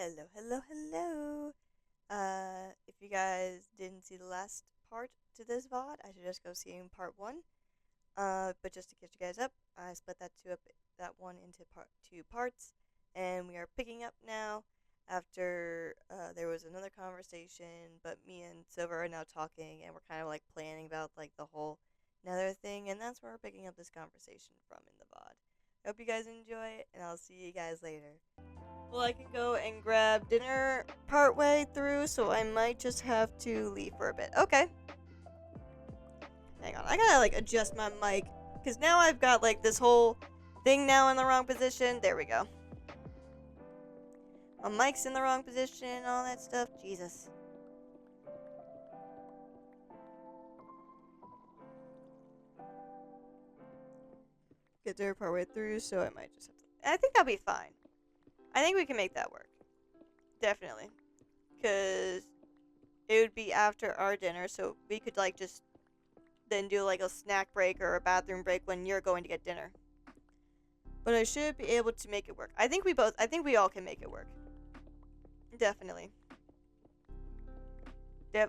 Hello, hello, hello. If you guys didn't see the last part to this VOD, I suggest go seeing part one. But just to catch you guys up, I split that one into two parts, and we are picking up now after there was another conversation. But me and Silver are now talking, and we're kind of like planning about like the whole Nether thing, and that's where we're picking up this conversation from in the VOD. I hope you guys enjoy, and I'll see you guys later. Well, I can go and grab dinner partway through, so I might just have to leave for a bit. Okay. Hang on, I gotta, like, adjust my mic, because now I've got, like, this whole thing now in the wrong position. There we go. My mic's in the wrong position, all that stuff. Jesus. Get dinner partway through, so I might just have to... I think that'll be fine. I think we can make that work. Definitely. Because it would be after our dinner, so we could, like, just then do, like, a snack break or a bathroom break when you're going to get dinner. But I should be able to make it work. I think we all can make it work. Definitely.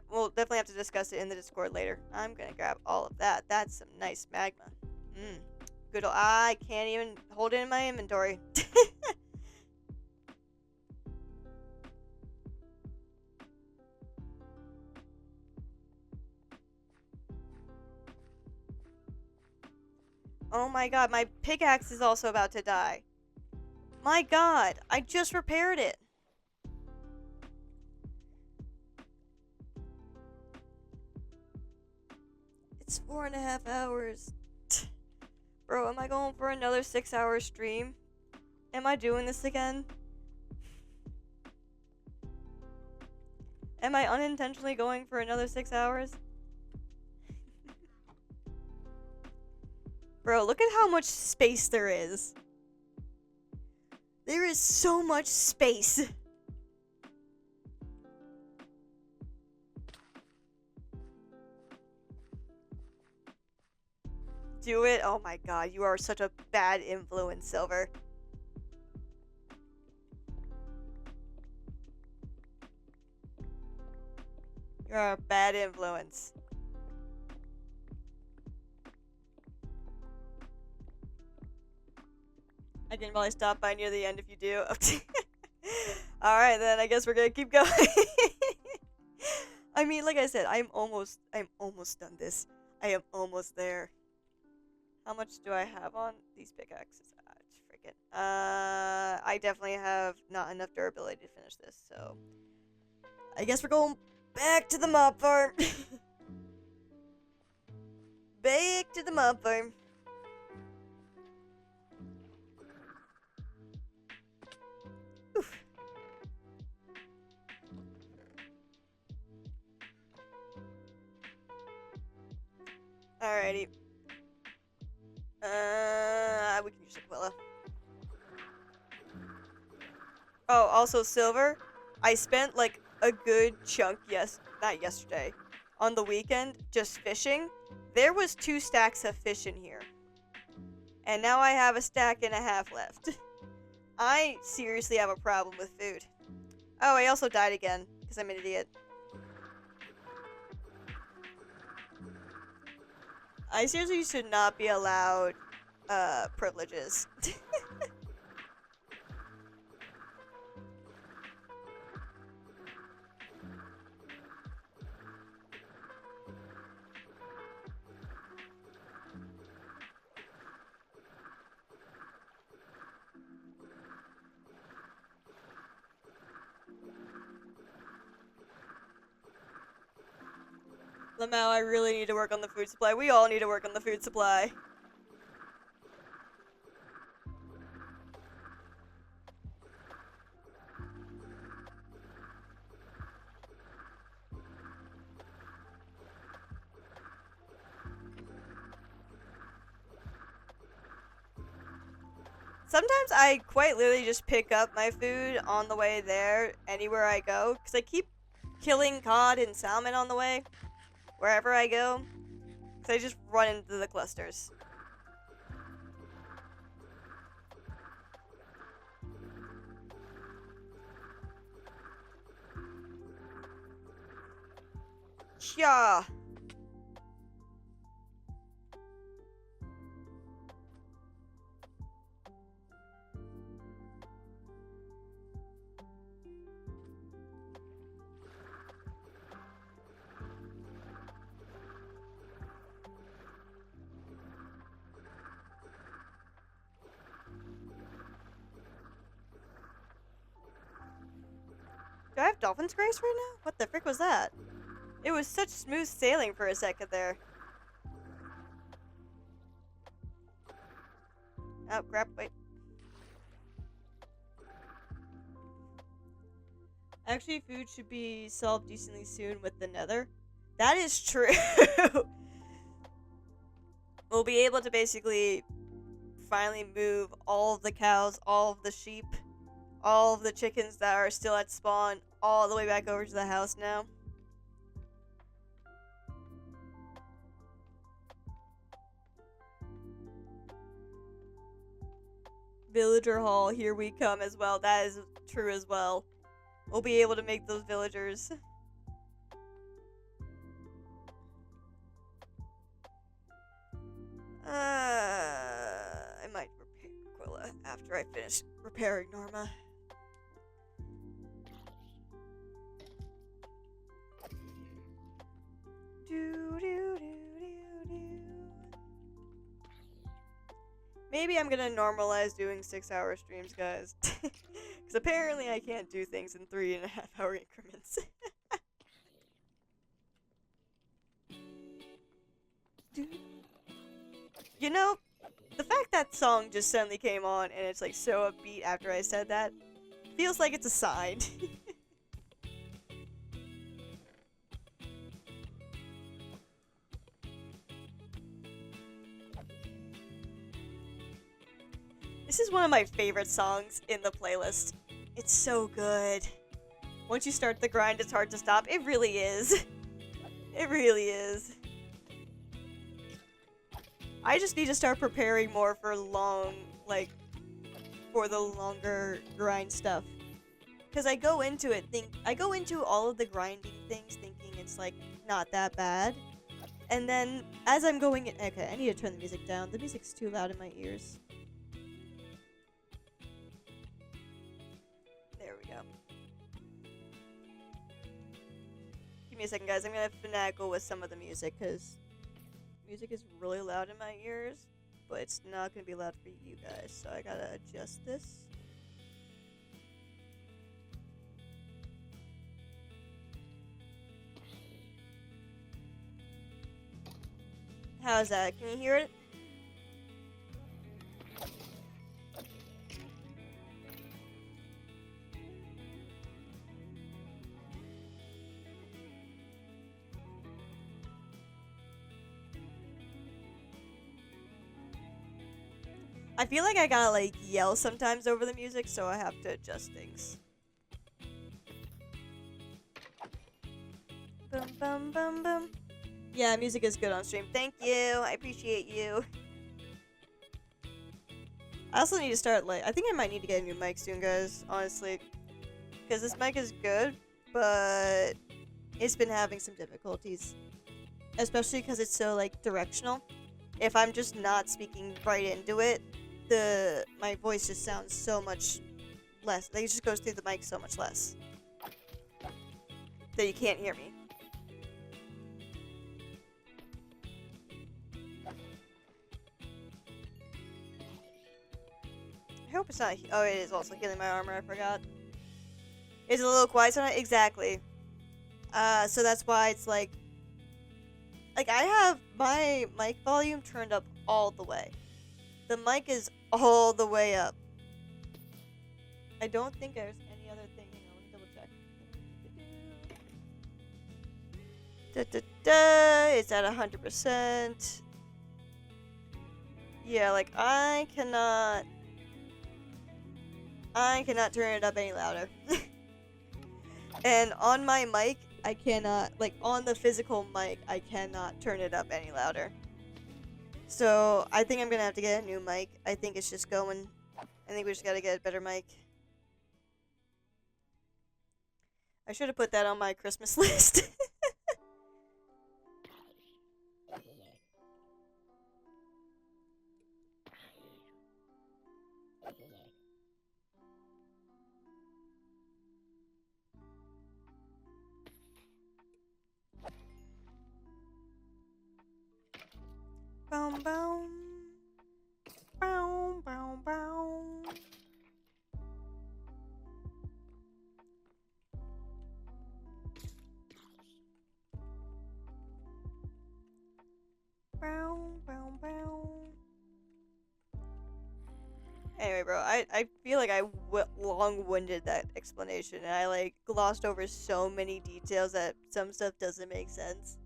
We'll definitely have to discuss it in the Discord later. I'm gonna grab all of that. That's some nice magma. Good old... I can't even hold it in my inventory. Oh my god, my pickaxe is also about to die. My god, I just repaired it. It's 4.5 hours. Bro, am I going for another 6-hour stream? Am I doing this again? Am I unintentionally going for another 6 hours? Bro, look at how much space there is. There is so much space. Do it? Oh my god, you are such a bad influence, Silver. You are a bad influence. I can probably stop by near the end if you do. Alright then, I guess we're gonna keep going. I mean, like I said, I'm almost done this. I am almost there. How much do I have on these pickaxes? Freaking. I definitely have not enough durability to finish this, so I guess we're going back to the mob farm. Back to the mob farm. Oof. Alrighty. We can use Aquila. Oh, also Silver. I spent like a good chunk, not yesterday, on the weekend just fishing. There was 2 stacks of fish in here. And now I have a stack and a half left. I seriously have a problem with food. Oh, I also died again because I'm an idiot. I seriously should not be allowed privileges. Lamau, I really need to work on the food supply. We all need to work on the food supply. Sometimes I quite literally just pick up my food on the way there, anywhere I go, because I keep killing cod and salmon on the way, wherever I go, because I just run into the clusters. Yeah. Do I have Dolphin's Grace right now? What the frick was that? It was such smooth sailing for a second there. Oh, crap, wait. Actually, food should be solved decently soon with the nether. That is true. We'll be able to basically finally move all of the cows, all of the sheep, all of the chickens that are still at spawn all the way back over to the house now. Villager hall, here we come as well. That is true as well. We'll be able to make those villagers. I might repair Aquila after I finish repairing Norma. Maybe I'm gonna normalize doing 6-hour streams, guys. Because apparently I can't do things in 3.5-hour increments. You know, the fact that song just suddenly came on and it's like so upbeat after I said that feels like it's a sign. This is one of my favorite songs in the playlist. It's so good. Once you start the grind, it's hard to stop. It really is. It really is. I just need to start preparing more for for the longer grind stuff. Because I go into all of the grinding things thinking it's like not that bad. And then as I'm going in, okay, I need to turn the music down. The music's too loud in my ears. There we go. Give me a second, guys. I'm gonna finagle with some of the music because music is really loud in my ears, but it's not gonna be loud for you guys, so I gotta adjust this. How's that? Can you hear it? I feel like I gotta like yell sometimes over the music, so I have to adjust things. Boom, boom, boom, boom. Yeah, music is good on stream. Thank you. I appreciate you. I also need to start I think I might need to get a new mic soon, guys, honestly. Because this mic is good, but it's been having some difficulties. Especially because it's so, directional. If I'm just not speaking right into it, my voice just sounds so much less. It just goes through the mic so much less. That you can't hear me. I hope it's not. Oh, it is also healing my armor. I forgot. Is it a little quiet tonight? Exactly. So that's why it's like I have my mic volume turned up all the way. The mic is all the way up. I don't think there's any other thing. Hang on, let me double check. It's at 100%. Yeah, I cannot turn it up any louder. And on my mic, I cannot, on the physical mic, I cannot turn it up any louder. So, I think I'm gonna have to get a new mic. I think it's just going. I think we just gotta get a better mic. I should have put that on my Christmas list. bow. Bow, bow, bow. Bow, bow, bow. Anyway, bro, I feel like I long-winded that explanation, and I, like, glossed over so many details that some stuff doesn't make sense.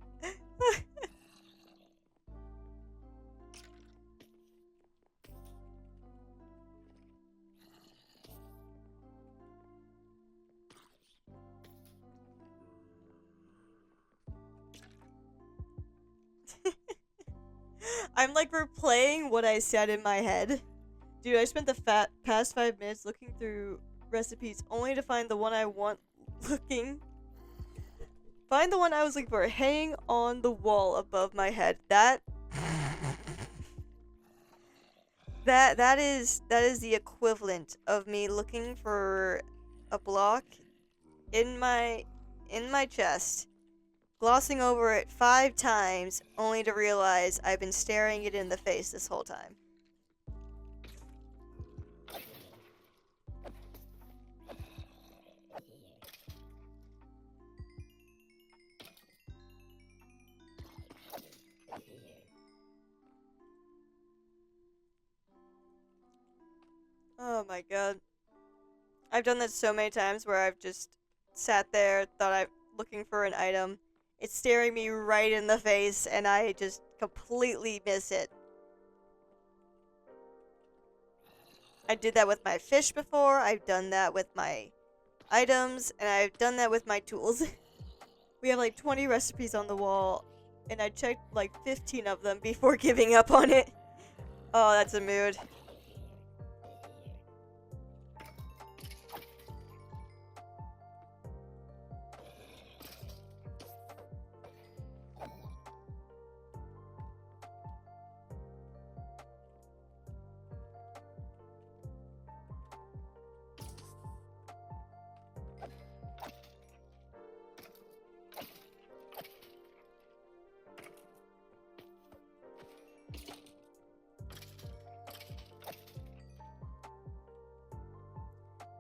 I'm, like, replaying what I said in my head. Dude, I spent the past 5 minutes looking through recipes only to find the one I want Find the one I was looking for hanging on the wall above my head. That is the equivalent of me looking for a block in my chest, glossing over it 5 times, only to realize I've been staring it in the face this whole time. Oh my god. I've done that so many times where I've just sat there, thought I'm looking for an item. It's staring me right in the face, and I just completely miss it. I did that with my fish before, I've done that with my items, and I've done that with my tools. We have like 20 recipes on the wall, and I checked like 15 of them before giving up on it. Oh, that's a mood.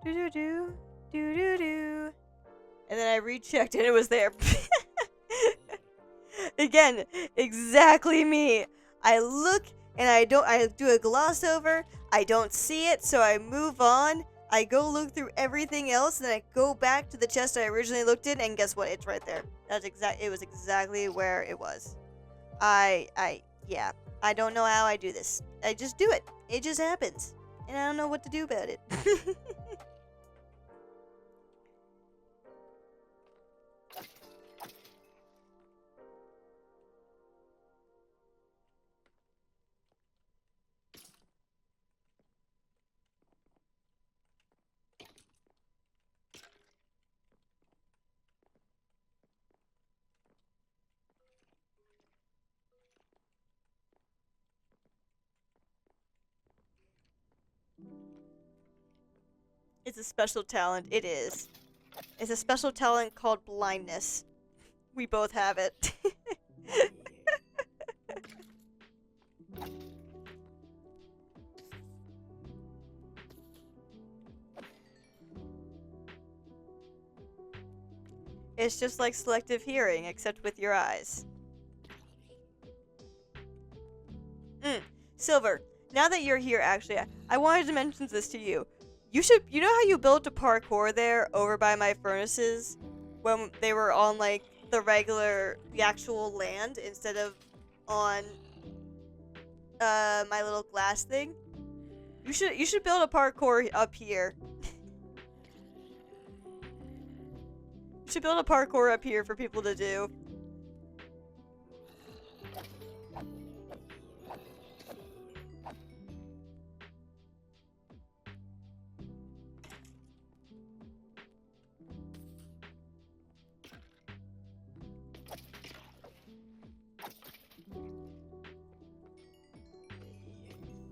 Do-do-do, do-do-do. And then I rechecked and it was there. Again, exactly me. I look and I do a gloss over, I don't see it, so I move on. I go look through everything else, and then I go back to the chest I originally looked in, and guess what? It's right there. It was exactly where it was. Yeah. I don't know how I do this. I just do it. It just happens. And I don't know what to do about it. It's a special talent. It is. It's a special talent called blindness. We both have it. It's just like selective hearing, except with your eyes. Silver, now that you're here, actually, I wanted to mention this to you. You know how you built a parkour there over by my furnaces when they were on, like, the actual land instead of on, my little glass thing? You should build a parkour up here. You should build a parkour up here for people to do.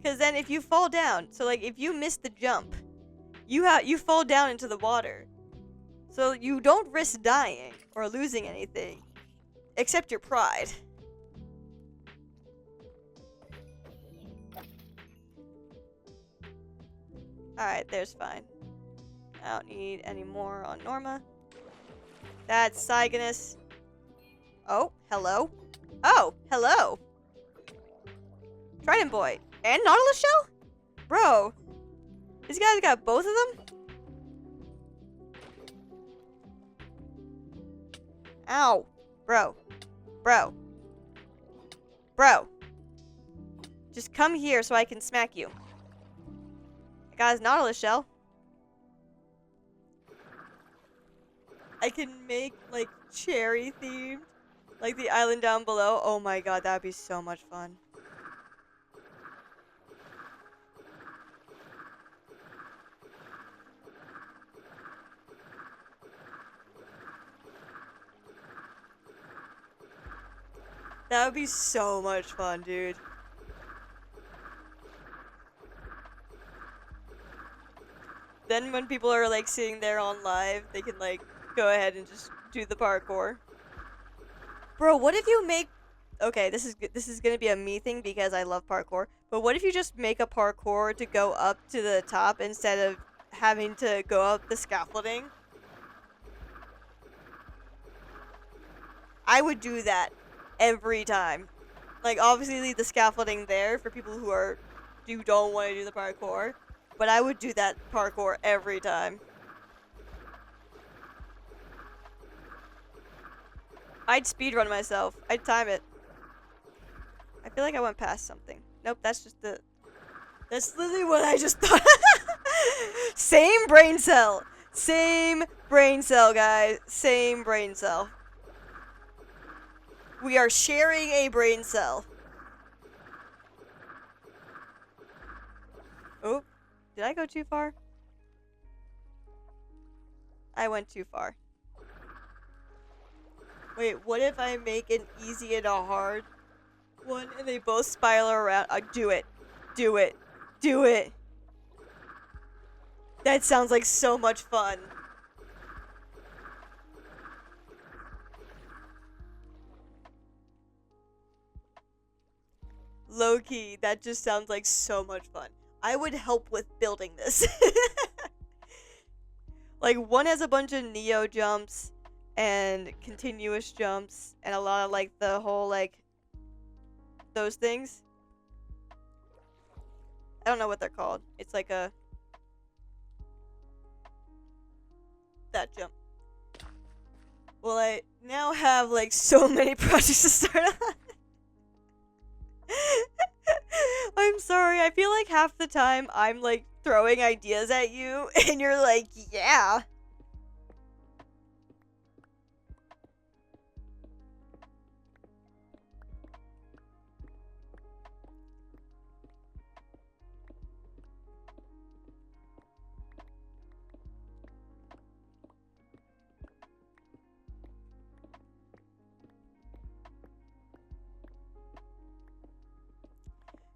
Because then if you fall down, so like if you miss the jump, you fall down into the water. So you don't risk dying or losing anything, except your pride. Alright, there's fine. I don't need any more on Norma. That's Cygonus. Oh, hello. Oh, hello. Trident Boy. And Nautilus Shell? Bro. These guys got both of them? Ow. Bro. Bro. Bro. Just come here so I can smack you. I got his Nautilus Shell. I can make, like, cherry themed. Like the island down below. Oh my god, that would be so much fun. That would be so much fun, dude. Then when people are like sitting there on live, they can like go ahead and just do the parkour. Bro, what if you make... Okay, this is gonna be a me thing because I love parkour. But what if you just make a parkour to go up to the top instead of having to go up the scaffolding? I would do that every time. Like, obviously leave the scaffolding there for people who don't want to do the parkour. But I would do that parkour every time. I'd speedrun myself. I'd time it. I feel like I went past something. Nope, that's just the... That's literally what I just thought. Same brain cell. Same brain cell, guys. Same brain cell. We are sharing a brain cell. Oh, did I go too far? I went too far. Wait, what if I make an easy and a hard one and they both spiral around? Do it. Do it. Do it. That sounds like so much fun. Low-key, that just sounds like so much fun. I would help with building this. Like, one has a bunch of Neo jumps and continuous jumps and a lot of, like, the whole, like, those things. I don't know what they're called. It's like a... that jump. Well, I now have, like, so many projects to start on. I'm sorry, I feel like half the time I'm like throwing ideas at you and you're like, yeah.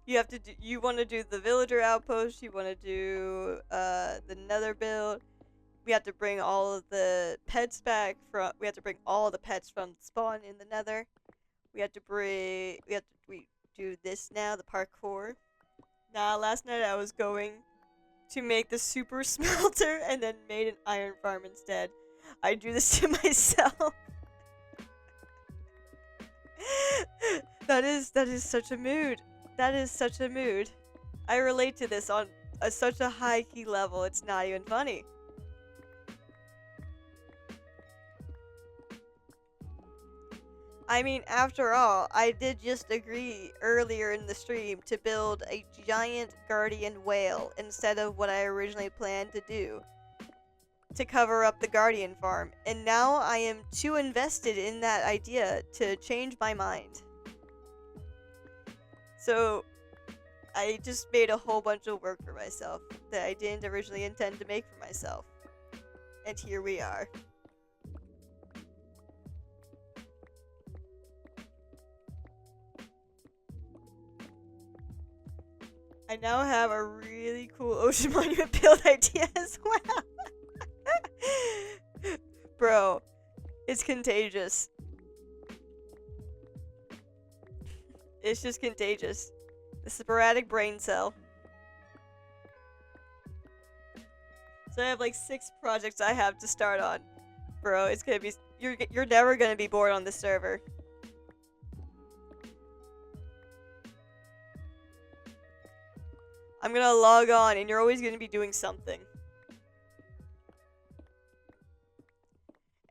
You have to do, you want to do the villager outpost, you want to do the nether build. We have to bring all of the pets back from, we have to bring all the pets from spawn in the nether. We have to do this now, the parkour. Nah, last night I was going to make the super smelter and then made an iron farm instead. I do this to myself. That is such a mood. That is such a mood. I relate to this on such a high-key level, it's not even funny. I mean, after all, I did just agree earlier in the stream to build a giant guardian whale instead of what I originally planned to do to cover up the guardian farm, and now I am too invested in that idea to change my mind. So, I just made a whole bunch of work for myself that I didn't originally intend to make for myself. And here we are. I now have a really cool ocean monument build idea as well. Bro, it's contagious. It's just contagious. The sporadic brain cell. So I have like 6 projects I have to start on. Bro, it's gonna be... You're never gonna be bored on this server. I'm gonna log on and you're always gonna be doing something.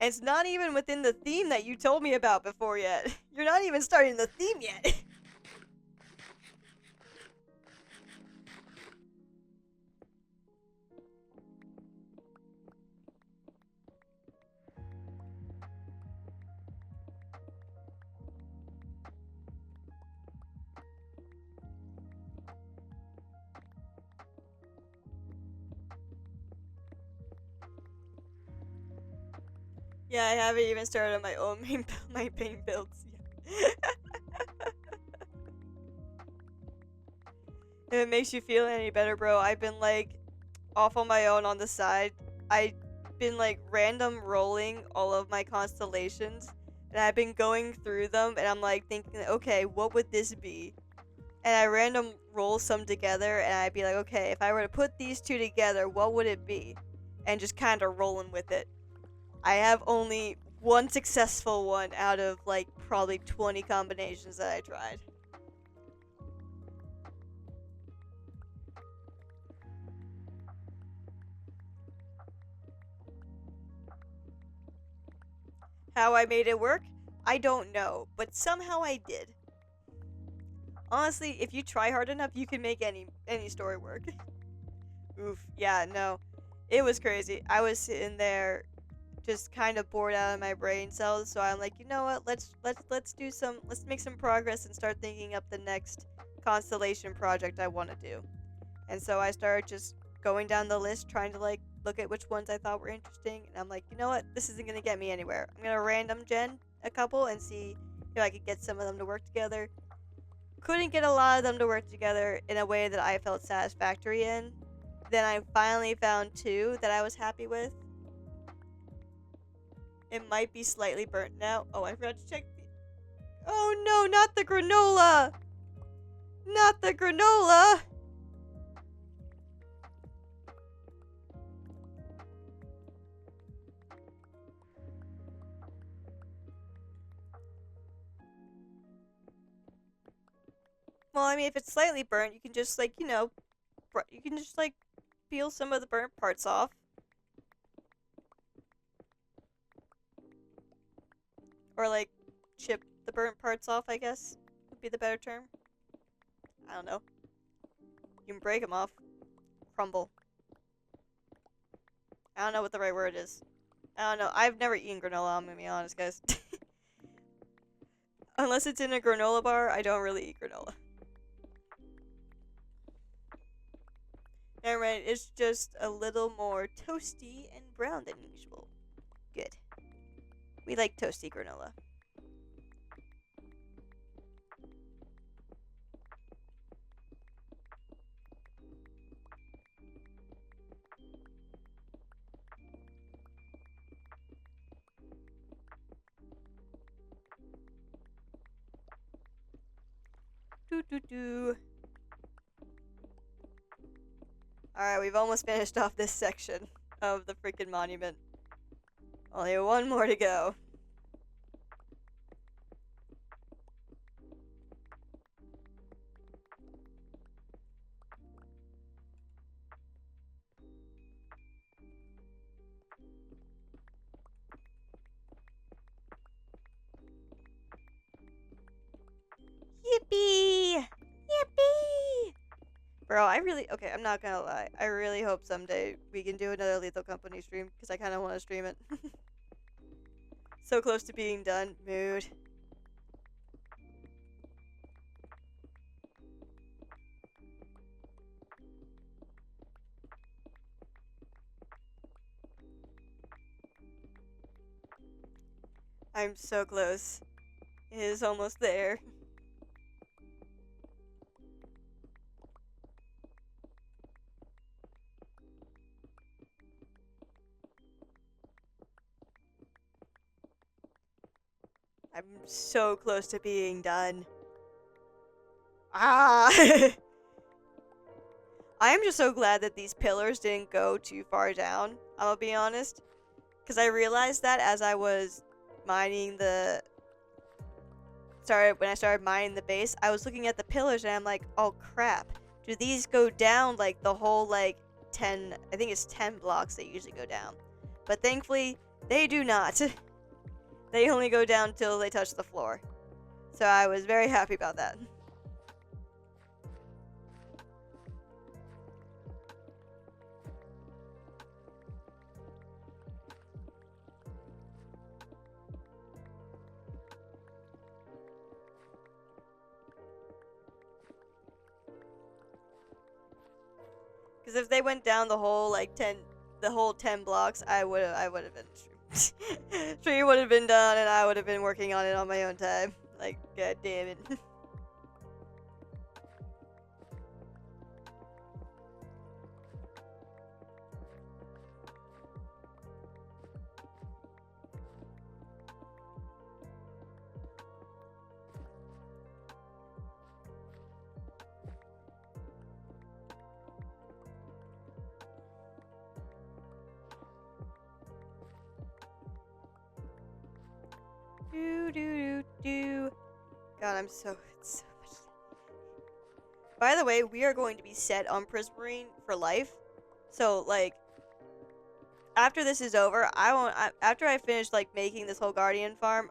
And it's not even within the theme that you told me about before yet. You're not even starting the theme yet. Yeah, I haven't even started on my own my main builds yet. If it makes you feel any better, bro, I've been like off on my own on the side. I've been like random rolling all of my constellations, and I've been going through them, and I'm like thinking, okay, what would this be? And I random roll some together, and I'd be like, okay, if I were to put these 2 together, what would it be? And just kind of rolling with it. I have only 1 successful one out of like probably 20 combinations that I tried. How I made it work? I don't know, but somehow I did. Honestly, if you try hard enough, you can make any story work. Oof, yeah, no. It was crazy. I was sitting there just kind of bored out of my brain cells, so I'm like, you know what? Let's make some progress and start thinking up the next constellation project I want to do. And so I started just going down the list, trying to like look at which ones I thought were interesting, and I'm like, you know what? This isn't gonna get me anywhere. I'm gonna random gen a couple and see if I could get some of them to work together. Couldn't get a lot of them to work together in a way that I felt satisfactory in. Then I finally found 2 that I was happy with. It might be slightly burnt now. Oh, I forgot to check the... Oh no, not the granola! Not the granola! Well, I mean, if it's slightly burnt, you can just, like, you know, you can just, like, peel some of the burnt parts off. Or, like, chip the burnt parts off, I guess, would be the better term. I don't know. You can break them off. Crumble. I don't know what the right word is. I don't know. I've never eaten granola, I'm gonna be honest, guys. Unless it's in a granola bar, I don't really eat granola. Alright, it's just a little more toasty and brown than usual. Good. We like toasty granola. Doo. Alright, we've almost finished off this section of the freaking monument. Only 1 more to go. Yippee! Yippee! Bro, okay, I'm not gonna lie. I really hope someday we can do another Lethal Company stream, because I kind of want to stream it. So close to being done. Mood. I'm so close. It is almost there. I'm so close to being done. Ah! I'm just so glad that these pillars didn't go too far down, I'll be honest. Because I realized that as I was mining the... when I started mining the base, I was looking at the pillars and I'm like, oh crap. Do these go down like the whole like 10... I think it's 10 blocks they usually go down. But thankfully, they do not. They only go down till they touch the floor. So I was very happy about that. Because if they went down the whole like 10 blocks, I would have been tree would have been done, and I would have been working on it on my own time. Like, god damn it. God, it's so much. By the way, we are going to be set on Prismarine for life. So, like, after this is over, after I finish, like, making this whole Guardian farm,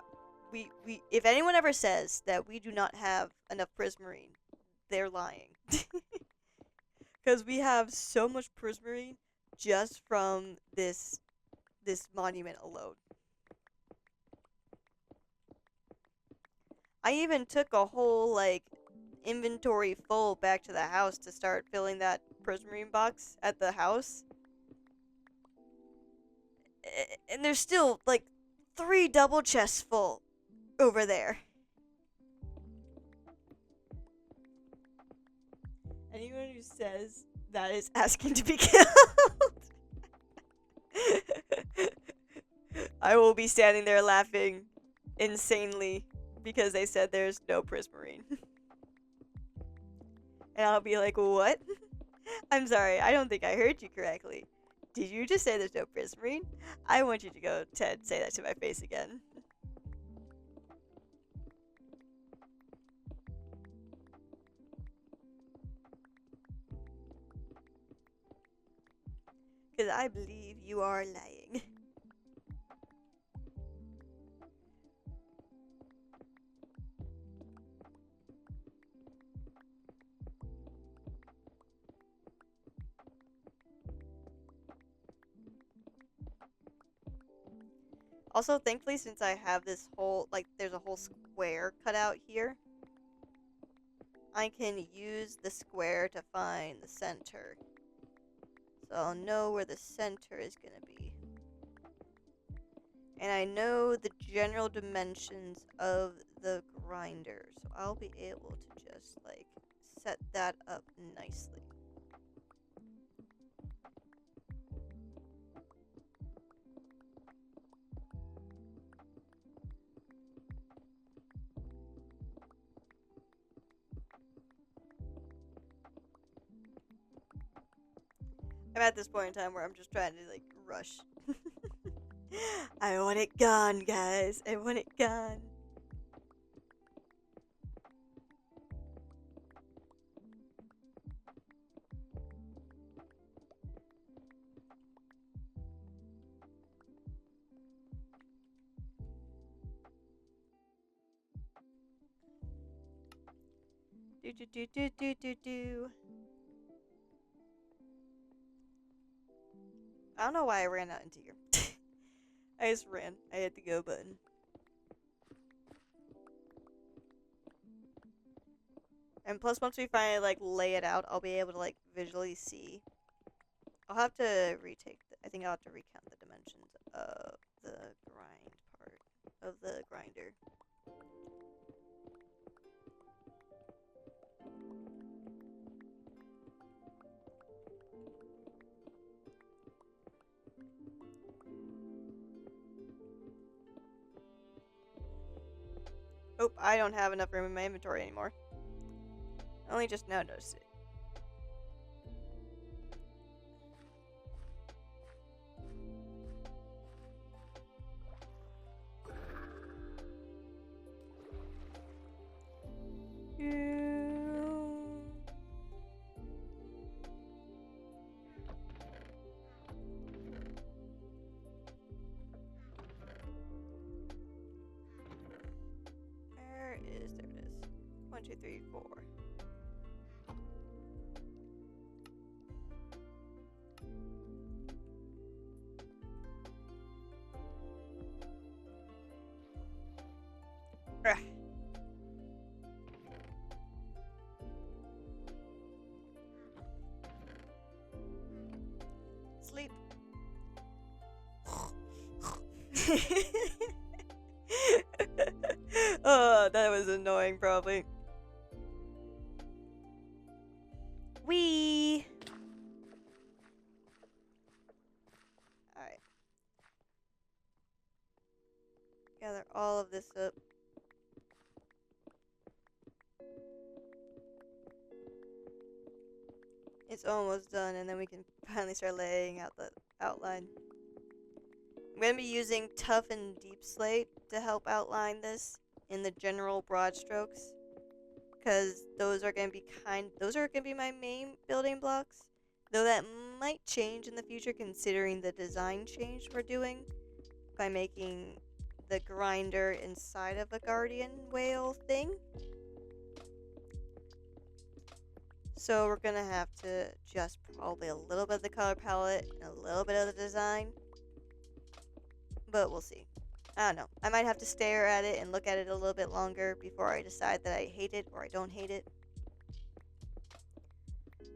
if anyone ever says that we do not have enough Prismarine, they're lying. Because we have so much Prismarine just from this monument alone. I even took a whole, like, inventory full back to the house to start filling that Prismarine box at the house. And there's still, like, 3 double chests full over there. Anyone who says that is asking to be killed. I will be standing there laughing insanely because they said there's no Prismarine. And I'll be like, what? I'm sorry, I don't think I heard you correctly. Did you just say there's no Prismarine? I want you to go, Ted, say that to my face again. Because I believe you are lying. Also, thankfully, since I have this whole, like, there's a whole square cut out here, I can use the square to find the center. So I'll know where the center is going to be. And I know the general dimensions of the grinder, so I'll be able to just, like, set that up nicely. I'm at this point in time where I'm just trying to, like, rush. I want it gone, guys. I want it gone. Do. I don't know why I ran out into here. I just ran. I hit the go button. And plus, once we finally, like, lay it out, I'll be able to, like, visually see. I'll have to retake I think I'll have to recount the dimensions of the grind part of the grinder. Oh, I don't have enough room in my inventory anymore. I only just now noticed it. 1, 2, 3, 4. Ugh. Sleep. Oh, that was annoying, probably. Wee. Alright. Gather all of this up. It's almost done, and then we can finally start laying out the outline. I'm going to be using Tough and Deep Slate to help outline this in the general broad strokes, because those are going to be my main building blocks, though that might change in the future considering the design change we're doing by making the grinder inside of a guardian whale thing. So we're going to have to adjust probably a little bit of the color palette and a little bit of the design. But we'll see. I don't know. I might have to stare at it and look at it a little bit longer before I decide that I hate it or I don't hate it.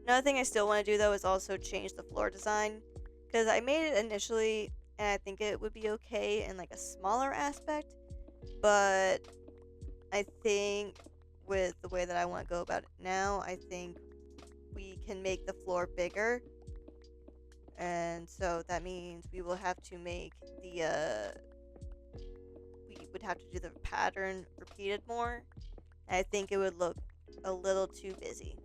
Another thing I still want to do, though, is also change the floor design. Because I made it initially, and I think it would be okay in, like, a smaller aspect. But I think with the way that I want to go about it now, I think we can make the floor bigger. And so that means we will have to make the, we would have to do the pattern repeated more. And I think it would look a little too busy.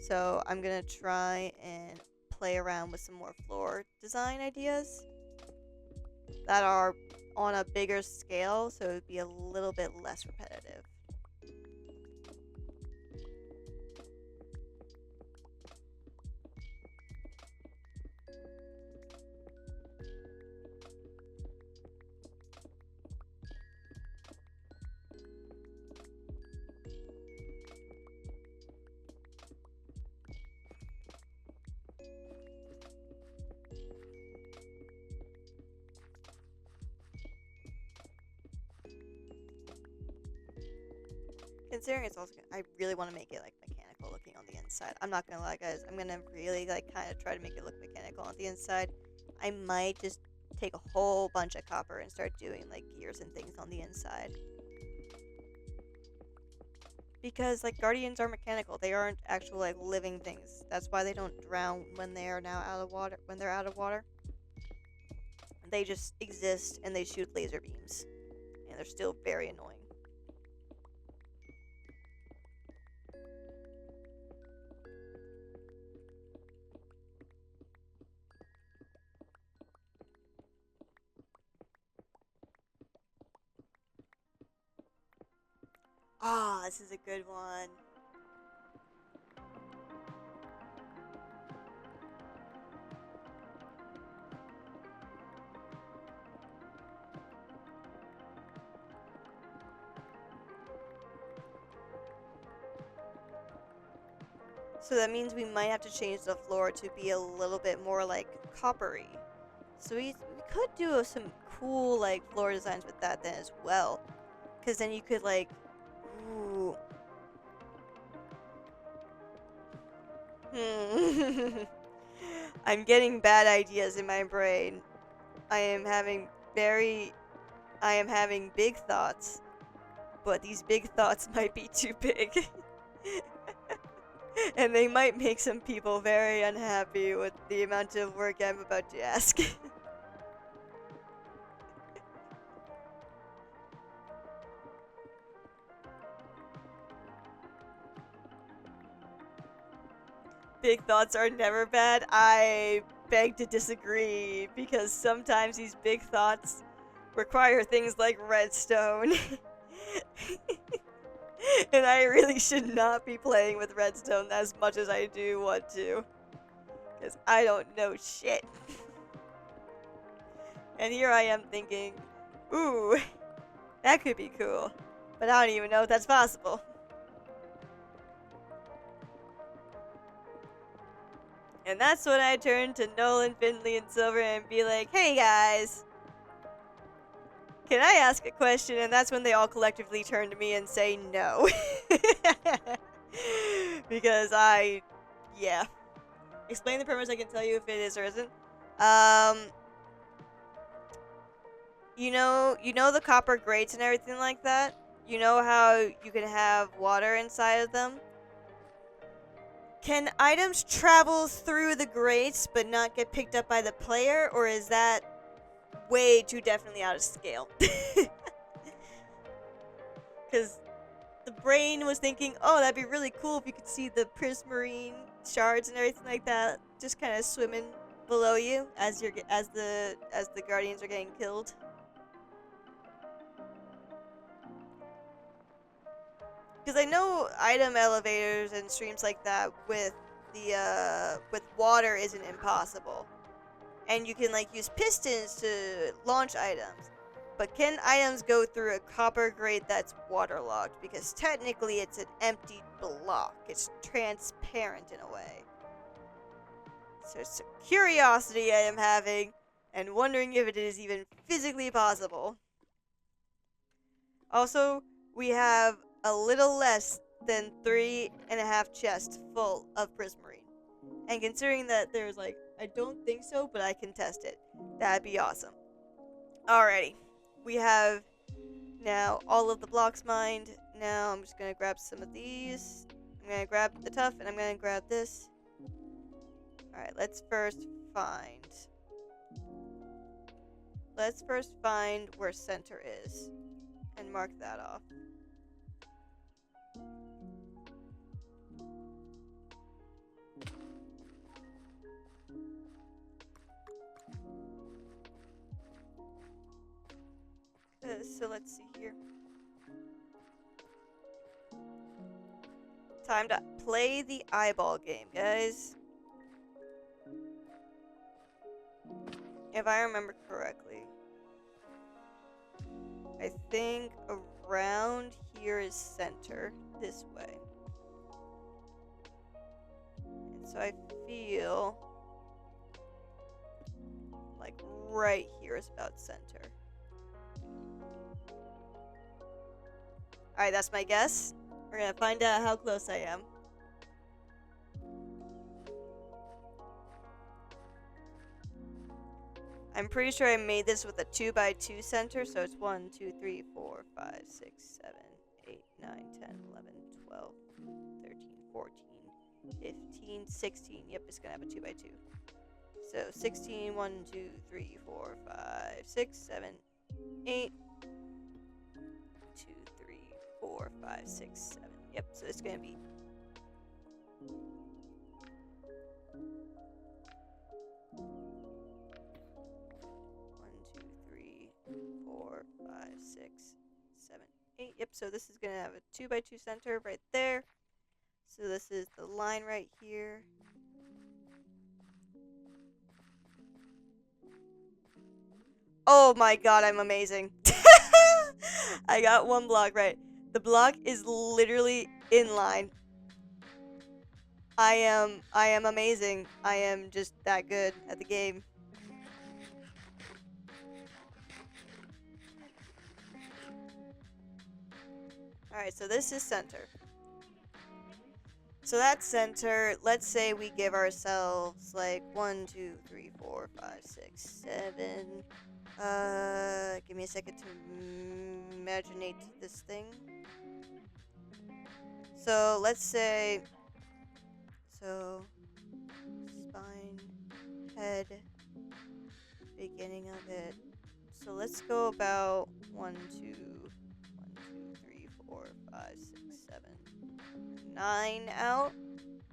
So I'm going to try and play around with some more floor design ideas that are on a bigger scale, so it would be a little bit less repetitive. Considering it's also, I really want to make it like mechanical looking on the inside. I'm not gonna lie, guys. I'm gonna really like kind of try to make it look mechanical on the inside. I might just take a whole bunch of copper and start doing like gears and things on the inside. Because like guardians are mechanical. They aren't actual like living things. That's why they don't drown when they are now out of water. When they're out of water, they just exist and they shoot laser beams, and they're still very annoying. Ah, this is a good one. So that means we might have to change the floor to be a little bit more like coppery. So we could do some cool like floor designs with that then as well. Because then you could like, ooh. I'm getting bad ideas in my brain. I am having big thoughts. But these big thoughts might be too big. And they might make some people very unhappy with the amount of work I'm about to ask. Big thoughts are never bad. I beg to disagree, because sometimes these big thoughts require things like redstone. And I really should not be playing with redstone as much as I do want to. Because I don't know shit. And here I am thinking, ooh, that could be cool. But I don't even know if that's possible. And that's when I turn to Nolan, Finley, and Silver and be like, hey guys, can I ask a question? And that's when they all collectively turn to me and say no. Because yeah. Explain the premise, I can tell you if it is or isn't. You know the copper grates and everything like that? You know how you can have water inside of them? Can items travel through the grates but not get picked up by the player, or is that way too definitely out of scale? Because the brain was thinking, oh, that'd be really cool if you could see the prismarine shards and everything like that just kind of swimming below you as the guardians are getting killed. Because I know item elevators and streams like that with water isn't impossible, and you can like use pistons to launch items. But can items go through a copper grate that's waterlogged? Because technically it's an empty block. It's transparent in a way. So it's a curiosity I am having, and wondering if it is even physically possible. Also, we have a little less than 3.5 chests full of prismarine. And considering that there's like, I don't think so, but I can test it. That'd be awesome. Alrighty. We have now all of the blocks mined. Now I'm just gonna grab some of these. I'm gonna grab the tough and I'm gonna grab this. Alright, let's first find where center is. And mark that off. So let's see here. Time to play the eyeball game, guys. If I remember correctly, I think around here is center, this way. And so I feel like right here is about center. Alright, that's my guess. We're gonna find out how close I am. I'm pretty sure I made this with a 2x2 center, so it's 1, 2, 3, 4, 5, 6, 7, 8, 9, 10, 11, 12, 13, 14, 15, 16. Yep, it's gonna have a 2x2. So 16, 1, 2, 3, 4, 5, 6, 7, 8, 2, 3, 4, 5, 6, 7. Yep, so it's gonna be 4, 5, 6, 7, 8. Yep, so this is going to have a 2x2 center right there. So this is the line right here. Oh my god, I'm amazing. I got one block right. The block is literally in line. I am amazing. I am just that good at the game. Alright, so this is center. So that's center. Let's say we give ourselves like 1, 2, 3, 4, 5, 6, 7. Give me a second to imaginate this thing. So let's say, so spine, head, beginning of it. So let's go about 1, 2, 3, 4, 5, 6, 7, 9 out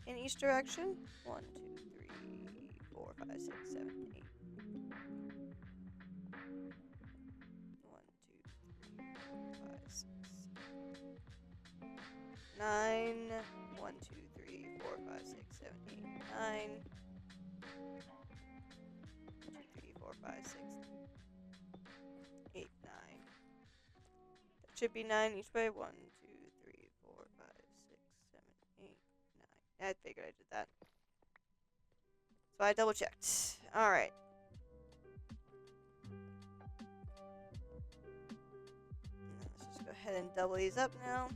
in each direction. 1, 2, 3, 4, 5, 6, 7, 8. 1, 2, 3, 4, 5, 6, 9. 1, 2, 3, 4, 5, 6, 7, 8, 9. 1, 2, 3, 4, 5, 6, 8, 9. That should be 9 each way. 1, 2, 3, 4, 5, 6, 7, 8, 9. I figured I did that. So I double checked. Alright. Let's just go ahead and double these up now.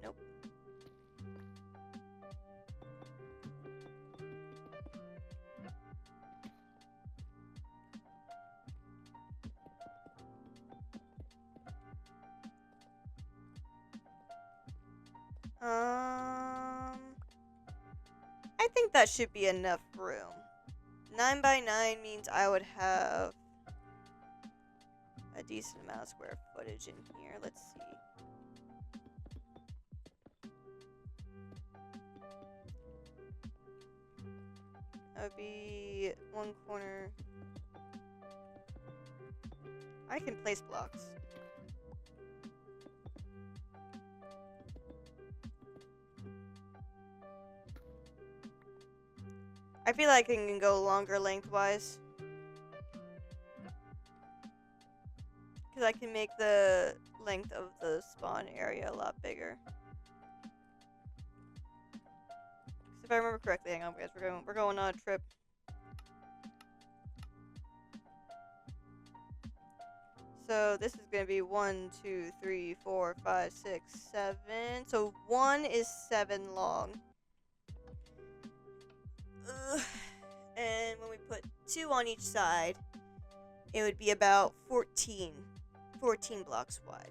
Nope. I think that should be enough room. 9 by 9 means I would have a decent amount of square footage in here. Let's see. That would be one corner. I can place blocks. I feel like I can go longer lengthwise. Because I can make the length of the spawn area a lot bigger. If I remember correctly, hang on guys, we're going on a trip. So this is gonna be 1, 2, 3, 4, 5, 6, 7. So 1 is 7 long. And when we put 2 on each side, it would be about 14 blocks wide.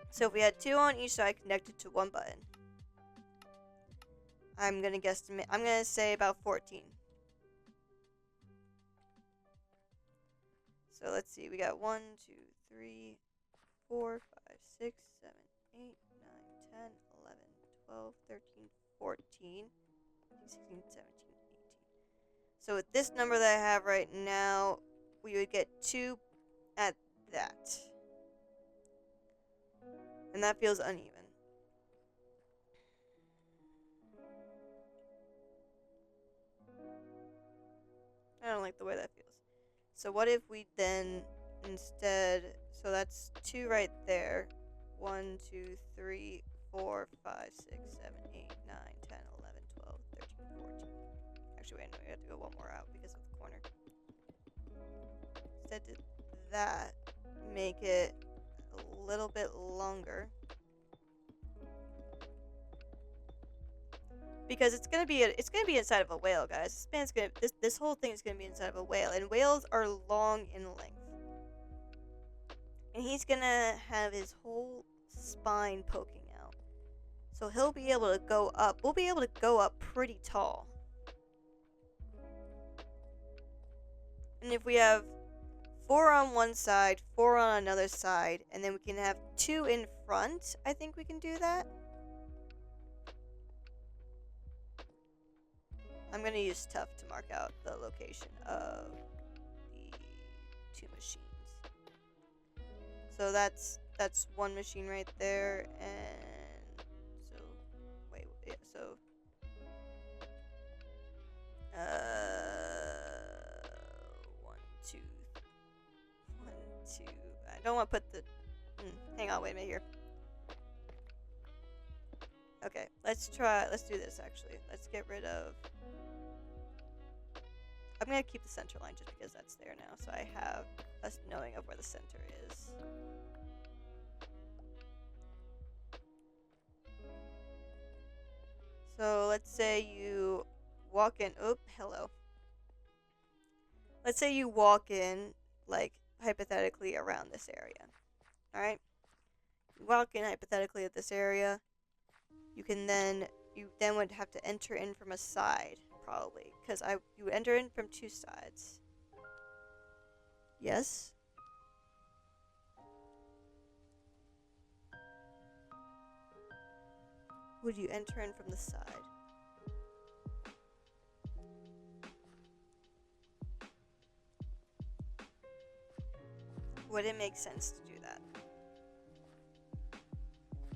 So if we had 2 on each side connected to one button, I'm gonna guesstimate. I'm gonna say about 14. So let's see. We got 1, 2, 3, 4, 5, 6, 7, 8, 9, 10, 11, 12, 13, 14, 16, 17, 18. So with this number that I have right now, we would get 2 at that. And that feels uneven. I don't like the way that feels. So what if we then instead, so that's 2 right there. 1, 2, 3, 4, 5, 6, 7, 8, 9, 10, 11, 12, 13, 14. Actually, wait, no, we have to go one more out because of the corner. Instead did that, make it a little bit longer. Because it's gonna be inside of a whale, guys. This whole thing is gonna be inside of a whale, and whales are long in length. And he's gonna have his whole spine poking out. So he'll be able to go up. We'll be able to go up pretty tall. And if we have 4 on one side, 4 on another side, and then we can have 2 in front, I think we can do that. I'm going to use Tough to mark out the location of the 2 machines. So that's 1 machine right there, and so wait, yeah, so 1, 2, 1, 2. I don't want to put the hang on, wait a minute here. Okay, let's do this actually. Let's get rid of, I'm going to keep the center line just because that's there now, so I have us knowing of where the center is. So let's say you walk in, hello. Let's say you walk in, like, hypothetically around this area, alright? You walk in hypothetically at this area, you then would have to enter in from a side. Probably, because you enter in from 2 sides. Yes? Would you enter in from the side? Would it make sense to do that?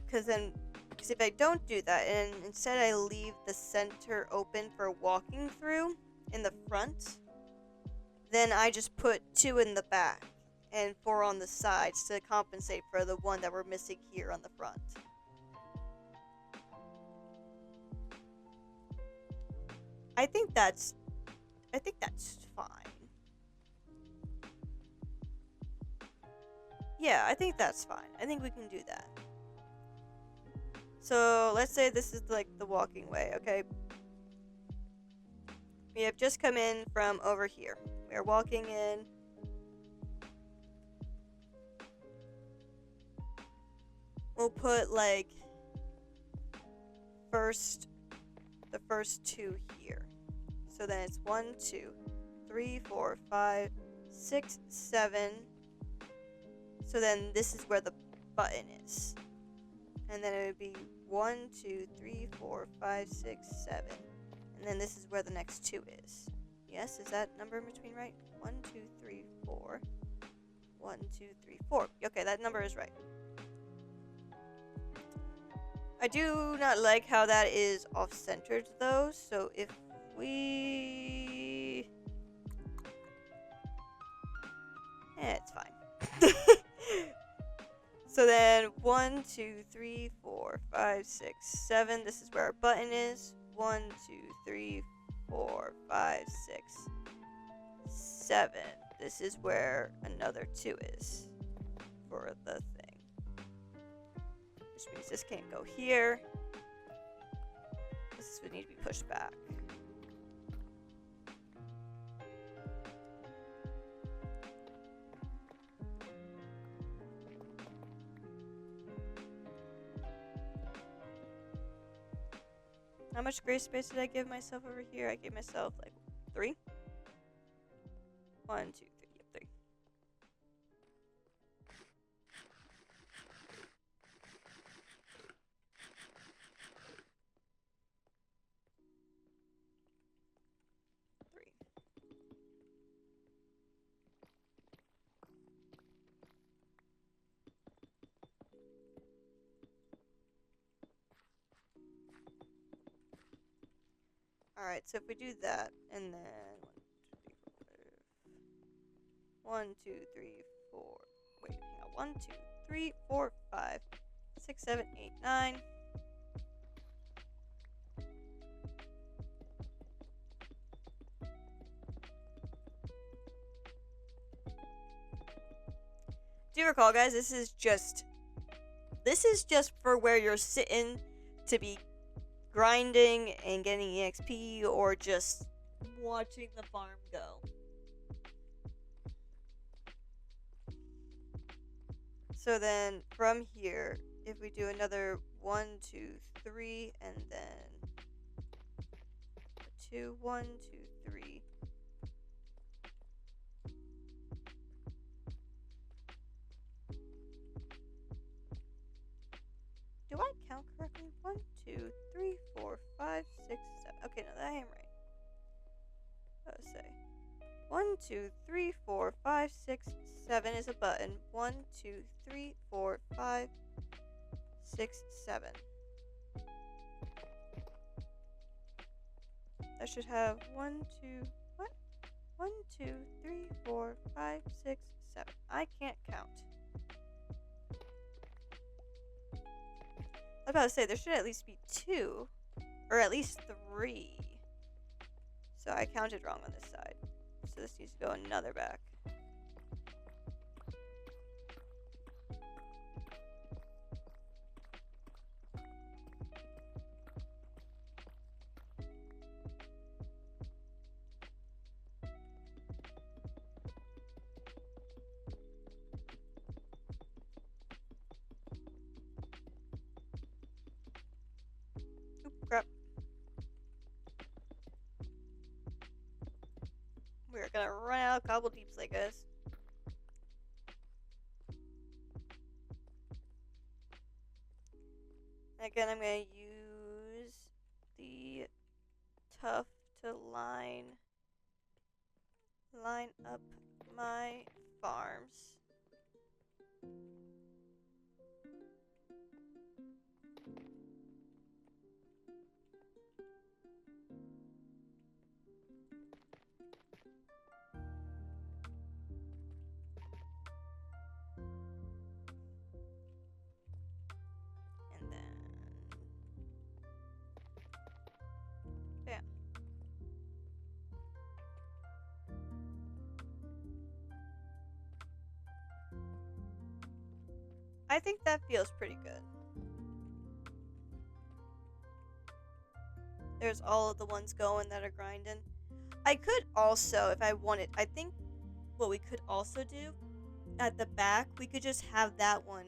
Because if I don't do that, and instead I leave the center open for walking through in the front, then I just put 2 in the back. and 4 on the sides to compensate for the one that we're missing here on the front. I think that's fine. Yeah, I think that's fine. I think we can do that. So let's say this is like the walking way, okay? We have just come in from over here. We are walking in. We'll put like the first 2 here. So then it's 1, 2, 3, 4, 5, 6, 7. So then this is where the button is. And then it would be 1, 2, 3, 4, 5, 6, 7. And then this is where the next 2 is. Yes, is that number in between right? 1, 2, 3, 4. 1, 2, 3, 4. Okay, that number is right. I do not like how that is off-centered though, so if we... it's fine. So then 1, 2, 3, 4, 5, 6, 7. This is where our button is. 1, 2, 3, 4, 5, 6, 7. This is where another 2 is for the thing. Which means this can't go here. This would need to be pushed back. How much gray space did I give myself over here? I gave myself like 3. 1, 2, 3. Yep, 3. Alright, so if we do that, and then 1, 2, 3, 4. Wait, hang on. 1, 2, 3, 4, 5, 6, 7, 8, 9. Do recall, guys, this is just for where you're sitting to be grinding and getting EXP or just watching the farm go. So then from here, if we do another 1, 2, 3, and then 2, 1, 2, 3. Do I count correctly? 1, 2, 3, 4, 5, 6, 7. Okay, no, that I am right. Let's say 1, 2, 3, 4, 5, 6, 7 is a button. 1, 2, 3, 4, 5, 6, 7. That should have 1, 2, what? 1, 2, 3, 4, 5, 6, 7. I can't count. I was about to say, there should at least be 2, or at least 3. So I counted wrong on this side. So this needs to go another back. Crap. We're gonna run out of cobble deeps like this. Again, I'm gonna use the tough to line up my farms. I think that feels pretty good. There's all of the ones going that are grinding. I could also, if I wanted, I think what we could also do at the back, we could just have that one.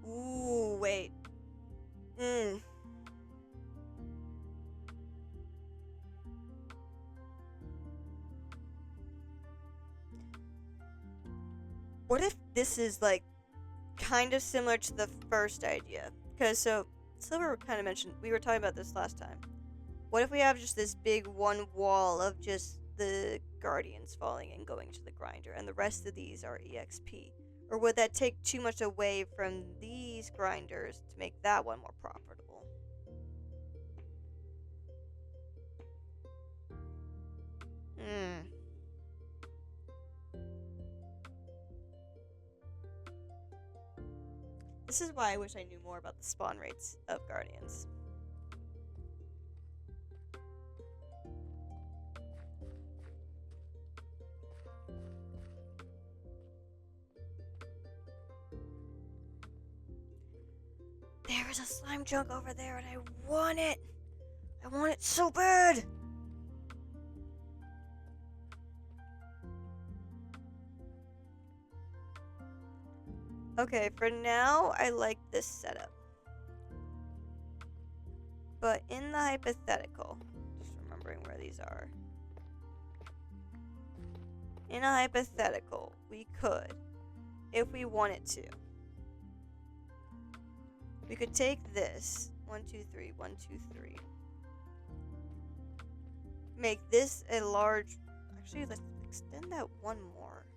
Ooh, wait. What if this is like kind of similar to the first idea? Because so Silver kind of mentioned, we were talking about this last time. What if we have just this big one wall of just the guardians falling and going to the grinder, and the rest of these are EXP? Or would that take too much away from these grinders to make that one more profitable? This is why I wish I knew more about the spawn rates of guardians. There is a slime junk over there and I want it! I want it so bad! Okay, for now, I like this setup. But in the hypothetical, just remembering where these are. In a hypothetical, we could, if we wanted to, we could take this, 1, 2, 3, 1, 2, 3. Make this a large, actually let's extend that one more.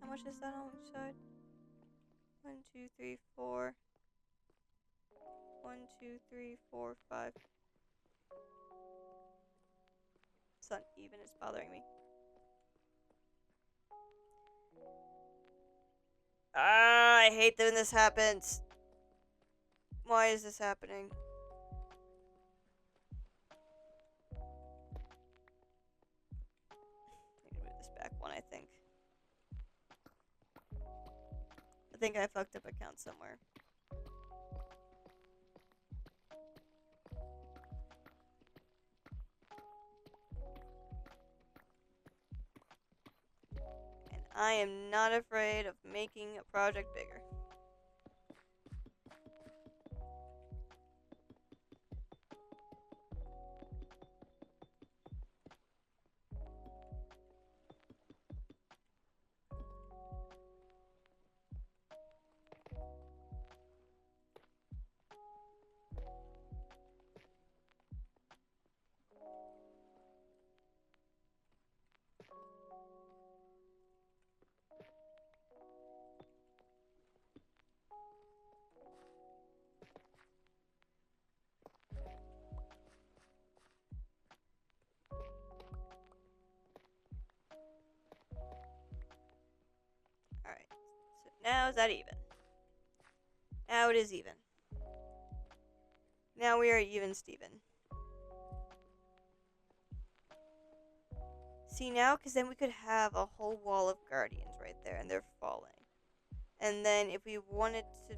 How much is that on each side? 1, 2, 3, 4. 1, 2, 3, 4, 5. It's uneven, it's bothering me. Ah, I hate when this happens. Why is this happening? I need to move this back one, I think. I think I fucked up a count somewhere. And I am not afraid of making a project bigger. Alright, so now is that even? Now it is even. Now we are even, Steven. See now, because then we could have a whole wall of guardians right there, and they're falling. And then if we wanted to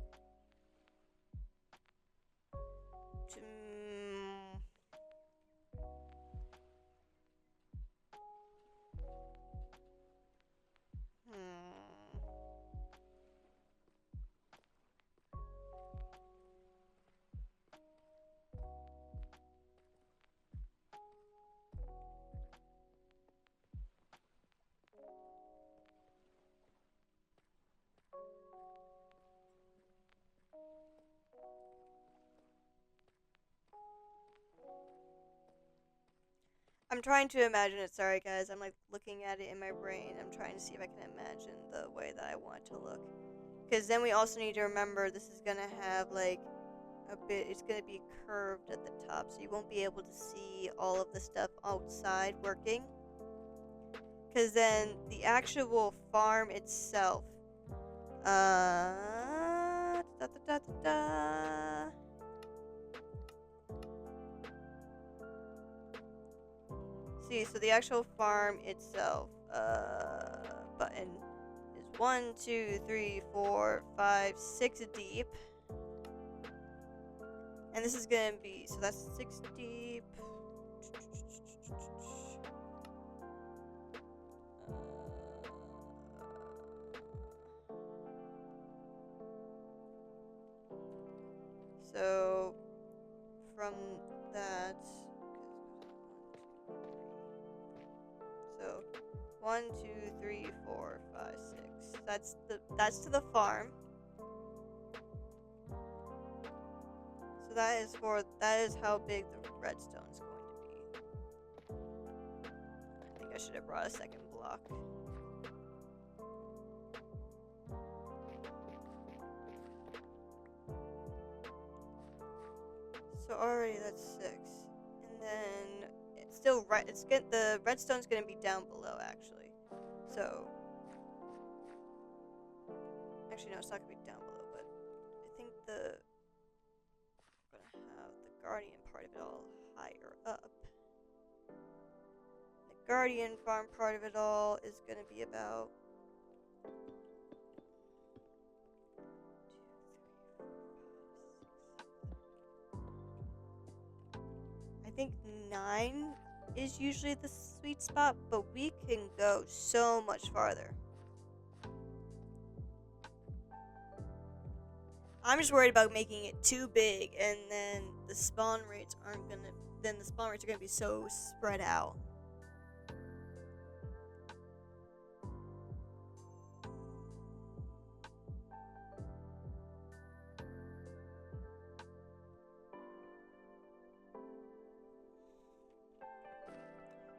I'm trying to imagine it. Sorry, guys. I'm like looking at it in my brain. I'm trying to see if I can imagine the way that I want it to look. Because then we also need to remember this is going to have like a bit, it's going to be curved at the top. So you won't be able to see all of the stuff outside working. Because then the actual farm itself. See, so the actual farm itself, button. and is 1, 2, 3, 4, 5, 6 deep. And this is gonna be, so that's 6 deep. So from that, so 1, 2, 3, 4, 5, 6. That's to the farm. So that is how big the redstone is going to be. I think I should have brought a second block. So already that's 6, and then it's still right. The redstone's gonna be down below actually. So actually no, it's not gonna be down below, but I think we're gonna have the guardian part of it all higher up. The guardian farm part of it all is gonna be about I think 9 is usually the sweet spot, but we can go so much farther. I'm just worried about making it too big, and then the spawn rates are gonna be so spread out.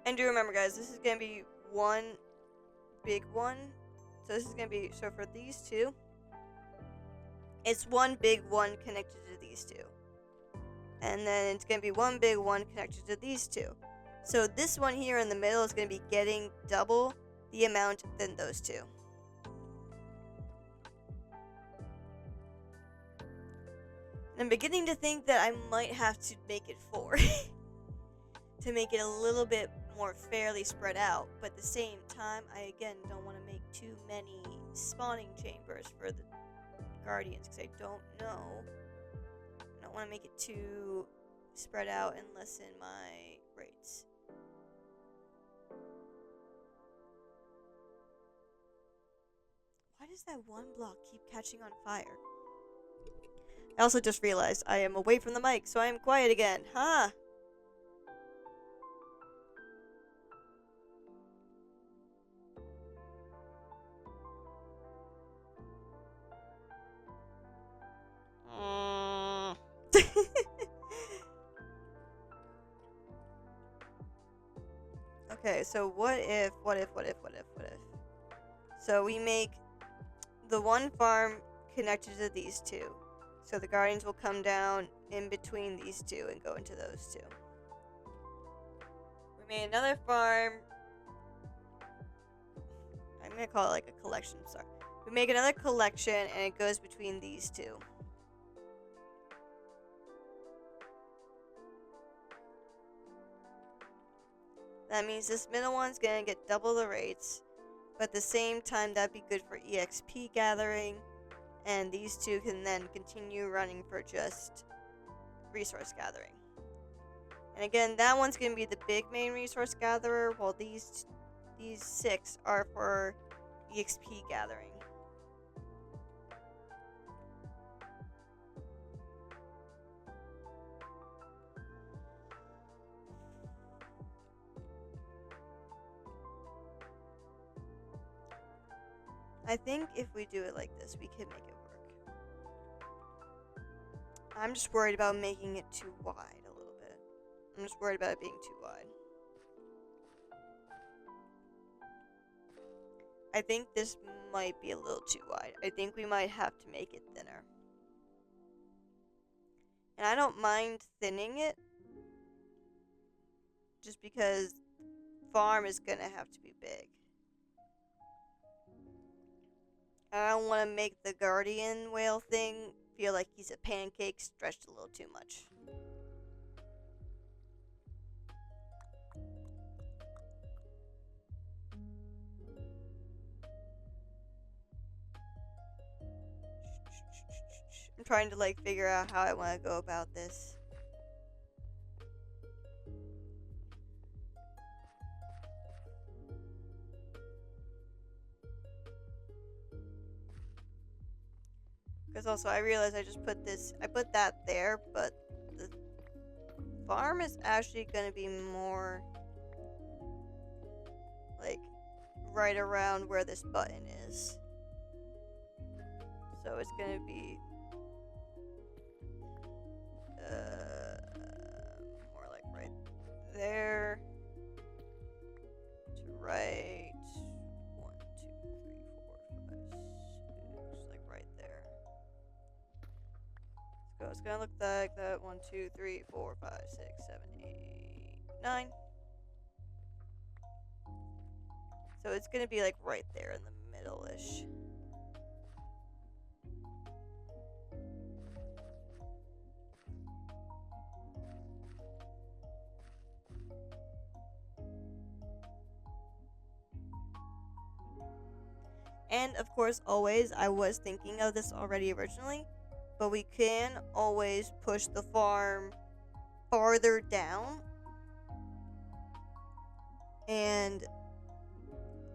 And do remember, guys, this is gonna be one big one. So this is gonna be, so for these two, it's one big one connected to these two. And then it's gonna be one big one connected to these two. So this one here in the middle is gonna be getting double the amount than those two. And I'm beginning to think that I might have to make it 4 to make it a little bit more fairly spread out, but at the same time, I again don't want to make too many spawning chambers for the guardians because I don't know. I don't want to make it too spread out and lessen my rates. Why does that one block keep catching on fire? I also just realized I am away from the mic, so I am quiet again. Huh? Okay, so what if? So we make the one farm connected to these two. So the guardians will come down in between these two and go into those two. We made another farm. I'm gonna call it like a collection, sorry. We make another collection and it goes between these two. That means this middle one's gonna get double the rates, but at the same time that'd be good for EXP gathering, and these two can then continue running for just resource gathering. And again, that one's gonna be the big main resource gatherer, while these 6 are for EXP gathering. I think if we do it like this, we can make it work. I'm just worried about making it too wide a little bit. I'm just worried about it being too wide. I think this might be a little too wide. I think we might have to make it thinner. And I don't mind thinning it, just because farm is gonna have to be big. I don't want to make the guardian whale thing feel like he's a pancake stretched a little too much. I'm trying to like figure out how I want to go about this. Because also I realized I just put that there, but the farm is actually going to be more like right around where this button is. So it's going to be more like right there to right 1, 2, 3, 4, 5, 6, like right there. So it's gonna look like that 1, 2, 3, 4, 5, 6, 7, 8, 9. So it's gonna be like right there in the middle-ish. And of course, always, I was thinking of this already originally, but we can always push the farm farther down and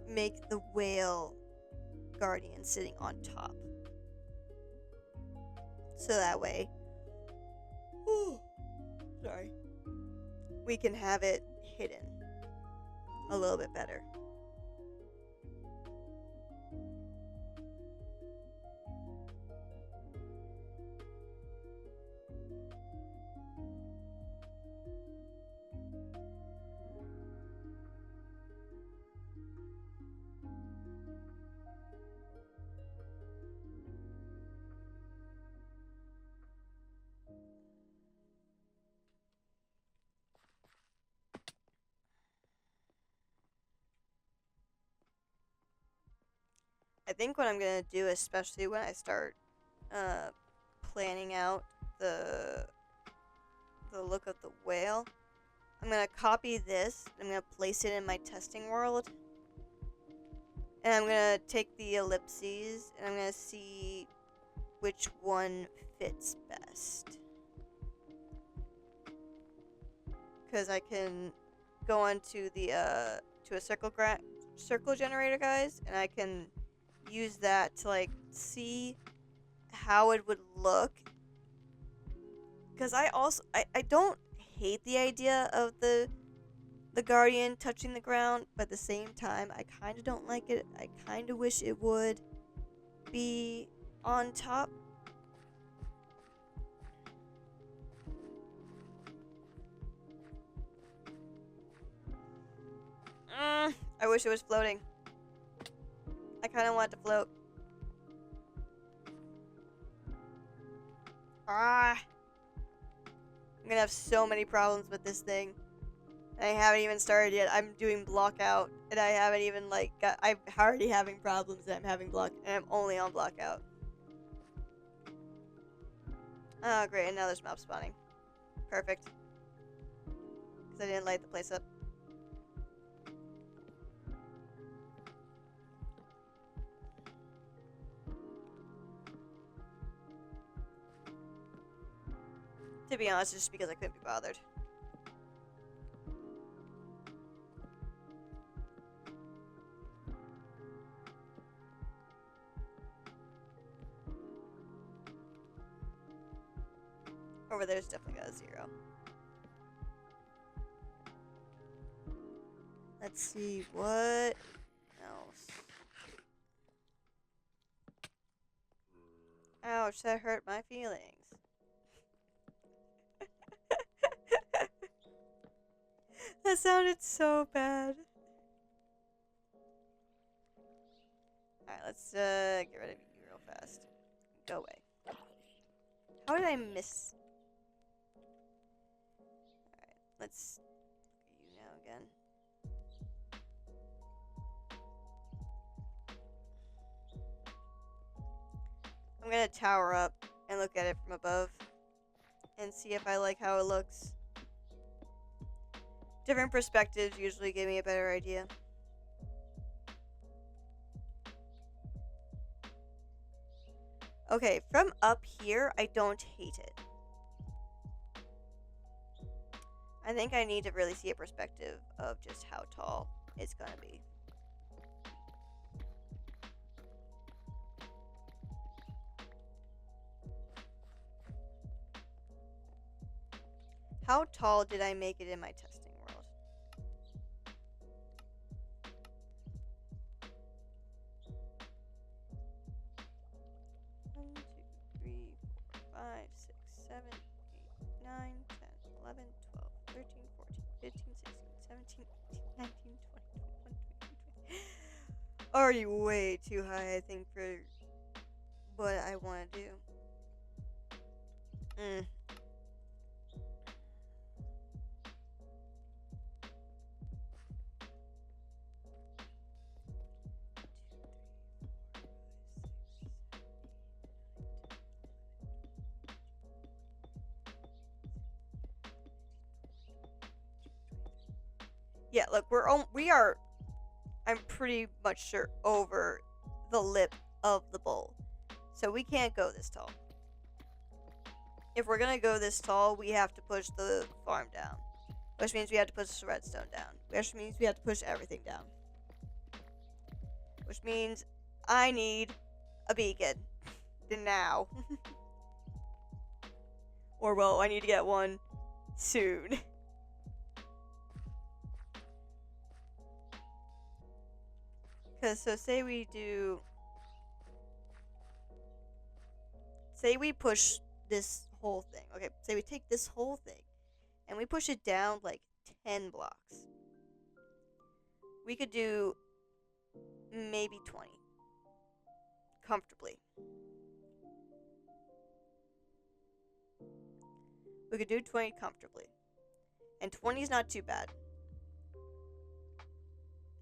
make the whale guardian sitting on top. So that way, sorry, we can have it hidden a little bit better. I think what I'm gonna do, especially when I start planning out the look of the whale, I'm gonna copy this. I'm gonna place it in my testing world, and I'm gonna take the ellipses, and I'm gonna see which one fits best. Because I can go onto the to a circle generator, guys, and I can use that to like see how it would look. Because I don't hate the idea of the guardian touching the ground, but at the same time I kind of don't like it. I kind of wish it would be on top. I wish it was floating. I kind of want it to float. I'm gonna have so many problems with this thing. I haven't even started yet. I'm doing block out, and I haven't even like I'm already having problems, and I'm having block, and I'm only on block out. Oh great, and now there's mob spawning. Perfect. Because I didn't light the place up. To be honest, just because I couldn't be bothered. Over there's definitely got a 0. Let's see what else. Ouch, that hurt my feelings. That sounded so bad. Alright, let's get rid of you real fast. Go away. How did I miss? Alright, let's look at you now again. I'm gonna tower up and look at it from above and see if I like how it looks. Different perspectives usually give me a better idea. Okay, from up here, I don't hate it. I think I need to really see a perspective of just how tall it's gonna be. How tall did I make it in my testing world? One, 2, 3, 4, 5, 6, 7, 8, 9, 10, 11, 12, 13, 14, 15, 16, 17, 18, 19, 20, 21, 22, 23. Already way too high, I think, for what I want to do. Yeah, look, we are, I'm pretty much sure, over the lip of the bowl. So we can't go this tall. If we're gonna go this tall, we have to push the farm down. Which means we have to push the redstone down. Which means we have to push everything down. Which means I need a beacon. Now. Or, well, I need to get one soon. Because, so say we do... Say we push this whole thing. Okay, say we take this whole thing and we push it down like 10 blocks. We could do maybe 20. Comfortably. We could do 20 comfortably. And 20 is not too bad.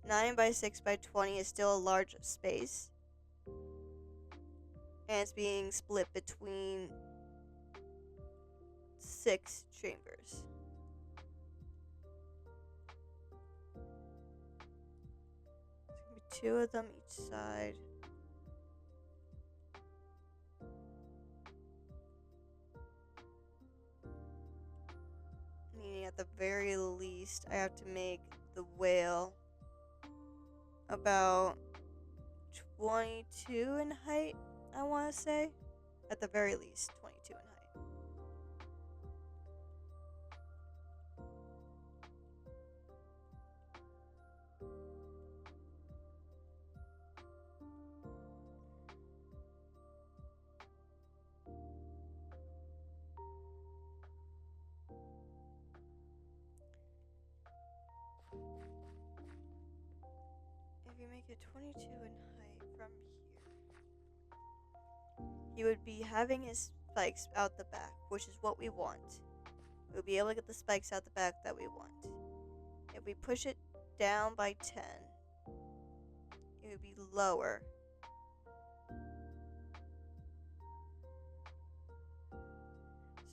9 by 6 by 20 is still a large space. And it's being split between 6 chambers. There's gonna be 2 of them each side. Meaning at the very least, I have to make the whale about 22 in height, I want to say. At the very least, 22 in height. If you make it 22 in height from here, he would be having his spikes out the back, which is what we want. We'll be able to get the spikes out the back that we want. If we push it down by 10, it would be lower.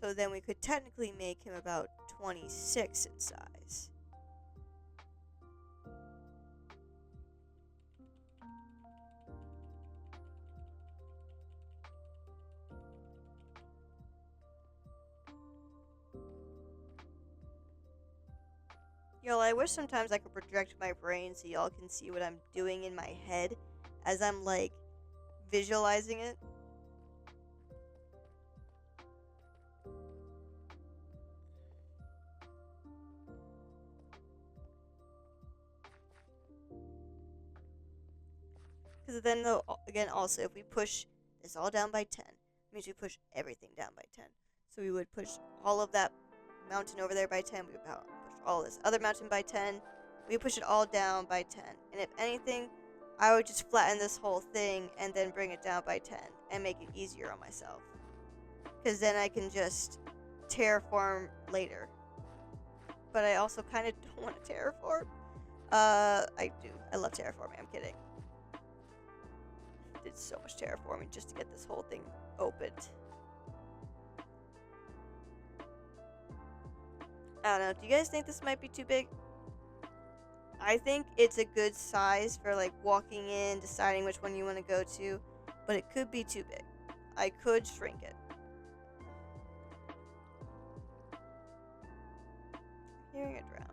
So then we could technically make him about 26 in size. Y'all, I wish sometimes I could project my brain so y'all can see what I'm doing in my head as I'm, like, visualizing it. Because then, though, again, also, if we push this all down by 10, it means we push everything down by 10. So we would push all of that mountain over there by 10. We would push all this other mountain by 10. We push it all down by 10. And if anything, I would just flatten this whole thing and then bring it down by 10 and make it easier on myself. Because then I can just terraform later. But I also kind of don't want to terraform. I do. I love terraforming. I'm kidding. Did so much terraforming just to get this whole thing opened. I don't know. Do you guys think this might be too big? I think it's a good size for, like, walking in, deciding which one you want to go to. But it could be too big. I could shrink it. I'm hearing a drowned.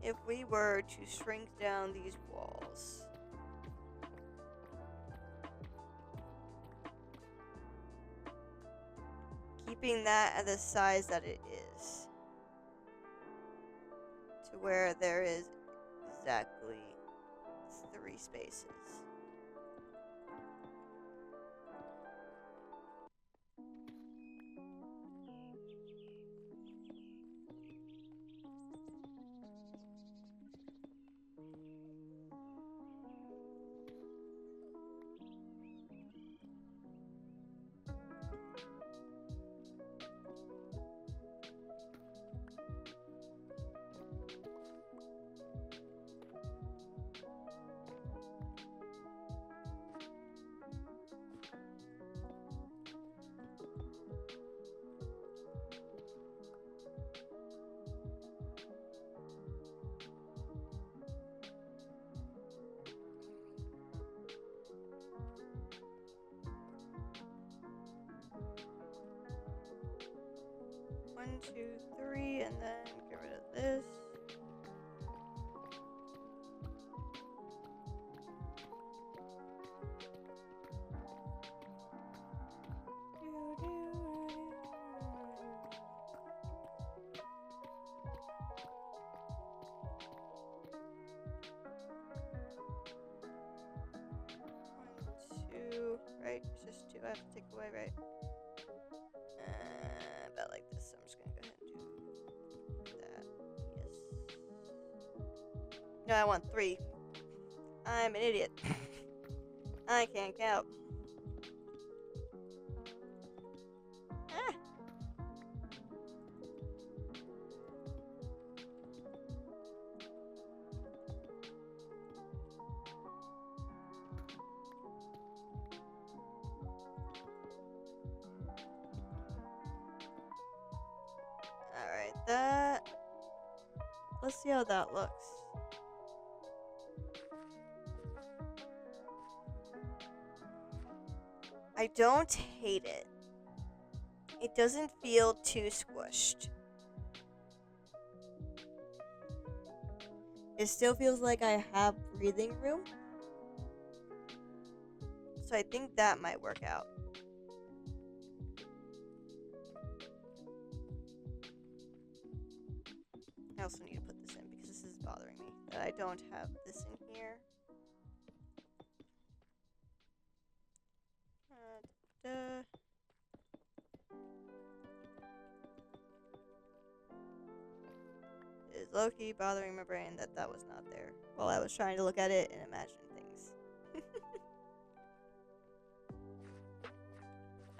If we were to shrink down these walls, keeping that at the size that it is, to where there is exactly 3 spaces. One, two, three, and then get rid of this. Right? It's just 2 I have to take away, right? About like this. I'm just gonna go ahead and do that. Yes. No, I want 3. I'm an idiot. I can't count. Ah! Alright, that... Let's see how that looks. I don't hate it. It doesn't feel too squished. It still feels like I have breathing room. So I think that might work out. I also need to put this in because this is bothering me. That I don't have this in here. It is low-key bothering my brain that that was not there while I was trying to look at it and imagine things.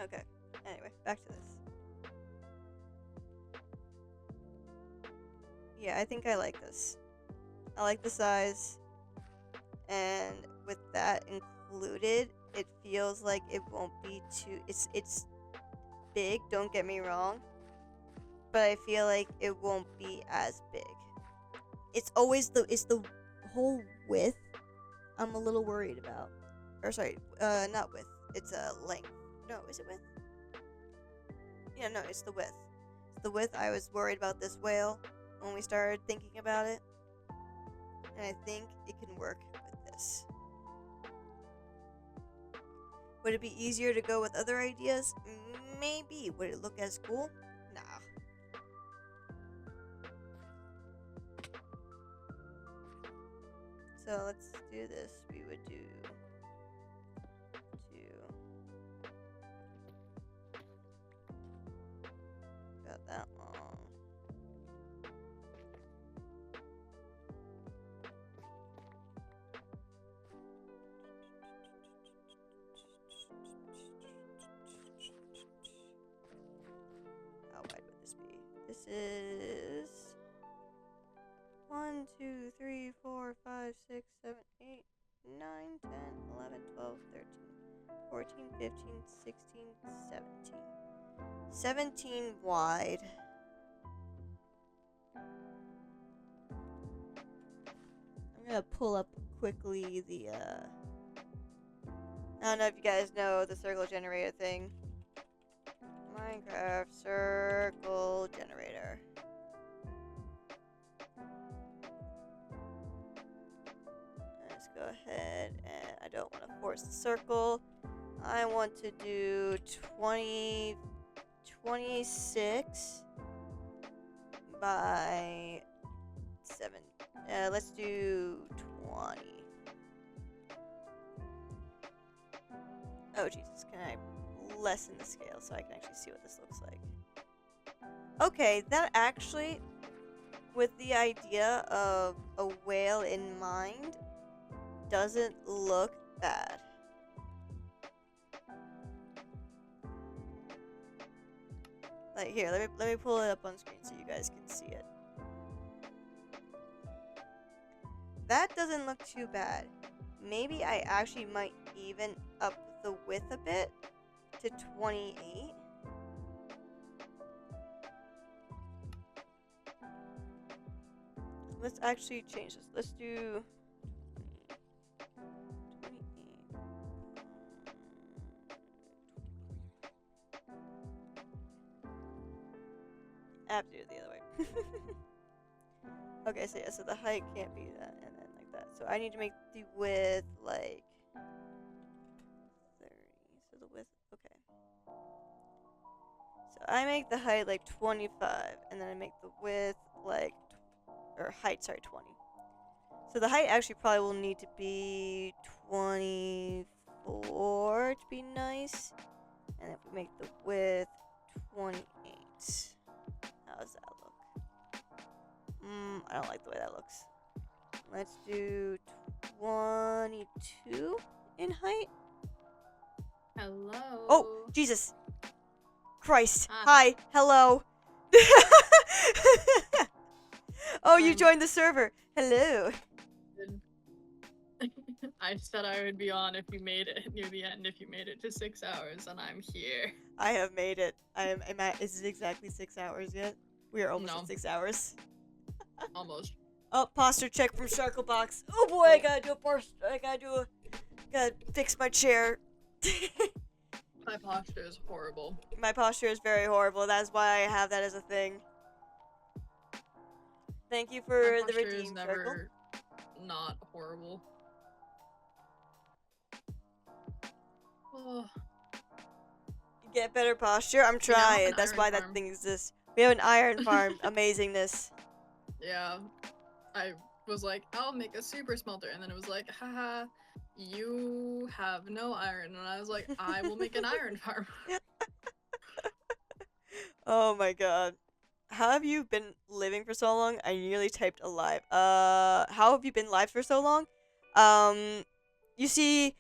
Okay, anyway, back to this. Yeah, I think I like this. I like the size, and with that included, it feels like it won't be too... It's big, don't get me wrong, but I feel like it won't be as big. It's always it's the whole width I'm a little worried about. Or sorry, not width. It's a length. No, is it width? Yeah, no, it's the width. It's the width. I was worried about this whale when we started thinking about it. And I think it can work with this. Would it be easier to go with other ideas? Maybe. Would it look as cool? Nah. So let's do this. We would do 2. Got that long. How wide would this be? This is 1, 2, 3, 4, 5, 6, 7, 8. 9, 10, 11, 12, 13, 14, 15, 16, 17. 17 wide. I'm gonna pull up quickly the, I don't know if you guys know the circle generator thing. Minecraft circle generator. Let's go ahead, and I don't want to force the circle. I want to do 26 by 7. Let's do 20. Oh Jesus, can I lessen the scale so I can actually see what this looks like? Okay, that actually, with the idea of a whale in mind, doesn't look bad. Like here, let me pull it up on screen so you guys can see it. That doesn't look too bad. Maybe I actually might even up the width a bit to 28. Let's actually change this. Let's do 28. I have to do it the other way. Okay, so yeah, so the height can't be that, and then like that. So I need to make the width like 30. So the width, okay. So I make the height like 25, and then I make the width like, or height, sorry, 20. So the height actually probably will need to be 24 to be nice. And if we make the width 28, how does that look? I don't like the way that looks. Let's do 22 in height. Hello. Oh, Jesus. Christ. Hi. Hello. Oh, you joined the server. Hello. I said I would be on if you made it near the end, if you made it to 6 hours, and I'm here. I have made it. Is it exactly 6 hours yet? We are almost at 6 hours. Almost. Oh, posture check from Sharkle box. Oh boy, I gotta do a posture. Gotta fix my chair. My posture is horrible. My posture is very horrible. That's why I have that as a thing. Thank you for the redeem, is never not horrible. Oh. Get better posture? I'm trying. That's why that thing exists. We have an iron farm. Amazingness. Yeah. I was like, I'll make a super smelter, and then it was like, haha, you have no iron. And I was like, I will make an iron farm. Oh my god. How have you been living for so long? I nearly typed alive. How have you been live for so long? You see,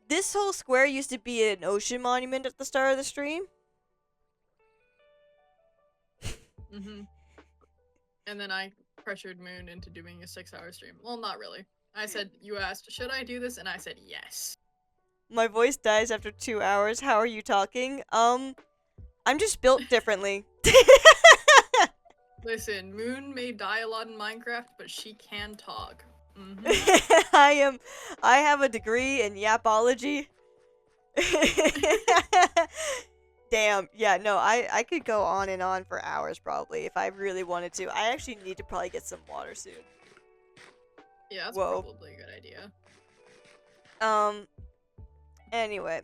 this whole square used to be an ocean monument at the start of the stream. And then I pressured Moon into doing a 6-hour stream. Well, not really. I said, you asked, should I do this? And I said, yes. My voice dies after 2 hours. How are you talking? I'm just built differently. Listen, Moon may die a lot in Minecraft, but she can talk. I have a degree in yapology. Damn, yeah, no, I could go on and on for hours probably if I really wanted to. I actually need to probably get some water soon. Yeah, that's probably a good idea. Anyway,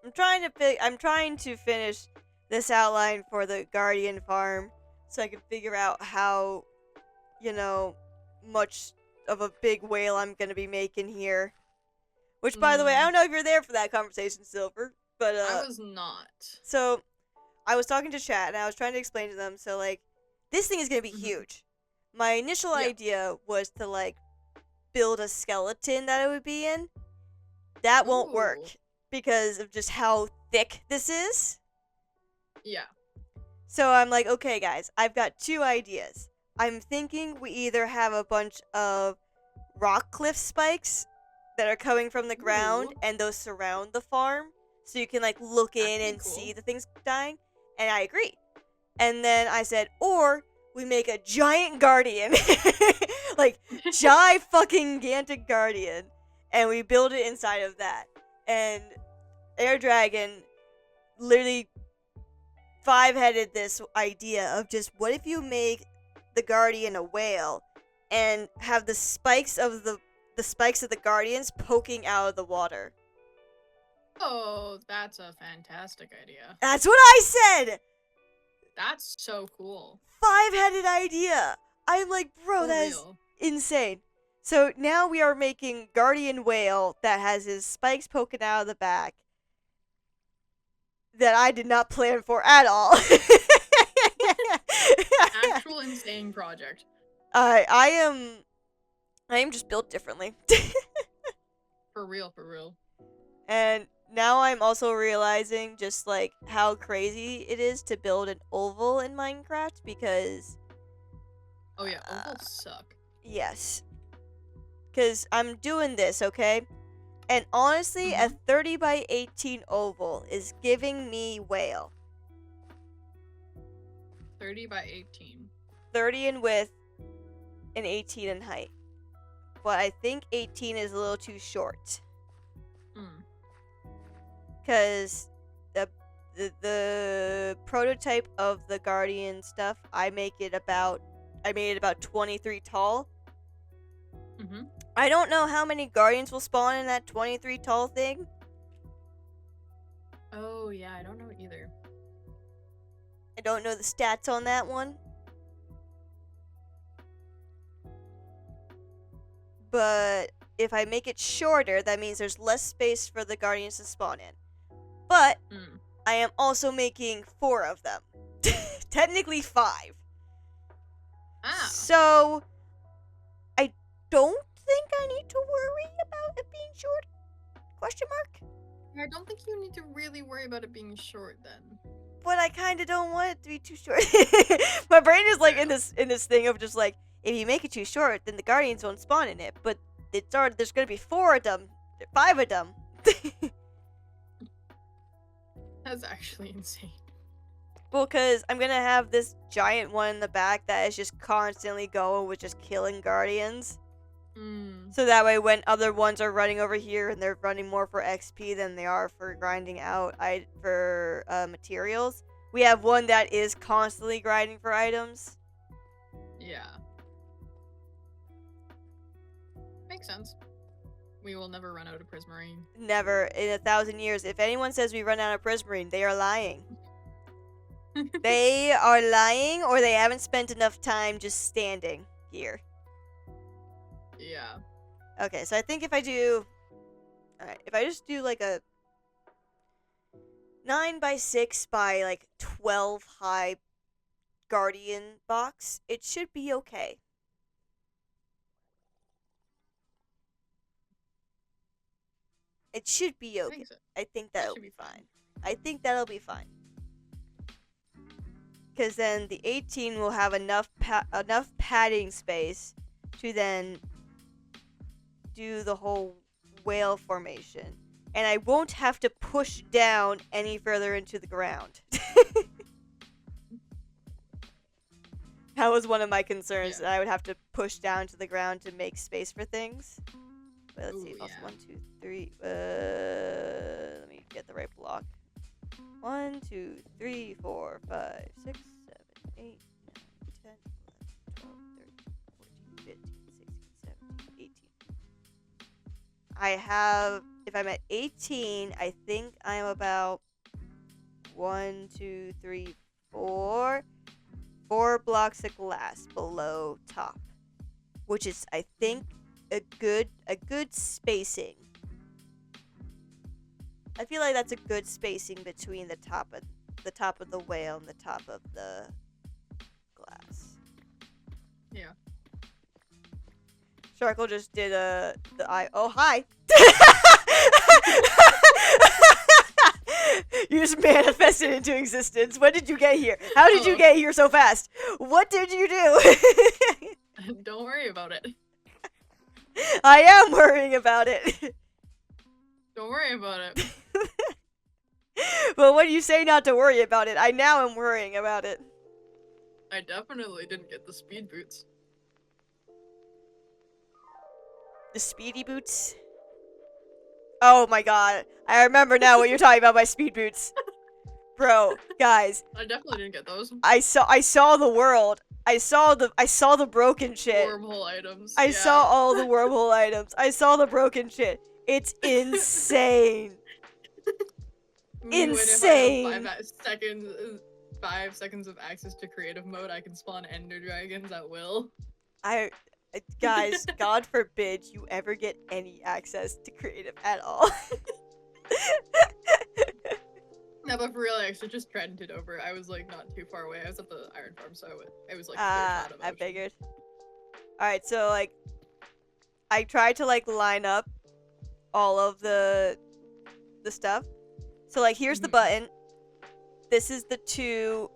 I'm trying to finish this outline for the Guardian farm so I can figure out how, much of a big whale I'm gonna be making here. Which, by the way, I don't know if you're there for that conversation, Silver, but I was not. So, I was talking to chat and I was trying to explain to them. So, like, this thing is gonna be huge. My initial idea was to like build a skeleton that it would be in. That won't work because of just how thick this is. Yeah. So I'm like, okay, guys, I've got 2 ideas. I'm thinking we either have a bunch of rock cliff spikes that are coming from the ground, Ooh. and those surround the farm, so you can like look in That'd be and cool. see the things dying. And I agree. And then I said, or we make a giant guardian, like fucking gigantic guardian, and we build it inside of that. And Air Dragon literally five-headed this idea of just, what if you make the guardian a whale and have the spikes of the guardians poking out of the water. Oh, that's a fantastic idea. That's what I said. That's so cool. Five-headed idea. I'm like, bro, For that is real. insane. So now we are making guardian whale that has his spikes poking out of the back. That I did not plan for at all. Actual insane project. I am just built differently. For real, for real. And now I'm also realizing just like how crazy it is to build an oval in Minecraft, because Oh yeah, ovals suck. yes. Cuz I'm doing this, okay? And honestly, a 30 by 18 oval is giving me whale. 30 by 18. 30 in width and 18 in height. But I think 18 is a little too short. Because the prototype of the Guardian stuff, I made it about 23 tall. I don't know how many Guardians will spawn in that 23 tall thing. Oh yeah, I don't know either. I don't know the stats on that one. But if I make it shorter, that means there's less space for the Guardians to spawn in. But I am also making 4 of them. Technically 5. Ah. So I don't think I need to worry about it being short? Question mark? I don't think you need to really worry about it being short then. But I kind of don't want it to be too short. My brain is like in this thing of just like, if you make it too short, then the Guardians won't spawn in it. But there's gonna be 4 of them, 5 of them. That's actually insane. Well, because I'm gonna have this giant one in the back that is just constantly going with just killing Guardians. So that way when other ones are running over here and they're running more for XP than they are for grinding out for materials, we have one that is constantly grinding for items. Yeah. Makes sense. We will never run out of Prismarine. Never in 1,000 years. If anyone says we run out of Prismarine, they are lying. They are lying, or they haven't spent enough time just standing here. Yeah. Okay, so I think if I do... Alright, if I just do like a 9 by 6 by like 12 high Guardian box, it should be okay. It should be okay. I think that'll be fine. I think that'll be fine. Because then the 18 will have enough padding space to then do the whole whale formation. And I won't have to push down any further into the ground. That was one of my concerns, that I would have to push down to the ground to make space for things. Wait, let's see. Also, 1, 2, 3. Let me get the right block. 1, 2, 3, 4, 5, 6, 7, 8, 9, 10, 11, 12, 13, 14, 15, 16, 17, 18. I have, if I'm at 18, I think I'm about 1, 2, 3, 4 blocks of glass below top, which is, I think, a good spacing. I feel like that's a good spacing between the top of the whale and the top of the glass. Yeah. Sharkle just did oh, hi. You just manifested into existence. When did you get here? How did you get here so fast? What did you do? Don't worry about it. I am worrying about it. Don't worry about it. But when you say not to worry about it, I now am worrying about it. I definitely didn't get the speed boots. The speedy boots? Oh my god. I remember now what you're talking about, my speed boots. Bro, guys, I definitely didn't get those. I saw the world. I saw the broken shit. Wormhole items. I yeah. saw all the wormhole items. I saw the broken shit. It's insane. Me when Insane. if I have 5 seconds of access to creative mode, I can spawn ender dragons at will. Guys, God forbid you ever get any access to creative at all. No, but for real, I actually just trended over. I was like not too far away. I was at the iron farm, so it was like I figured. Alright, so like I tried to like line up all of the stuff. So like here's the button. This is the 2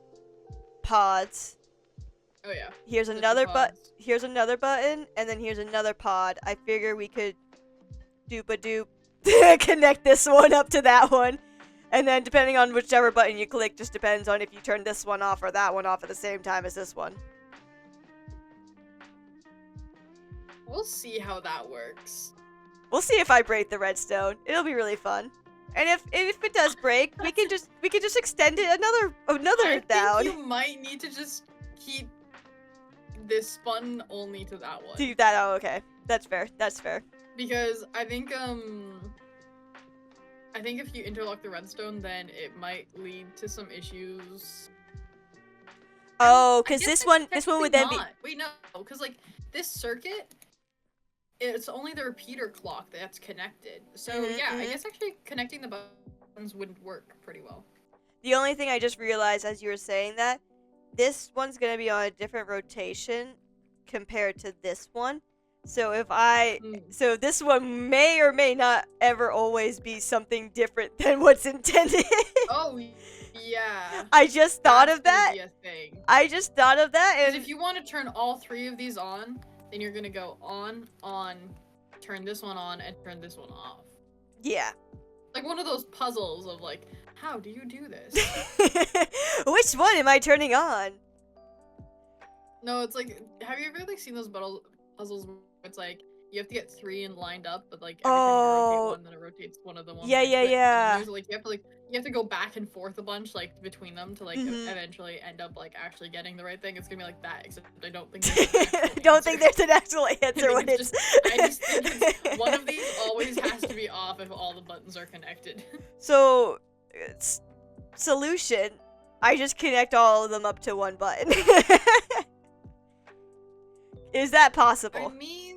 pods. Oh yeah. Here's another here's another button, and then here's another pod. I figure we could doop-a-doop connect this one up to that one. And then depending on whichever button you click, just depends on if you turn this one off or that one off at the same time as this one. We'll see how that works. We'll see if I break the redstone. It'll be really fun. And if it does break, we can just extend it another down. I think you might need to just keep this button only to that one. Do that. Oh, okay. That's fair. That's fair. Because I think if you interlock the redstone, then it might lead to some issues. Oh, because this one would then be. Wait, no, because like this circuit, it's only the repeater clock that's connected. So yeah, I guess actually connecting the buttons wouldn't work pretty well. The only thing I just realized as you were saying that, this one's gonna be on a different rotation compared to this one. So so this one may or may not ever always be something different than what's intended. Oh, yeah. I just thought of that. Be a thing. I just thought of that, and if you want to turn all 3 of these on, then you're gonna go on, turn this one on, and turn this one off. Yeah. Like one of those puzzles of like, how do you do this? Which one am I turning on? No, it's like, have you ever like seen those puzzles where it's like you have to get 3 and lined up, but like every time you rotate one, then it rotates one of them. Yeah. Like you have to go back and forth a bunch like between them to like eventually end up like actually getting the right thing. It's gonna be like that, except I don't think there's an actual answer when it's. I just think one of these always has to be off if all the buttons are connected. So, solution: I just connect all of them up to one button. Is that possible? I mean,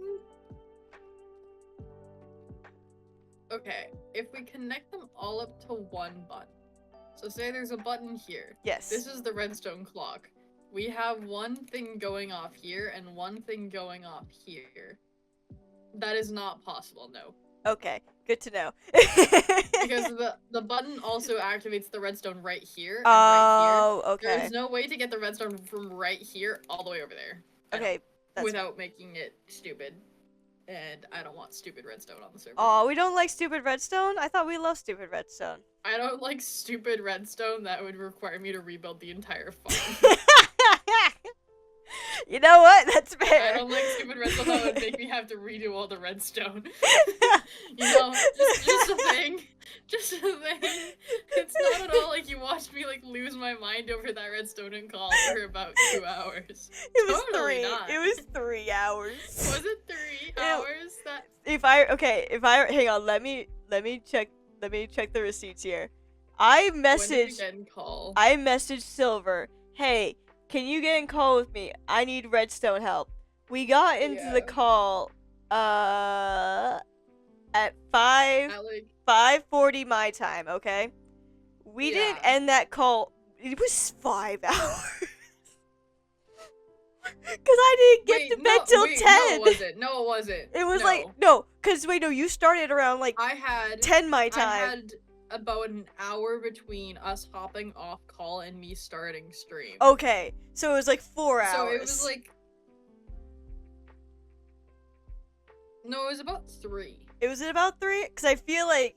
okay, if we connect them all up to one button, so say there's a button here. Yes. This is the redstone clock. We have one thing going off here and one thing going off here. That is not possible, no. Okay, good to know. Because the button also activates the redstone right here and right here. Okay. There's no way to get the redstone from right here all the way over there. Okay. Without making it stupid. And I don't want stupid redstone on the server. Oh, we don't like stupid redstone? I thought we loved stupid redstone. I don't like stupid redstone. That would require me to rebuild the entire farm. You know what? That's fair. I don't like stupid redstone. That would make me have to redo all the redstone. You know, just a thing. Just a thing. It's not at all like you watched me like lose my mind over that redstone and call for about 2 hours. It was totally 3. Not. It was 3 hours. Was it 3 hours? That. Hang on. Let me check the receipts here. I messaged Silver. Hey, can you get in call with me? I need redstone help. We got into the call at 5:40 my time, okay? We didn't end that call. It was 5 hours. Cause I didn't get to bed till 10. No, it wasn't. No, it wasn't. It was cause you started around like 10 my time. I had about an hour between us hopping off call and me starting stream. Okay, so it was like 4 hours. So it was like No, it was about 3. Was it about 3? Because I feel like...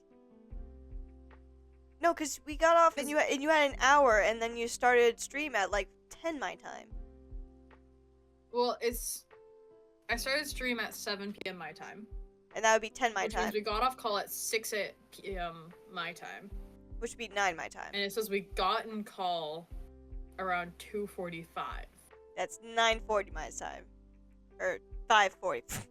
No, because we got off and you had an hour, and then you started stream at like 10 my time. Well, I started stream at 7 p.m. my time. And that would be 10 my which time. means we got off call at 6 p.m. my time. Which would be 9 my time. And it says we got in call around 2:45. That's 9:40 my time. Or 5:40.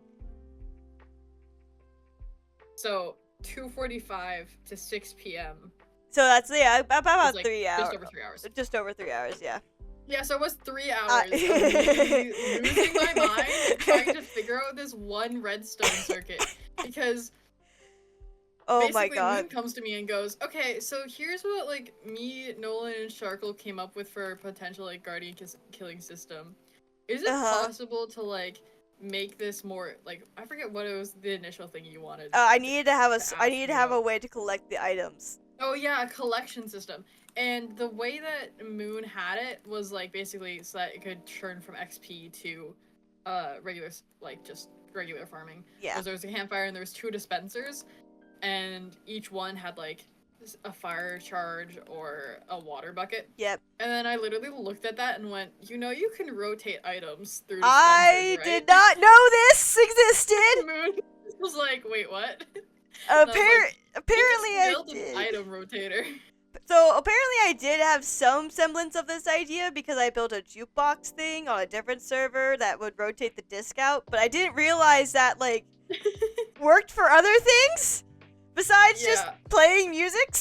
So 2:45 to 6 p.m. So that's, yeah, about like 3 hours. Just over 3 hours. Just over 3 hours, yeah. Yeah, so it was 3 hours of me losing my mind and trying to figure out this one redstone circuit. Because oh basically my god. Moon comes to me and goes, okay, so here's what, like, me, Nolan, and Sharkle came up with for a potential, like, guardian killing system. Is it possible to, like, make this more, like, I forget what it was, the initial thing you wanted. I needed to have a way to collect the items. Oh yeah, a collection system. And the way that Moon had it was, like, basically so that it could turn from XP to regular, like, just regular farming. Yeah. Because there was a campfire and there was 2 dispensers, and each one had, like, a fire charge or a water bucket. Yep. And then I literally looked at that and went, you know, you can rotate items through dispensers, I right? did not know this existed! Moon was like, wait, what? Apparently I built did. an item rotator. So apparently I did have some semblance of this idea because I built a jukebox thing on a different server that would rotate the disc out, but I didn't realize that, like, worked for other things besides just playing music.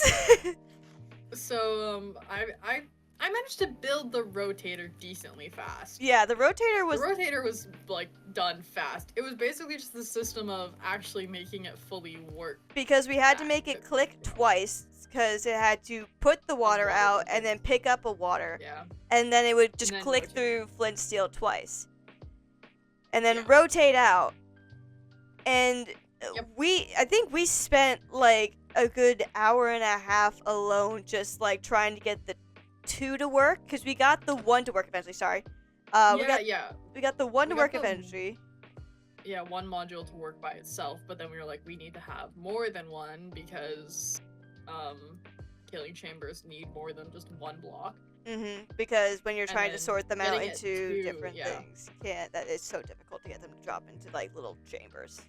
So I managed to build the rotator decently fast. Yeah, the rotator was like done fast. It was basically just the system of actually making it fully work. Because we had to make it click twice because it had to put the water out and then pick up a water. Yeah. And then it would just click through flint steel twice. And then rotate out. And I think we spent like a good hour and a half alone just like trying to get the 2 to work, because we got the 1 to work eventually, sorry. We got the 1 to work eventually. Yeah, 1 module to work by itself, but then we were like, we need to have more than 1 because killing chambers need more than just 1 block. Because when you're trying to sort them out into different things, you can't, that is so difficult to get them to drop into like little chambers.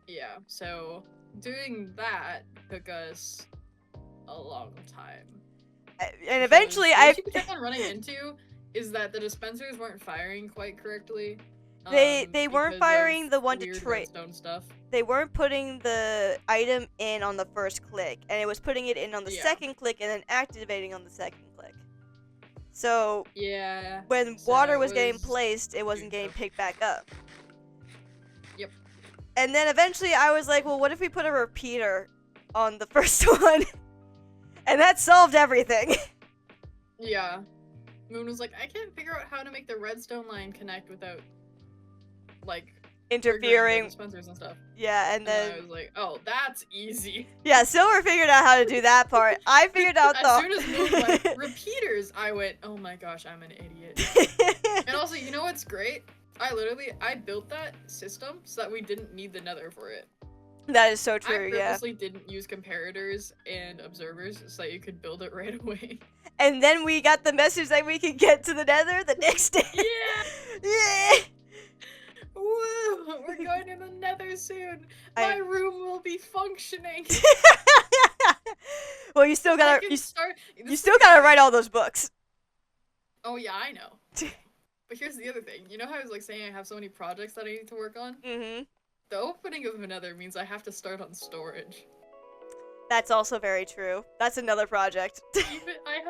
Yeah, so doing that took us a long time. And eventually what you kept on running into is that the dispensers weren't firing quite correctly. They weren't firing the one to trade stuff. They weren't putting the item in on the first click, and it was putting it in on the second click and then activating on the second click. So when water was getting placed, it wasn't getting picked back up. Yep. And then eventually I was like, well, what if we put a repeater on the first one? And that solved everything. Yeah. Moon was like, I can't figure out how to make the redstone line connect without, like, interfering with dispensers and stuff. Yeah, and then I was like, oh, that's easy. Yeah, Silver figured out how to do that part. I figured out as soon as Moon went, repeaters, I went, oh my gosh, I'm an idiot. And also, you know what's great? I built that system so that we didn't need the nether for it. That is so true, I purposely didn't use comparators and observers so that you could build it right away. And then we got the message that we could get to the nether the next day. Yeah! Woo! We're going to the nether soon. My room will be functioning. Well, you still gotta you still gotta write all those books. Oh yeah, I know. But here's the other thing. You know how I was like saying I have so many projects that I need to work on? The opening of another means I have to start on storage. That's also very true. That's another project. I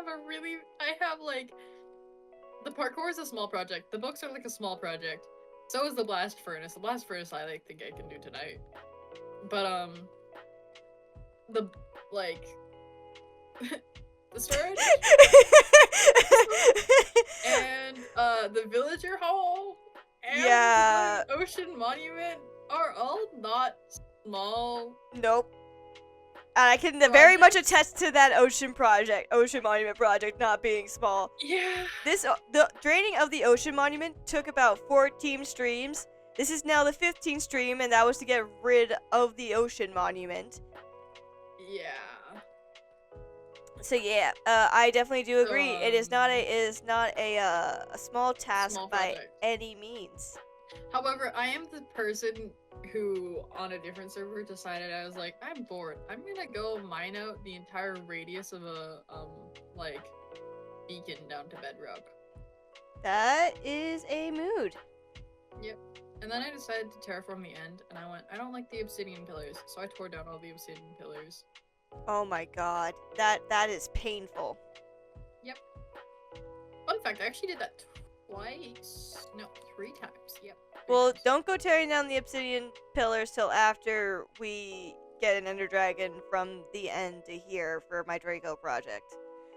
have like, the parkour is a small project. The books are like a small project. So is the blast furnace. The blast furnace I like think I can do tonight. But the storage and the villager hall and the ocean monument are all not small. Nope. And I can very much attest to that ocean monument project not being small. Yeah. The draining of the ocean monument took about 14 streams, This is now the 15th stream, and that was to get rid of the ocean monument. Yeah. So yeah, I definitely do agree. It is not Um, a small task Small by project. any means. However, I am the person who, on a different server, decided I was like, I'm bored. I'm gonna go mine out the entire radius of a like beacon down to bedrock. That is a mood. Yep. And then I decided to terraform the end, and I went, I don't like the obsidian pillars, so I tore down all the obsidian pillars. Oh my god, that is painful. Yep. Fun fact, I actually did that twice. No, 3 times. Yep. 3 Well, times. don't go tearing down the obsidian pillars till after we get an ender dragon from the end to here for my Draco project.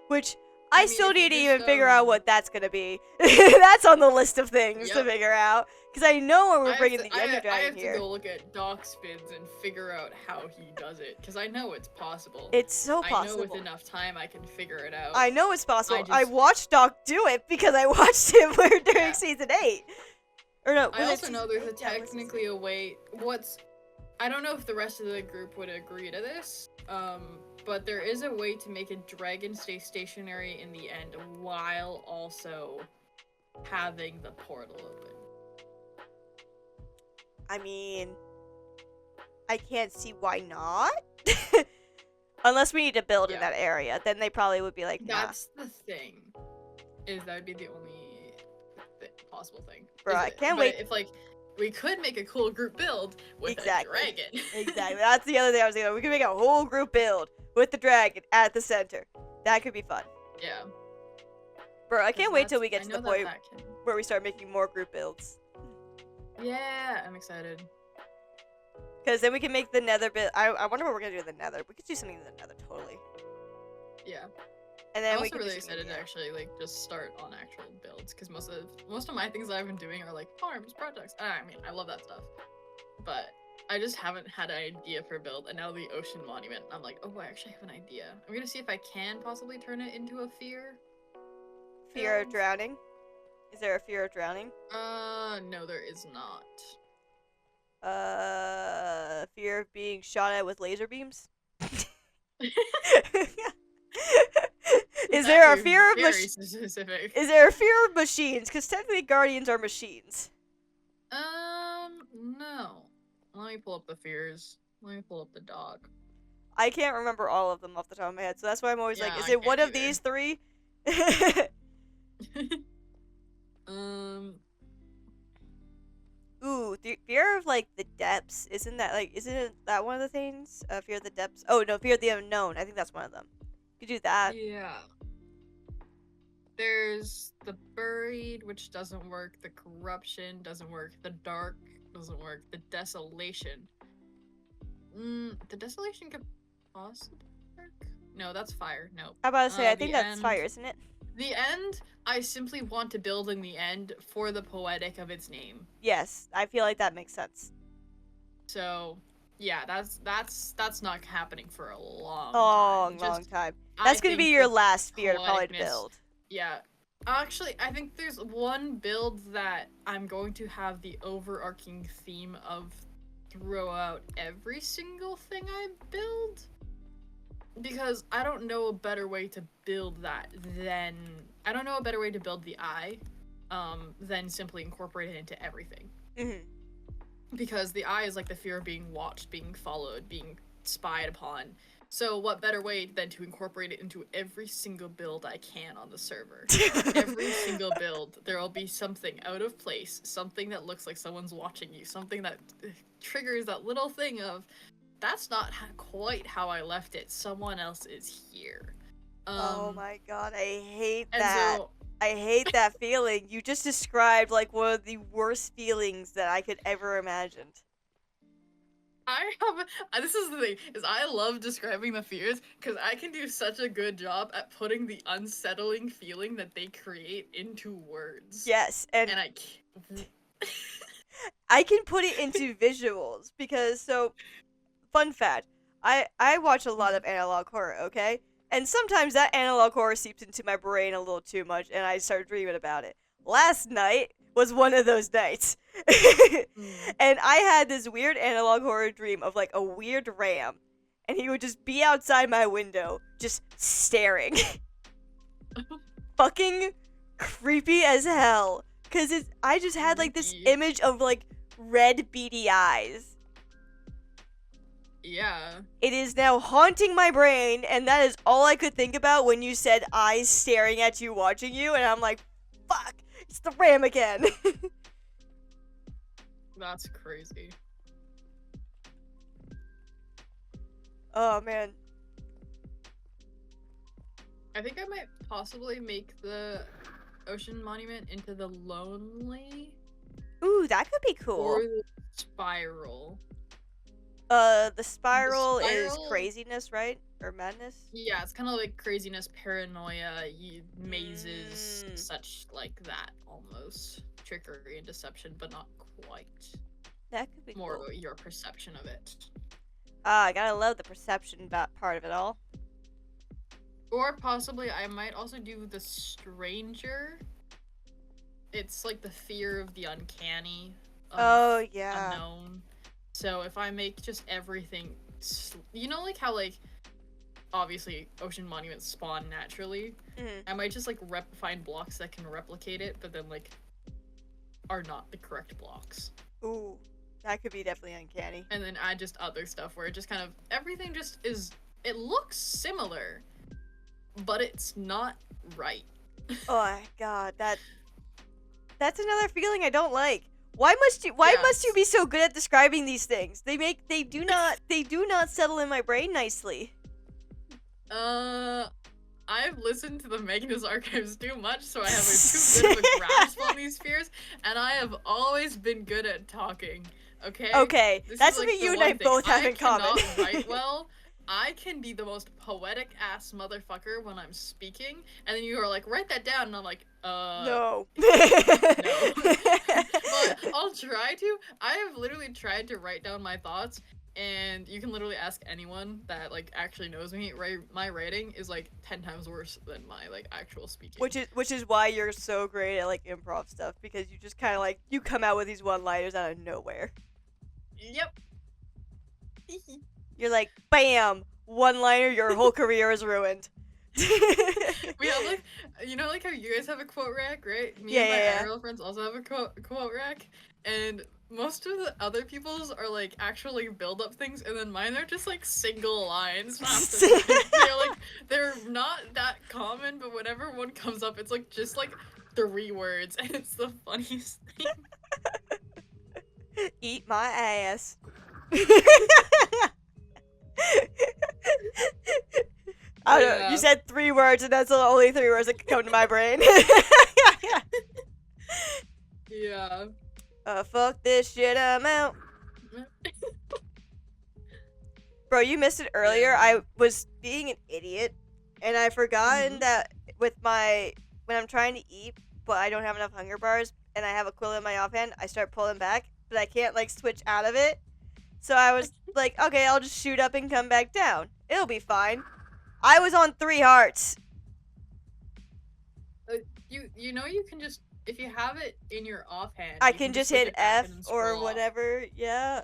Which, I mean, still if you need to just, even figure out what that's gonna be. That's on the list of things to Yep. figure out. Because I know when we're I bringing have to, the ender I dragon have here. to go look at dock spins and figure out how he does it, because I know it's possible. It's so I possible. know with enough time I can figure it out. I know it's possible. I just- watched Doc do it because I watched him during Yeah. season 8. Or no, I was it also know season there's 8? Yeah, it was season technically a way. I don't know if the rest of the group would agree to this, but there is a way to make a dragon stay stationary in the end while also having the portal open. I mean, I can't see why not. Unless we need to build in Yeah. that area, then they probably would be like, nah. That's the thing. Is that would be the only possible thing. Bro, Is I it- can't but wait. If like we could make a cool group build with Exactly. a dragon. Exactly. That's the other thing I was thinking. We could make a whole group build with the dragon at the center. That could be fun. Yeah. Bro, I can't wait till we I get to know the point that can- where we start making more group builds. Yeah, I'm excited. Because then we can make the nether bit. I wonder what we're going to do in the nether. We could do something in the nether, totally. Yeah. And then I'm we also can do really something excited to actually like just start on actual builds, because most of my things that I've been doing are like farms, projects. I mean, I love that stuff, but I just haven't had an idea for a build. And now the ocean monument, I'm like, oh, I actually have an idea. I'm gonna see if I can possibly turn it into a fear. Fear of build. drowning? Is there a fear of drowning? No, there is not. Fear of being shot at with laser beams? Is there a fear of very specific? Is there a fear of machines? Because technically guardians are machines. No. Let me pull up the fears. Let me pull up the dog. I can't remember all of them off the top of my head, so that's why I'm always like, Yeah, is I it one can't of either. these 3? Ooh, fear of like the depths. Isn't it that one of the things? Fear of the depths. Oh no, fear of the unknown. I think that's one of them. You could do that. Yeah. There's the buried, which doesn't work. The corruption doesn't work. The dark doesn't work. The desolation. The desolation could possibly work. No, that's fire. No. I'm about to say, I the think that's end. fire, isn't it? The end, I simply want to build in the end for the poetic of its name. Yes, I feel like that makes sense. So, yeah, that's not happening for a long Long, time. long time. I That's gonna be think your the last fear to probably poeticness- build. Yeah. Actually, I think there's one build that I'm going to have the overarching theme of throughout every single thing I build. Because I don't know a better way to build that than... I don't know a better way to build the eye than simply incorporate it into everything. Mm-hmm. Because the eye is like the fear of being watched, being followed, being spied upon. So what better way than to incorporate it into every single build I can on the server. Every single build, there will be something out of place, something that looks like someone's watching you, something that triggers that little thing of, that's not quite how I left it, someone else is here. Oh my god, I hate and that. so, I hate that feeling. You just described like one of the worst feelings that I could ever imagine. this is the thing, is I love describing the fears, because I can do such a good job at putting the unsettling feeling that they create into words. Yes, and And I can't... I can put it into visuals because fun fact, I watch a lot of analog horror, okay? And sometimes that analog horror seeps into my brain a little too much and I start dreaming about it. Last night, was one of those nights. Mm. And I had this weird analog horror dream of like a weird ram, and he would just be outside my window, just staring. Fucking creepy as hell. Cause I just had like this Creepy. image of like red beady eyes. Yeah. It is now haunting my brain, and that is all I could think about when you said eyes staring at you, watching you, and I'm like, fuck, it's the ram again. That's crazy. Oh man. I think I might possibly make the ocean monument into the lonely Ooh, that could be cool. or the spiral. The spiral is spiral- craziness, right? Or madness? Yeah, it's kind of like craziness, paranoia, mazes, Mm. such like that almost. Trickery and deception, but not quite. That could be More cool. about your perception of it. I gotta love the perception part of it all. Or possibly I might also do the stranger. It's like the fear of the uncanny. Of Oh, yeah. unknown. So if I make just everything, you know, like how like obviously ocean monuments spawn naturally. Mhm. I might just like find blocks that can replicate it, but then like are not the correct blocks, Ooh, that could be definitely uncanny. and then add just other stuff where it just kind of everything just is. It looks similar, but it's not right. Oh my god, that's another feeling I don't like. Why must you Yes. be so good at describing these things? They do not settle in my brain nicely. I've listened to the Magnus archives too much, so I have too good of a grasp on these fears, and I have always been good at talking. Okay. Okay, This that's is, like, something the you and one I thing. both have I in common. cannot write well. I can be the most poetic ass motherfucker when I'm speaking, and then you are like, write that down, and I'm like, No. But I'll try to. I have literally tried to write down my thoughts, and you can literally ask anyone that like actually knows me. My writing is like 10 times worse than my like actual speaking. Which is why you're so great at like improv stuff, because you just kind of like you come out with these one-liners out of nowhere. Yep. You're like, bam, one-liner, your whole career is ruined. We have like, you know, like how you guys have a quote rack, right? Me and my Yeah. IRL friends also have a quote rack, and most of the other people's are like actually build up things, and then mine are just like single lines. They're not that common, but whenever one comes up, it's like just like 3 words, and it's the funniest thing. Eat my ass. I don't know. Yeah. You said 3 words, and that's the only 3 words that could come to my brain. Yeah. Fuck this shit, I'm out. Bro, you missed it earlier. I was being an idiot, and I forgotten that with when I'm trying to eat, but I don't have enough hunger bars, and I have a quill in my offhand, I start pulling back, but I can't like switch out of it. So I was like, okay, I'll just shoot up and come back down. It'll be fine. I was on 3 hearts. You know, you can just, if you have it in your offhand, I you can just switch hit it back F and then or scroll off. whatever. Yeah.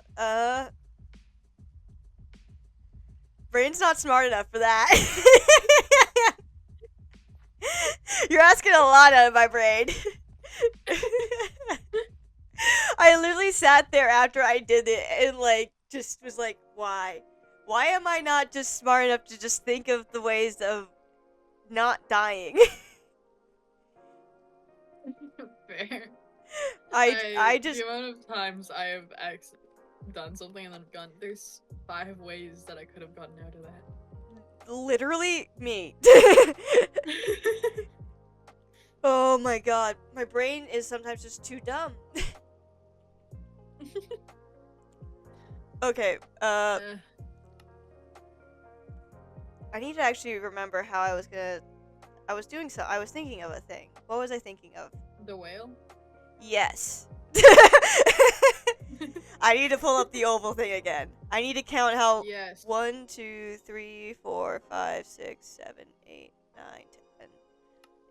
Brain's not smart enough for that. You're asking a lot out of my brain. I literally sat there after I did it and like just was like, why? Why am I not just smart enough to just think of the ways of not dying? Fair. I just the amount of times I have done something and then gone, there's 5 ways that I could have gotten out of that. literally me. Oh my god, my brain is sometimes just too dumb. Okay, I need to actually remember how I was thinking of a thing. What was I thinking of? The whale? Yes. I need to pull up the oval thing again. I need to count how Yes. 1, 2, 3, 4, 5, 6, 7, 8, 9, 10.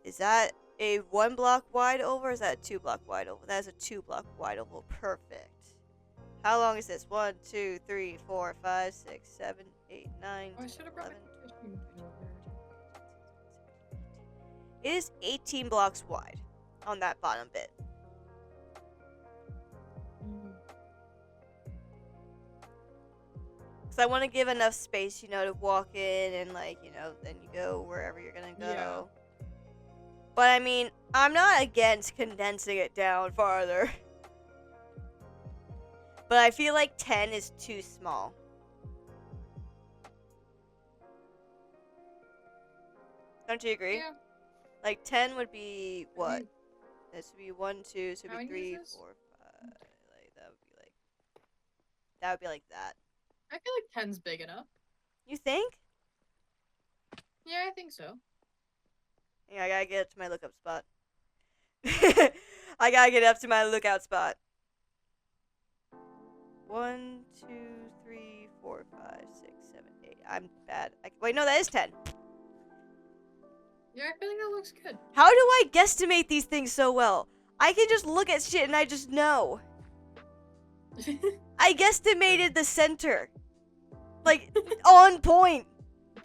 Is that a 1 block wide oval, or is that a 2 block wide oval? That is a 2 block wide oval. Perfect. How long is this? 1, 2, 3, 4, 5, 6, 7, 8, 9, Oh, I 10, should have brought 11. my fishing pole. It is 18 blocks wide on that bottom bit. Because I want to give enough space, you know, to walk in and, like, you know, then you go wherever you're going to go. Yeah. But, I mean, I'm not against condensing it down farther. But I feel like 10 is too small. Don't you agree? Yeah. Like 10 would be what? This would be 1, 2, so it'd be 3, 4, 5. Like that would be like that. I feel like 10's big enough. You think? Yeah, I think so. Yeah, I gotta get up to my lookup spot. I gotta get up to my lookout spot. 1, 2, 3, 4, 5, 6, 7, 8. I'm bad. Wait, no, that is 10. Yeah, I feel like that looks good. How do I guesstimate these things so well? I can just look at shit and I just know. I guesstimated the center. Like, on point.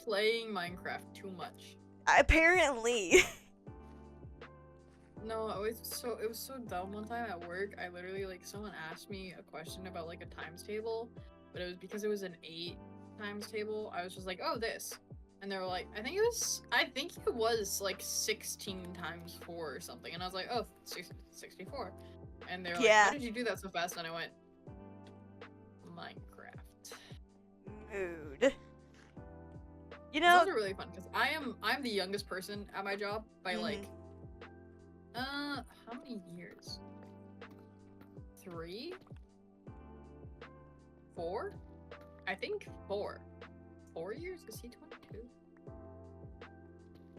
Playing Minecraft too much. Apparently. No, it was so dumb. One time at work, I literally, like, someone asked me a question about, like, a times table, but it was because it was an 8 times table. I was just like, oh, this. And they were like, I think it was like 16 times 4 or something. And I was like, oh, 64. And they were like, how did you do that so fast? And I went, Minecraft. Mood. You know, those are really fun because I'm the youngest person at my job by like, how many years? 3? 4? I think 4. 4 years? Is he 22?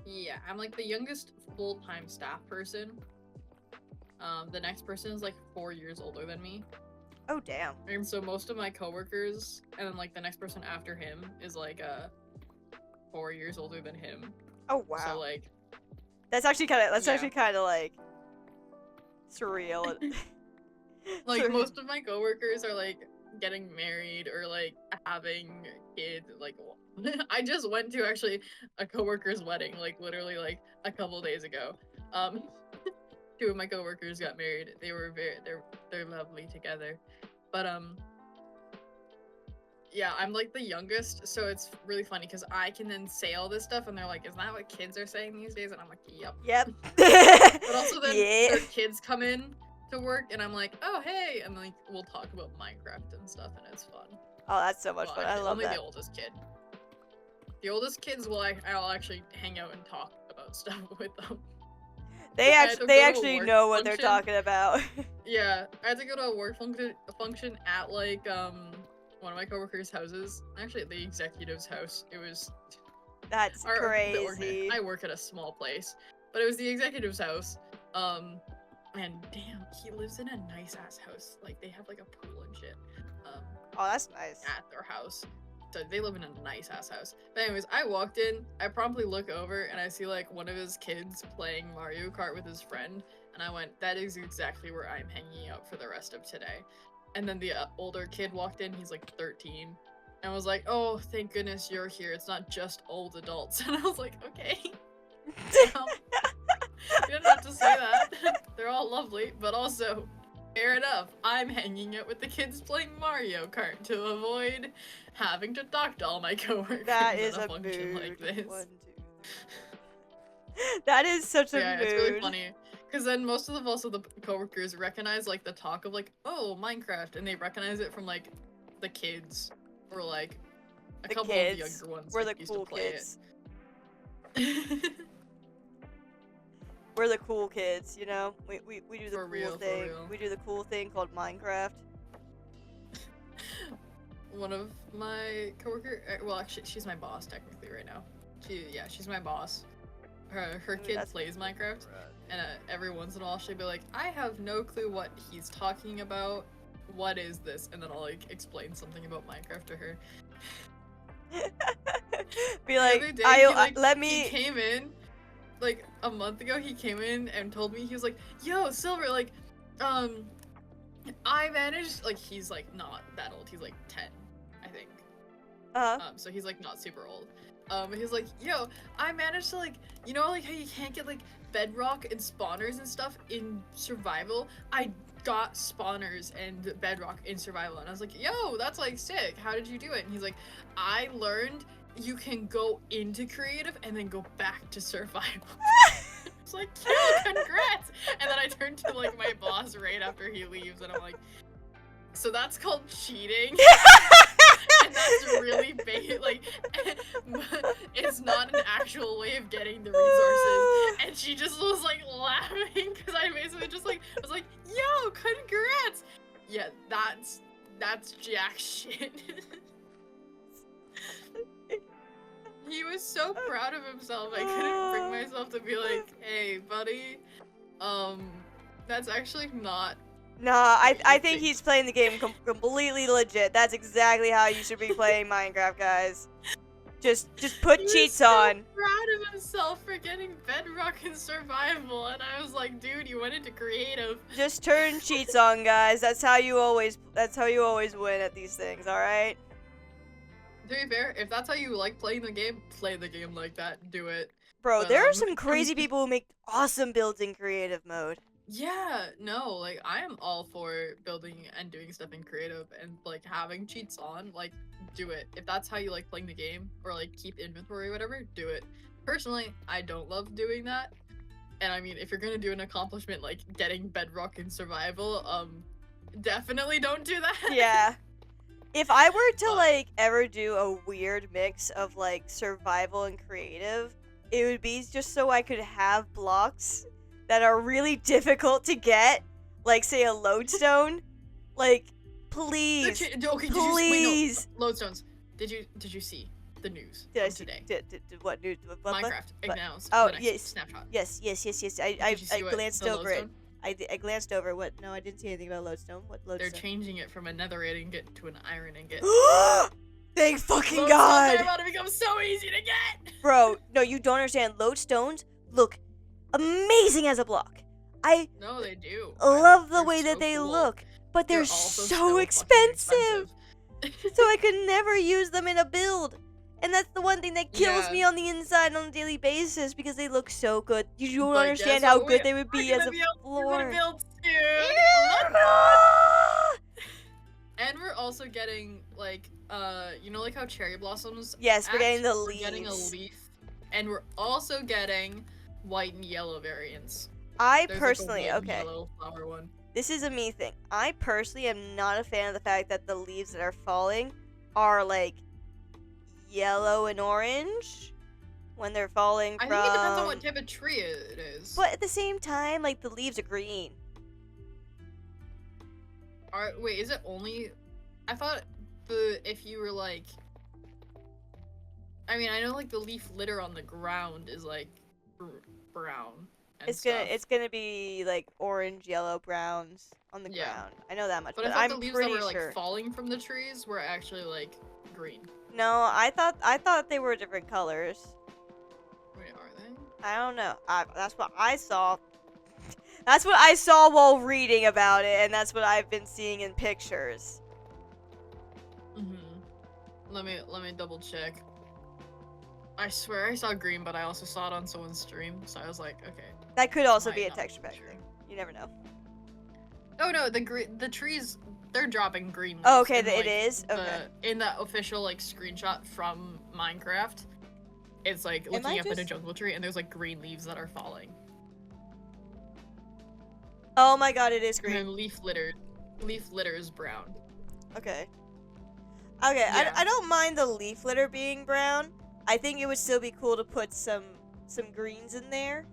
Yeah, I'm like the youngest full-time staff person. The next person is like 4 years older than me. Oh, damn. And so most of my coworkers, and then like the next person after him is like 4 years older than him. Oh, wow. So like, that's actually kind of like surreal. like most of my coworkers are like getting married or like having kids. Like, I just went to actually a coworker's wedding, like literally like a couple days ago. 2 of my coworkers got married. They were they're lovely together. But yeah, I'm like the youngest, so it's really funny because I can then say all this stuff and they're like, is that what kids are saying these days? And I'm like, yep. But also then their kids come in to work and I'm like, oh hey, and like we'll talk about Minecraft and stuff and it's fun. Oh, that's so much fun. I love that. Only the oldest kid. The oldest kids I'll actually hang out and talk about stuff with them. They actually know what they're talking about. Yeah, I had to go to a work function at like one of my coworkers' houses. Actually, at the executive's house. It was. That's crazy. I work at a small place, but it was the executive's house. And damn, he lives in a nice ass house. Like they have like a pool and shit. Oh, that's nice. At their house. So they live in a nice ass house. But anyways, I walked in, I promptly look over and I see like one of his kids playing Mario Kart with his friend. And I went, that is exactly where I'm hanging out for the rest of today. And then the older kid walked in, he's like 13. And was like, oh, thank goodness you're here. It's not just old adults. And I was like, okay. You didn't have to say that. They're all lovely, but also, fair enough. I'm hanging out with the kids playing Mario Kart to avoid having to talk to all my coworkers. That is at a function mood. like this. 1, 2, 3. That is such a mood. Yeah, it's really funny. Because then most of the coworkers recognize like the talk of like, oh, Minecraft, and they recognize it from like the kids or like a couple of the younger ones. We're like, the used cool to play kids. It. We're the cool kids, you know? We do the cool thing. For real. We do the cool thing called Minecraft. One of my coworker, well, actually, she's my boss technically right now. She's my boss. Her kid plays Minecraft, and every once in a while she'll be like, I have no clue what he's talking about. What is this? And then I'll like explain something about Minecraft to her. Be like, the other day, let me. He came in, like a month ago, he came in and told me, he was like, yo, Silver, like, I managed, like, he's, like, not that old. He's, like, 10, I think. So he's, like, not super old. And he's like, yo, I managed to, like, you know, like, how you can't get, like, bedrock and spawners and stuff in survival? I got spawners and bedrock in survival. And I was like, yo, that's, like, sick. How did you do it? And he's like, I learned you can go into creative and then go back to survival. It's like, yo, congrats! And then I turned to, like, my boss right after he leaves, and I'm like, so that's called cheating? And that's really bait, like, it's not an actual way of getting the resources. And she just was, like, laughing, because I basically just, like, was like, yo, congrats! Yeah, that's jack shit. He was so proud of himself, I couldn't bring myself to be like, hey, buddy, that's actually not... Nah, I think he's playing the game completely legit. That's exactly how you should be playing Minecraft, guys. Just put cheats on. He was so proud of himself for getting bedrock in survival, and I was like, dude, you went into creative. Just turn cheats on, guys. That's how you always win at these things, alright? To be fair, if that's how you like playing the game, play the game like that. Do it. Bro, there are some crazy people who make awesome builds in creative mode. Yeah, no, like, I am all for building and doing stuff in creative and, like, having cheats on, like, do it. If that's how you like playing the game, or, like, keep inventory or whatever, do it. Personally, I don't love doing that. And, I mean, if you're gonna do an accomplishment, like, getting bedrock in survival, definitely don't do that. Yeah. If I were to, like, ever do a weird mix of, like, survival and creative, it would be just so I could have blocks that are really difficult to get, like, say, a lodestone. Like, please, okay, please. Wait, no. Lodestones. Did you see the news today? Did what news? What? Minecraft announced Oh, the next yes. snapshot. Yes. I glanced over it. I glanced over what? No, I didn't see anything about lodestone. What lodestone? They're changing it from a netherite ingot to an iron ingot. Thank fucking Lodestones God! are about to become so easy to get! Bro, no, you don't understand. Lodestones look amazing as a block. No, they do. Love the way so that they cool. look, but they're also so expensive. So I could never use them in a build. And that's the one thing that kills me on the inside on a daily basis, because they look so good. You don't understand how good they would be as a floor. We're gonna build soon. And we're also getting, like, you know, like how cherry blossoms? Yes, we're getting the We're leaves. getting a leaf, and we're also getting white and yellow variants. I There's personally, like a white and okay. yellow flower one. This is a me thing. I personally am not a fan of the fact that the leaves that are falling are, like, yellow and orange when they're falling from... I think it depends on what type of tree it is. But at the same time, like, the leaves are green. Wait, is it only... I thought if you were, like... I mean, I know, like, the leaf litter on the ground is, like, brown and It's gonna be, like, orange, yellow, browns on the ground. I know that much, but I I'm thought the leaves pretty that were, sure. like, falling from the trees were actually, like, green. No, I thought they were different colors. Wait, are they? I don't know. That's what I saw. That's what I saw while reading about it, and that's what I've been seeing in pictures. Let me double check. I swear I saw green, but I also saw it on someone's stream, so I was like, okay. That could also be a Might not texture be pack true. thing. You never know. Oh no, the trees, they're dropping green leaves. Oh, okay, in, like, it is? Okay. In that official, like, screenshot from Minecraft, it's, like, looking up at a jungle tree, and there's, like, green leaves that are falling. Oh my god, it is green. And then leaf litter is brown. Okay. Okay, Yeah. I don't mind the leaf litter being brown. I think it would still be cool to put some greens in there.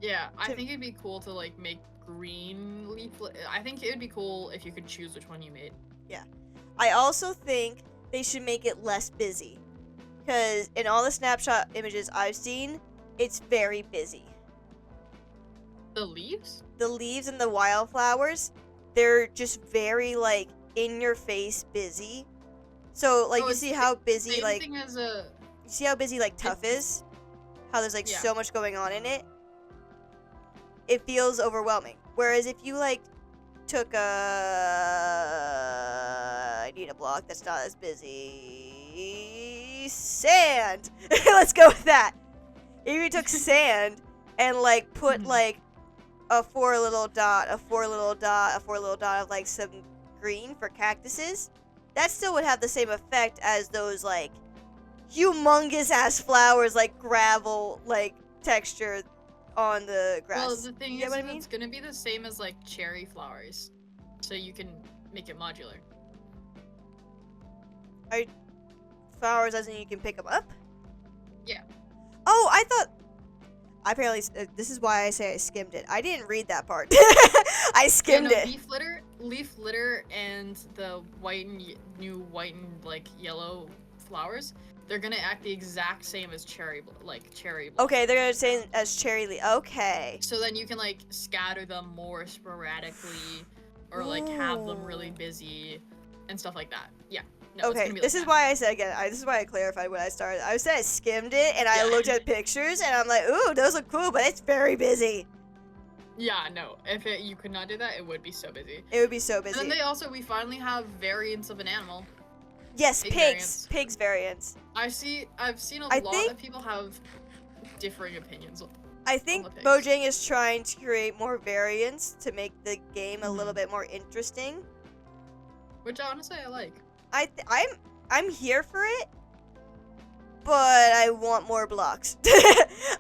Yeah, I think it'd be cool to, like, make green leaf I think it would be cool if you could choose which one you made. Yeah. I also think they should make it less busy. Because in all the snapshot images I've seen, it's very busy. The leaves? The leaves and the wildflowers, they're just very, like, in-your-face busy. So, like, you see how busy, like... Same thing as a... You see how busy, like, Tough is? How there's, like, so much going on in it? it feels overwhelming. Whereas if you like took a, I need a block that's not as busy. Sand. Let's go with that. If you took sand and like put like a 4 little dot, a 4 little dot, a 4 little dot of like some green for cactuses, that still would have the same effect as those like humongous ass flowers, like gravel like texture on the grass. Well, the thing you is, know what I mean? it's gonna be the same as like cherry flowers, so you can make it modular. Flowers as in you can pick them up? Yeah. Oh, I thought. Apparently, this is why I say I skimmed it. I didn't read that part. I skimmed it. Leaf litter, and the new white and like yellow flowers. They're gonna act the exact same as cherry. Okay, they're gonna say as cherry leaf. Okay. So then you can like scatter them more sporadically, or like have them really busy, and stuff like that. Yeah. No, okay, this is why I said again. This is why I clarified when I started. I said I skimmed it, and I looked at pictures, and I'm like, ooh, those look cool, but it's very busy. Yeah, no. If you could not do that, it would be so busy. It would be so busy. And then we finally have variants of an animal. Yes, pigs. Pigs variants. I've seen a lot of people have differing opinions. I think Mojang is trying to create more variants to make the game a little bit more interesting. Which honestly I like. I'm here for it, but I want more blocks.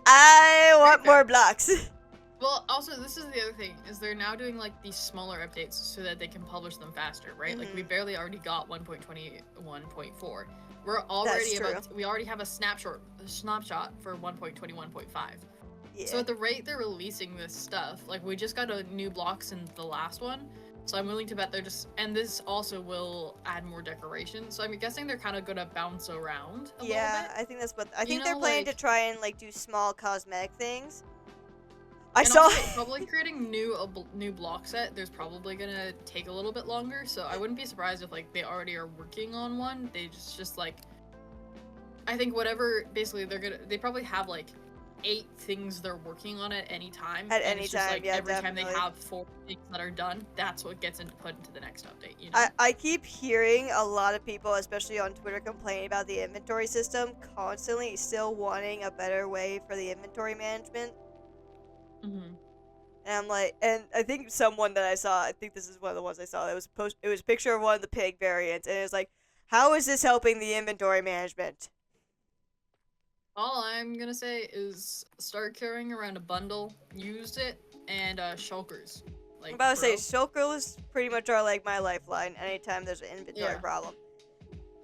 I want more blocks. Well, also this is the other thing is they're now doing like these smaller updates so that they can publish them faster, right? Like we barely already got 1.21.4. We already have a snapshot for 1.21.5. Yeah. So at the rate they're releasing this stuff, like we just got a new blocks in the last one. So I'm willing to bet and this also will add more decoration. So I'm guessing they're kind of gonna bounce around a little bit. Yeah, I think that's what I think they're planning to try and like do small cosmetic things. Probably creating new block set. There's probably gonna take a little bit longer. So I wouldn't be surprised if like they already are working on one. They just like, I think whatever. Basically, they probably have like 8 things they're working on at any time. Every time they have 4 things that are done, that's what gets put into the next update. You know? I keep hearing a lot of people, especially on Twitter, complaining about the inventory system, constantly still wanting a better way for the inventory management. And I'm like, and I think someone that I saw, I think this is one of the ones I saw, it was a picture of one of the pig variants, and it was like, how is this helping the inventory management? All I'm gonna say is start carrying around a bundle, use it, and shulkers. I'm about to say shulkers pretty much are like my lifeline anytime there's an inventory problem.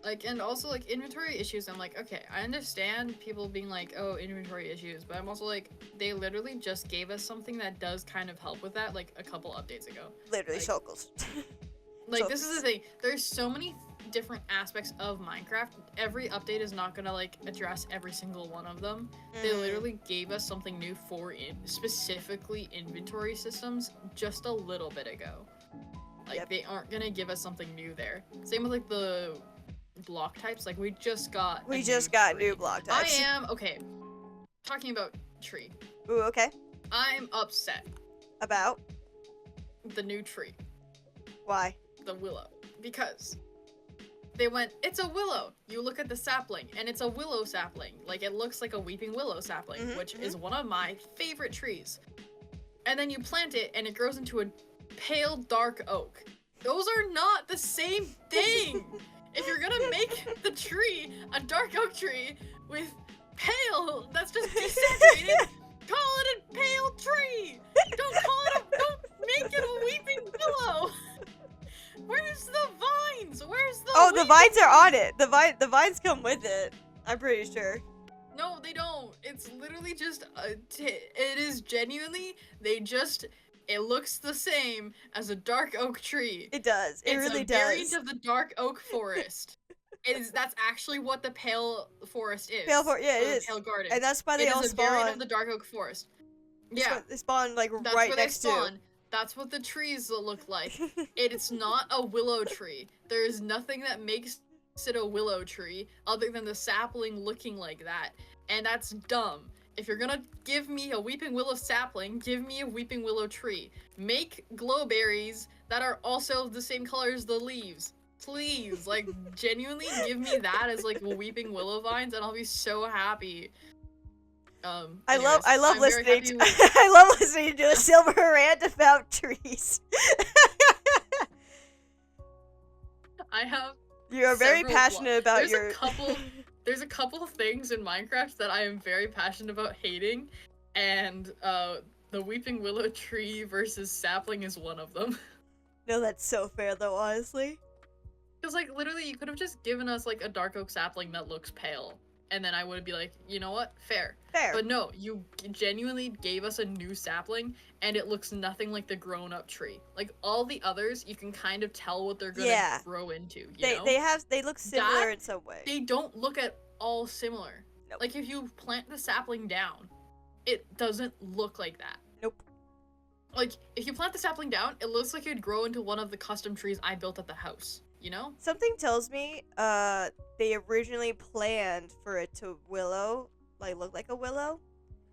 Like, and also like inventory issues, I'm like, okay, I understand people being like, oh, inventory issues, but I'm also like, they literally just gave us something that does kind of help with that, like a couple updates ago. Literally, shulkers. Like, this is the thing, there's so many different aspects of Minecraft. Every update is not gonna like address every single one of them. They literally gave us something new for specifically inventory systems just a little bit ago. Like, they aren't gonna give us something new there. Same with like the block types. Like, we just got new block types. Talking about tree. Ooh, okay. I'm upset about the new tree. Why? The willow. Because they went, it's a willow. You look at the sapling, and it's a willow sapling. Like, it looks like a weeping willow sapling, which is one of my favorite trees. And then you plant it, and it grows into a pale dark oak. Those are not the same thing. If you're gonna make the tree a dark oak tree with pale, that's just desaturated, call it a pale tree. Don't make it a weeping willow. Where's the vines? Where's the the vines are on it. The vines come with it. I'm pretty sure. No, they don't. It's literally just it is genuinely it looks the same as a dark oak tree. It does. It really does. It's a variant of the dark oak forest. That's actually what the pale forest is. Pale forest, yeah, it is. Pale garden. And that's why they all spawn. It is a variant of the dark oak forest. Yeah, they spawn like right next to. That's what the trees look like. It's not a willow tree. There is nothing that makes it a willow tree other than the sapling looking like that, and that's dumb. if you're gonna give me a weeping willow sapling, give me a weeping willow tree. Make glowberries that are also the same color as the leaves. Please, like, genuinely give me that as, like, weeping willow vines, and I'll be so happy. I love I'm very listening. happy with... I love listening to a silver rant about trees. I have. You are very several passionate about there's your. There's a couple of things in Minecraft that I am very passionate about hating, and the weeping willow tree versus sapling is one of them. No, that's so fair though, honestly. Because, like, literally, you could have just given us, like, a dark oak sapling that looks pale. And then I would be like, you know what? Fair. Fair. But no, you genuinely gave us a new sapling, and it looks nothing like the grown-up tree. Like, all the others, you can kind of tell what they're gonna grow into, you know? They look similar in some way. They don't look at all similar. Nope. Like, if you plant the sapling down, it doesn't look like that. Nope. Like, if you plant the sapling down, it looks like it'd grow into one of the custom trees I built at the house. You know? Something tells me, they originally planned for it to look like a willow.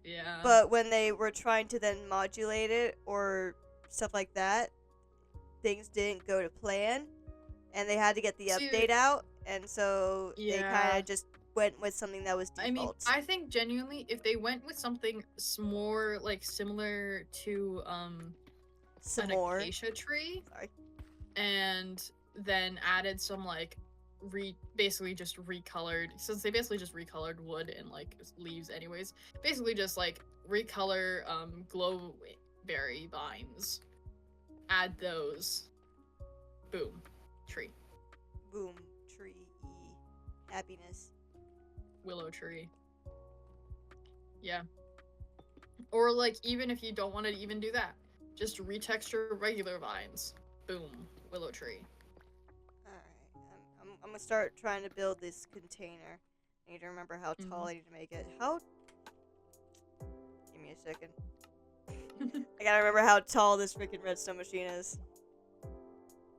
Yeah. But when they were trying to then modulate it or stuff like that, things didn't go to plan, and they had to get the update out, and so they kind of just went with something that was default. I mean, I think genuinely, if they went with something more, like, similar to, an acacia tree, and then added some, like, basically just recolored, since they basically just recolored wood and, like, leaves anyways, basically just, like, recolor glowberry vines, add those, boom, tree. Boom, tree, happiness. Willow tree. Yeah. Or, like, even if you don't want to even do that, just retexture regular vines, boom, willow tree. I'm gonna start trying to build this container. I need to remember how tall I need to make it. Give me a second. I gotta remember how tall this freaking redstone machine is.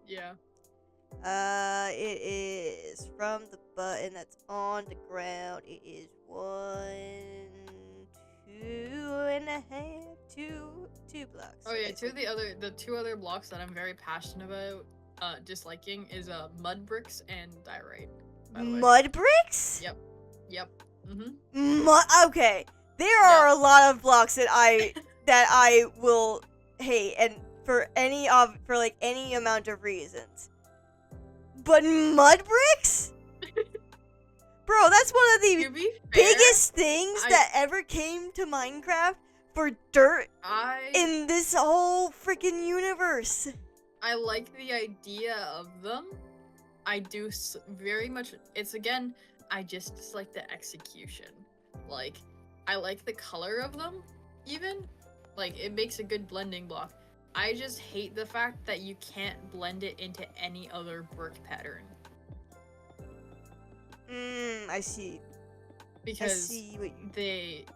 Yeah. It is from the button that's on the ground. It is 2 blocks. Oh yeah, the two other blocks that I'm very passionate about disliking is mud bricks and diorite. Mud bricks? Yep. Okay. There are a lot of blocks that I will hate, and for any amount of reasons. But mud bricks? Bro, that's one of the biggest things that ever came to Minecraft for dirt in this whole freaking universe. I like the idea of them. I do very much. It's, again, I just dislike the execution. Like, I like the color of them, even. Like, it makes a good blending block. I just hate the fact that you can't blend it into any other brick pattern. I see. Because they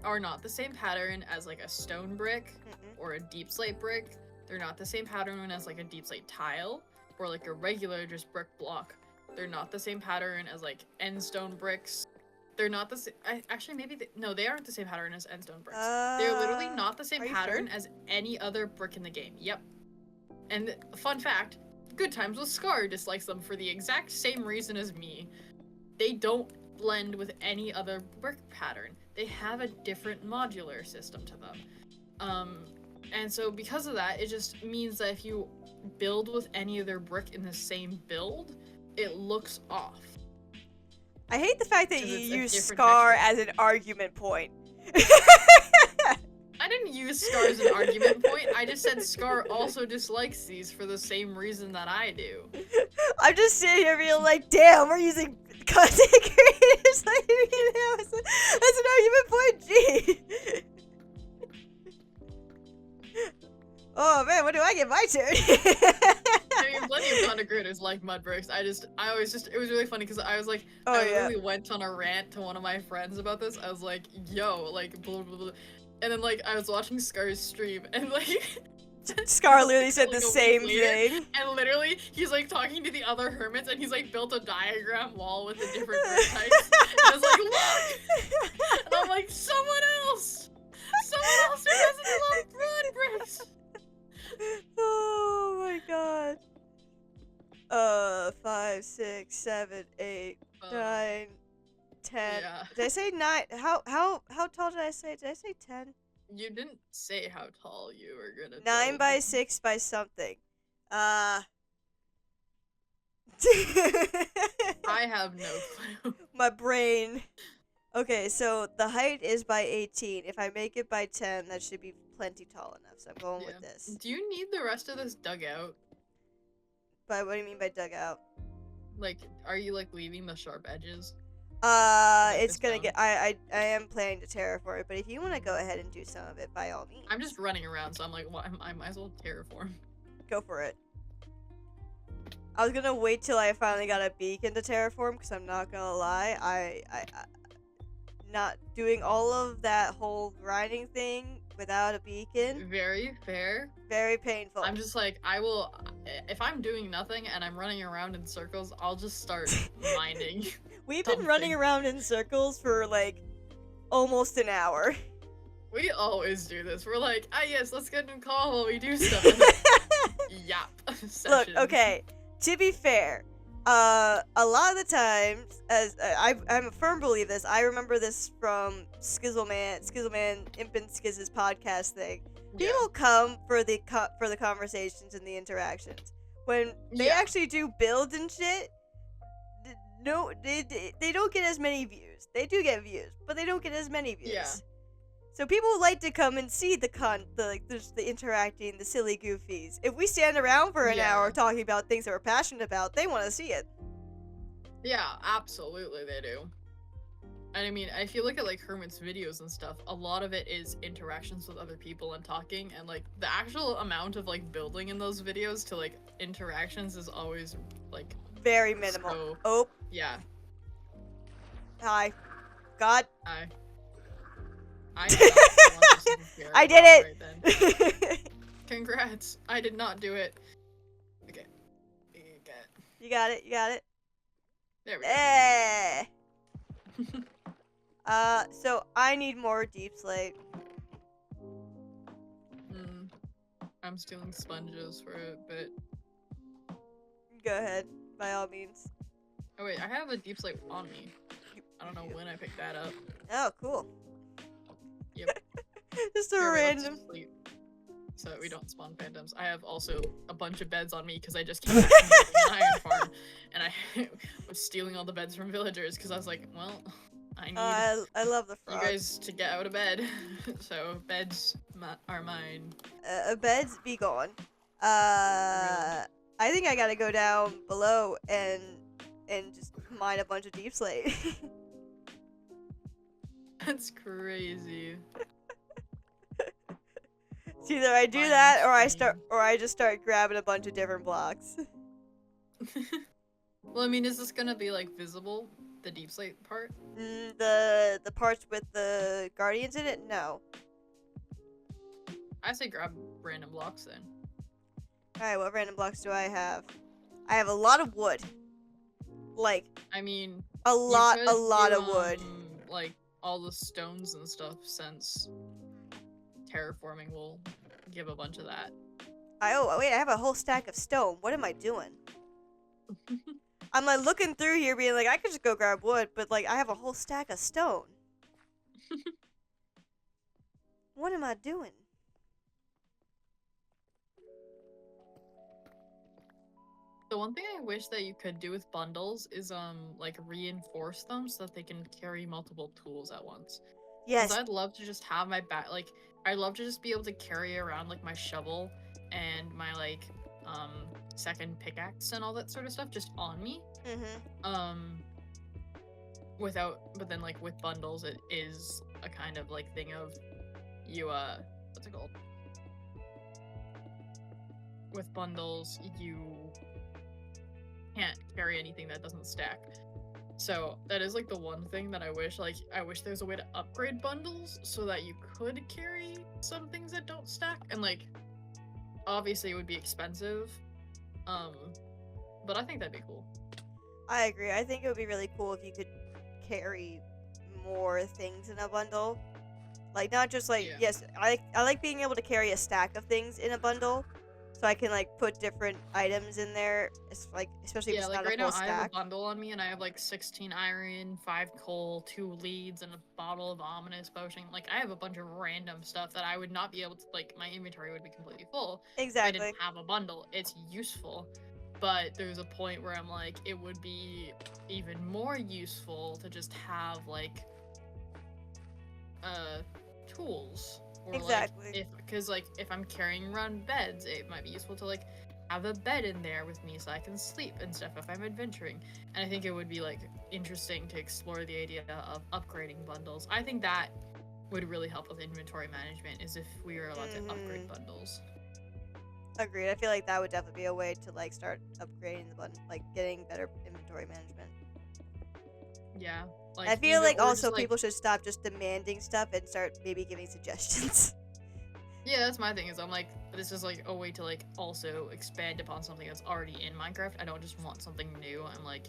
are not the same pattern as, like, a stone brick or a deep slate brick. They're not the same pattern as, like, a deep slate tile or, like, a regular just brick block. They're not the same pattern as, like, end stone bricks. They're not the same. Actually, maybe they aren't the same pattern as end stone bricks. They're literally not the same pattern as any other brick in the game. Yep. And fun fact, Good Times with Scar dislikes them for the exact same reason as me. They don't blend with any other brick pattern. They have a different modular system to them. And so because of that, it just means that if you build with any other brick in the same build, it looks off. I hate the fact that you use Scar as an argument point. I didn't use Scar as an argument point. I just said Scar also dislikes these for the same reason that I do. I'm just sitting here being like, damn, we're using content creators. That's an argument point, gee. Oh man, when do I get my turn? I mean, plenty of content creators like mud bricks. It was really funny because I was like, I literally went on a rant to one of my friends about this. I was like, yo, like, blah, blah, blah. And then, like, I was watching Scar's stream, and, like, Scar literally said Like the a week same later, thing. And literally, he's like talking to the other hermits, and he's like built a diagram wall with the different root types. And it's like, look! And I'm like, someone else who doesn't love blood bricks! Oh my god. 5, 6, 7, 8, 9, 10. Yeah. Did I say 9? How tall did I say? Did I say 10? You didn't say how tall you were gonna 9 build. by 6 by something. I have no clue. My brain. Okay, so the height is by 18. If I make it by 10, that should be plenty tall enough. So I'm going with this. Do you need the rest of this dug out? But what do you mean by dugout? Like, are you like leaving the sharp edges? It's gonna get. I am planning to terraform it, but if you want to go ahead and do some of it, by all means. I'm just running around, so I'm like, well, I might as well terraform. Go for it. I was gonna wait till I finally got a beacon to terraform, because I'm not gonna lie, I not doing all of that whole grinding thing without a beacon. Very fair. Very painful. I'm just like, I will, if I'm doing nothing and I'm running around in circles, I'll just start mining. We've been running around in circles for like almost an hour. We always do this. We're like, yes, let's get in a call while we do stuff. Yap. Look, okay, to be fair, a lot of the times, as I'm a firm believer this, I remember this from Skizzleman, Imp and Skizz's podcast thing. People come for the conversations and the interactions. When they actually do builds and shit, no, they don't get as many views. They do get views, but they don't get as many views. Yeah. So people like to come and see the interacting, the silly goofies. If we stand around for an hour talking about things that we're passionate about, they want to see it. Yeah, absolutely they do. And I mean, if you look at like Hermit's videos and stuff, a lot of it is interactions with other people and talking, and like the actual amount of like building in those videos to like interactions is always like very minimal. So, oh. Yeah. Hi. God. Hi. I did it! Right. Congrats. I did not do it. Okay. You got it. There we go. So I need more deep slate. I'm stealing sponges for a bit. Go ahead, by all means. Oh wait, I have a deep slate on me. I don't know when I picked that up. Oh, cool. Yep. Just a random. So that we don't spawn phantoms. I have also a bunch of beds on me because I just came back from an iron farm, and I was stealing all the beds from villagers because I was like, well, I need I love the frogs. you guys to get out of bed. So beds are mine. Beds be gone. I think I gotta go down below and just mine a bunch of deep slate. That's crazy. It's either I do that or I just start grabbing a bunch of different blocks. Well, I mean, is this gonna be like visible, the deep slate part? The parts with the guardians in it? No. I say grab random blocks then. Alright, what random blocks do I have? I have a lot of wood. Like, I mean, a lot of wood. Like all the stones and stuff, since terraforming will give a bunch of that. Oh wait, I have a whole stack of stone. What am I doing? I'm like looking through here being like, I could just go grab wood, but like I have a whole stack of stone. What am I doing? The one thing I wish that you could do with bundles is like reinforce them so that they can carry multiple tools at once. Yes. I'd love to just have my back, like I'd love to just be able to carry around like my shovel and my like second pickaxe and all that sort of stuff just on me. But then like with bundles it is a kind of like thing of you what's it called? With bundles you can't carry anything that doesn't stack. So that is like the one thing that I wish there's a way to upgrade bundles so that you could carry some things that don't stack, and like obviously it would be expensive. But I think that'd be cool. I agree. I think it would be really cool if you could carry more things in a bundle. Like, not just like, Yeah. yes, I like being able to carry a stack of things in a bundle, so I can like put different items in there. It's like, especially if Yeah, it's like not a right full now I have a stack. bundle on me and I have like 16 iron, 5 coal, 2 leads, and a bottle of ominous potion. Like I have a bunch of random stuff that I would not be able to, like, my inventory would be completely full if I didn't Exactly. have a bundle. It's useful, but there's a point where I'm like, it would be even more useful to just have like tools, or Exactly. like if I'm carrying around beds, it might be useful to like have a bed in there with me so I can sleep and stuff if I'm adventuring. And I think it would be like interesting to explore the idea of upgrading bundles. I think that would really help with inventory management, is if we were allowed to upgrade bundles. Agreed. I feel like that would definitely be a way to like start upgrading the bundle, like getting better inventory management. Yeah. Like, I feel like also just, like, people should stop just demanding stuff and start maybe giving suggestions. yeah, that's my thing, is I'm like, this is like a way to like also expand upon something that's already in Minecraft. I don't just want something new. I'm like,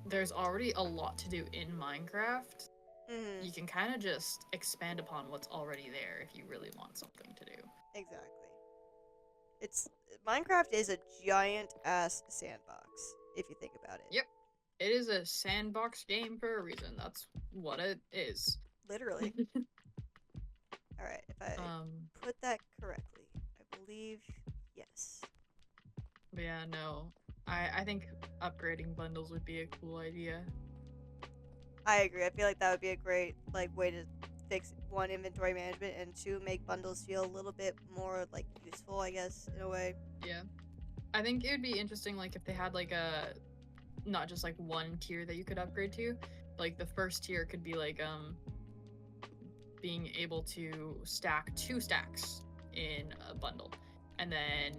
there's already a lot to do in Minecraft. You can kind of just expand upon what's already there if you really want something to do. Exactly. Minecraft is a giant ass sandbox if you think about it. Yep. It is a sandbox game for a reason. That's what it is. Literally. Alright, if I put that correctly, I believe yes. But yeah, no. I think upgrading bundles would be a cool idea. I agree. I feel like that would be a great like way to fix one, inventory management, and two, make bundles feel a little bit more like useful, I guess, in a way. Yeah. I think it would be interesting like if they had like a not just like one tier that you could upgrade to. Like the first tier could be like being able to stack 2 stacks in a bundle. And then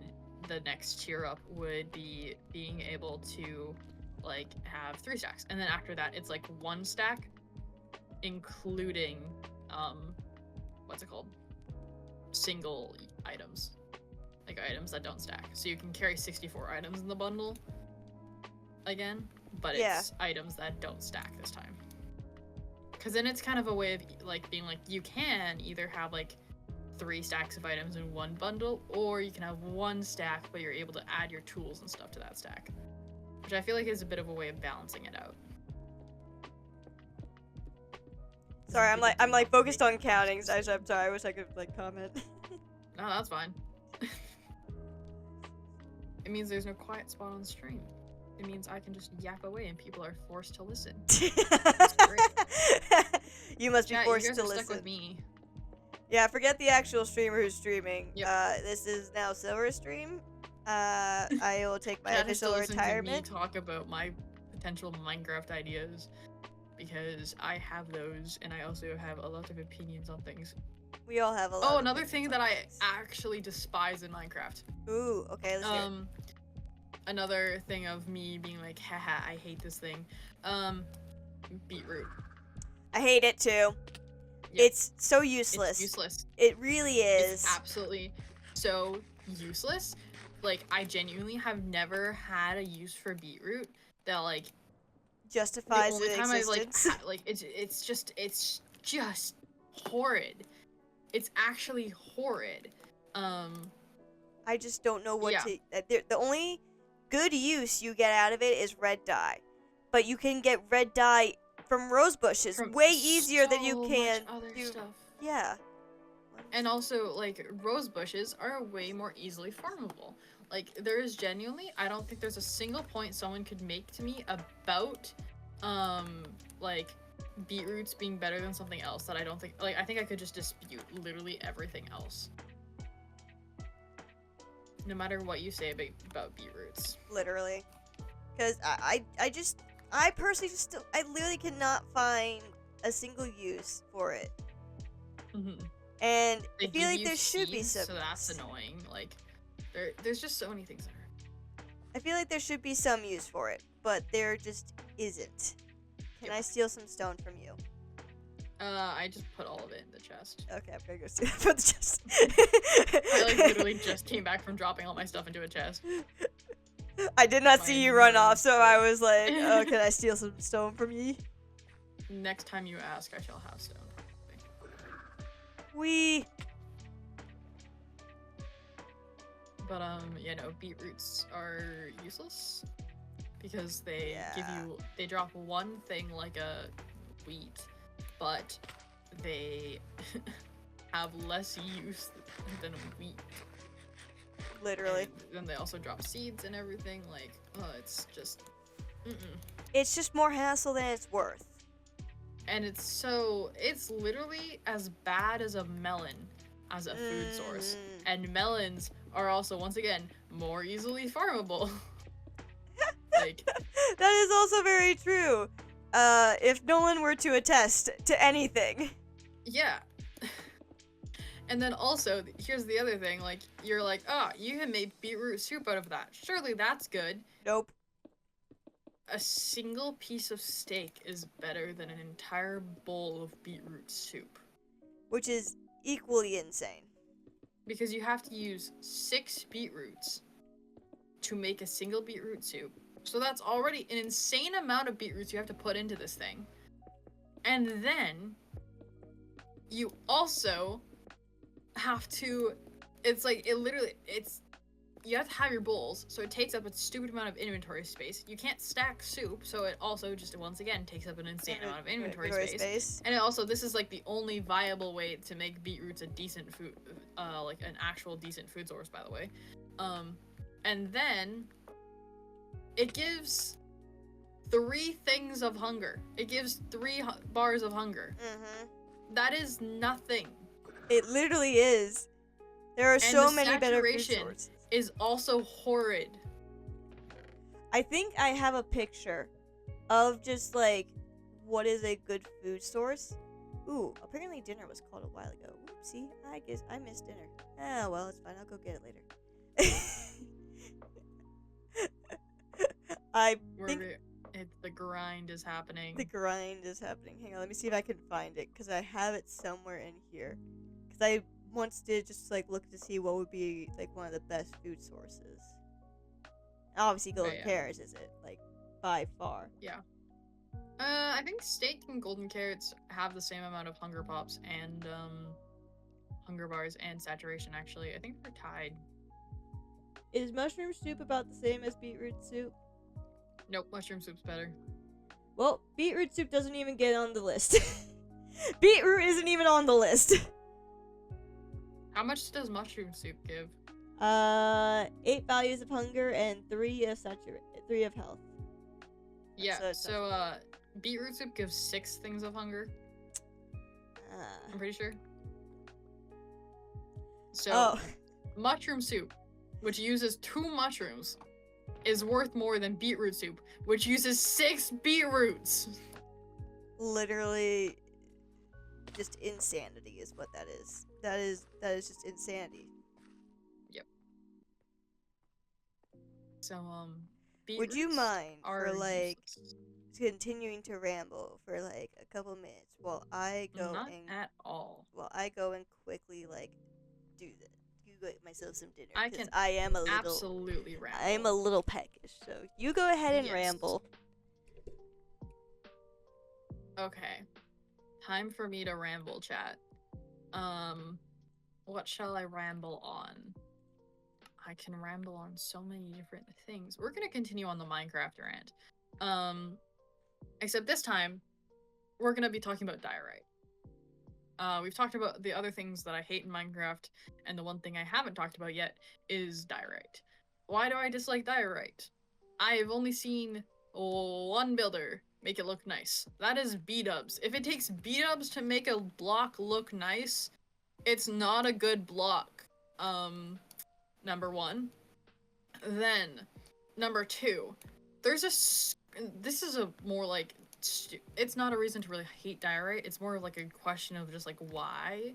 the next tier up would be being able to like have 3 stacks. And then after that it's like 1 stack including what's it called? Single items. Like items that don't stack. So you can carry 64 items in the bundle again, but it's items that don't stack this time. Because then it's kind of a way of like being like, you can either have like 3 stacks of items in one bundle, or you can have 1 stack but you're able to add your tools and stuff to that stack, which I feel like is a bit of a way of balancing it out. Sorry, I'm like focused on counting, so I'm sorry, I wish I could like comment. No, that's fine. It means there's no quiet spot on stream. It means I can just yap away and people are forced to listen. That's great. You must be forced you guys to are listen. Stuck with me. Yeah, forget the actual streamer who's streaming. Yep. This is now Silver's stream. I will take my official retirement. To me talk about my potential Minecraft ideas, because I have those, and I also have a lot of opinions on things. We all have a lot. Oh, another thing that I actually despise in Minecraft. Ooh, okay, let's hear it. Another thing of me being like, haha, I hate this thing. Beetroot. I hate it too. Yep. It's so useless. It's useless. It really is. It's absolutely so useless. Like, I genuinely have never had a use for beetroot that like justifies its existence. It's just horrid. It's actually horrid. I just don't know what to. The only good use you get out of it is red dye, but you can get red dye from rose bushes way easier than you can do stuff. Yeah. And also, like, rose bushes are way more easily farmable. Like, there is genuinely, I don't think there's a single point someone could make to me about, like, beetroots being better than something else that I don't think, like, I think I could just dispute literally everything else. No matter what you say about beetroots. Literally. Because I personally just, I literally cannot find a single use for it. Mm-hmm. And I feel like there should be some. So that's annoying. Like, there's just so many things there. I feel like there should be some use for it, but there just isn't. Can I steal some stone from you? I just put all of it in the chest. Okay, I'm gonna go see for the chest. I like literally just came back from dropping all my stuff into a chest. I did not My see you run off, nerves. so I was like, oh, can I steal some stone from you? Next time you ask, I shall have stone. We. But you know, beetroots are useless because they Yeah. they drop one thing like a wheat, but they have less use than wheat. Literally. And then they also drop seeds and everything. Like, it's just, It's just more hassle than it's worth. And it's literally as bad as a melon as a food source. And melons are also, once again, more easily farmable. Like, that is also very true. If Nolan were to attest to anything. yeah. And then also, here's the other thing, like, you're like, you can make beetroot soup out of that. Surely that's good. Nope. A single piece of steak is better than an entire bowl of beetroot soup. Which is equally insane. Because you have to use 6 beetroots to make a single beetroot soup. So that's already an insane amount of beetroots you have to put into this thing. And then you also have to, you have to have your bowls, so it takes up a stupid amount of inventory space. You can't stack soup, so it also just, once again, takes up an insane amount of inventory space. And also, this is, like, the only viable way to make beetroots a decent food, like, an actual decent food source, by the way. And then, it gives 3 things of hunger. It gives 3 bars of hunger. That is nothing. It literally is. There are so many better food sources. Is also horrid. I think I have a picture of just like what is a good food source. Ooh, apparently dinner was called a while ago. Oopsie, I guess I missed dinner. Ah, well, it's fine. I'll go get it later. The grind is happening. The grind is happening. Hang on, let me see if I can find it because I have it somewhere in here. Because I once did just like look to see what would be like one of the best food sources. Obviously, golden carrots is it like by far. Yeah. I think steak and golden carrots have the same amount of hunger pops and hunger bars and saturation. Actually, I think they're tied. Is mushroom soup about the same as beetroot soup? Nope, mushroom soup's better. Well, beetroot soup doesn't even get on the list. Beetroot isn't even on the list. How much does mushroom soup give? 8 values of hunger and 3 of health. Yeah, so beetroot soup gives 6 things of hunger. I'm pretty sure. So, mushroom soup, which uses 2 mushrooms, is worth more than beetroot soup, which uses 6 beetroots. Literally, just insanity is what that is. That is just insanity. Yep. So, would you mind for like useless. continuing to ramble for like a couple minutes while I go Not at all. While I go and quickly like do this. Get myself some dinner. I can absolutely ramble. I am a little peckish, so you go ahead and ramble. Okay. Time for me to ramble, chat. What shall I ramble on? I can ramble on so many different things. We're gonna continue on the Minecraft rant. Except this time, we're gonna be talking about diorite. We've talked about the other things that I hate in Minecraft, and the one thing I haven't talked about yet is diorite. Why do I dislike diorite? I've only seen one builder make it look nice. That is B-dubs. If it takes B-dubs to make a block look nice, it's not a good block. Number 1. Then, number 2, this is a more like, it's not a reason to really hate diorite, it's more of like a question of just like why.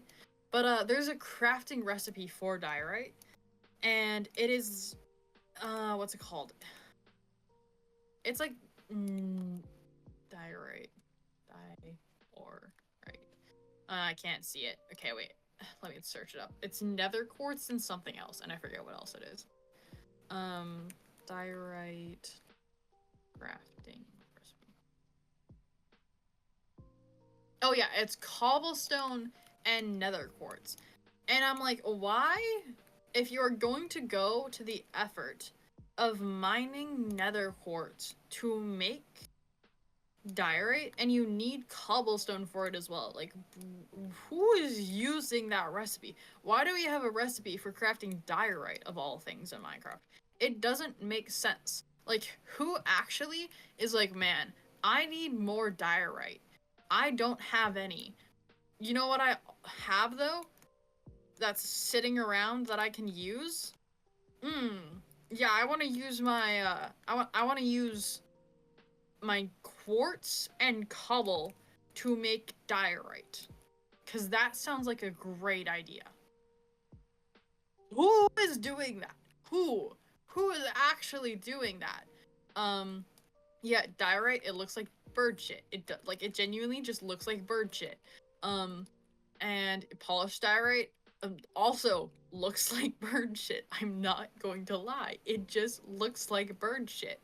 But there's a crafting recipe for diorite, and it is, what's it called? It's like, diorite. I can't see it. Okay, wait. Let me search it up. It's nether quartz and something else, and I forget what else it is. Diorite crafting recipe. Oh yeah, it's cobblestone and nether quartz. And I'm like, why? If you're going to go to the effort of mining nether quartz to make diorite, and you need cobblestone for it as well, like, who is using that recipe? Why do we have a recipe for crafting diorite of all things in Minecraft? It doesn't make sense. Like, who actually is like, man, I need more diorite. I don't have any. You know what I have though? That's sitting around that I can use? Yeah, I want to use my I want to use my quartz and cobble to make diorite. Cause that sounds like a great idea. Who is doing that? Who? Who is actually doing that? Yeah, diorite, it looks like bird shit. It genuinely just looks like bird shit. And polished diorite also looks like bird shit. I'm not going to lie. It just looks like bird shit.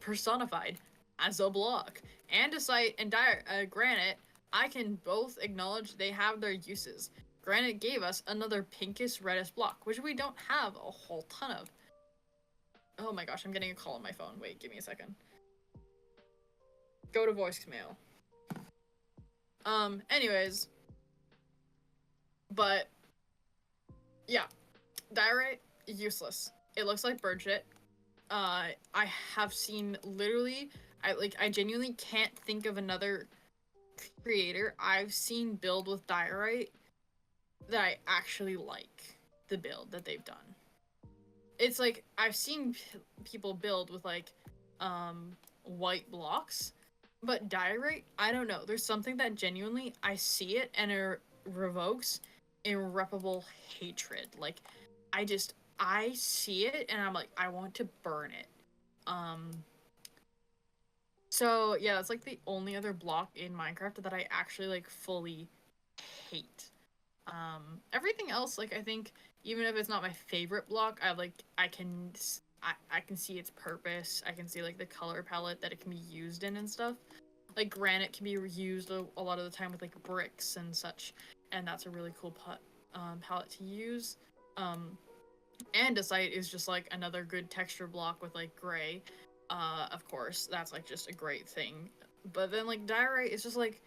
Personified as a block. Andesite and granite, I can both acknowledge they have their uses. Granite gave us another pinkish reddish block, which we don't have a whole ton of. Oh my gosh, I'm getting a call on my phone. Wait, give me a second. Go to voicemail. Anyways. But, yeah. Diorite, useless. It looks like bird shit. I have seen literally, I genuinely can't think of another creator I've seen build with diorite that I actually like the build that they've done. It's like, I've seen people build with like, white blocks, but diorite, I don't know. There's something that genuinely, I see it and it revokes irreparable hatred. Like, I see it and I'm like, I want to burn it. So yeah, that's like the only other block in Minecraft that I actually like fully hate. Everything else, like, I think even if it's not my favorite block, I can see its purpose. I can see like the color palette that it can be used in and stuff. Like granite can be reused a lot of the time with like bricks and such, and that's a really cool palette to use. Andesite is just like another good texture block with like gray. Of course, that's like just a great thing. But then like diorite is just like,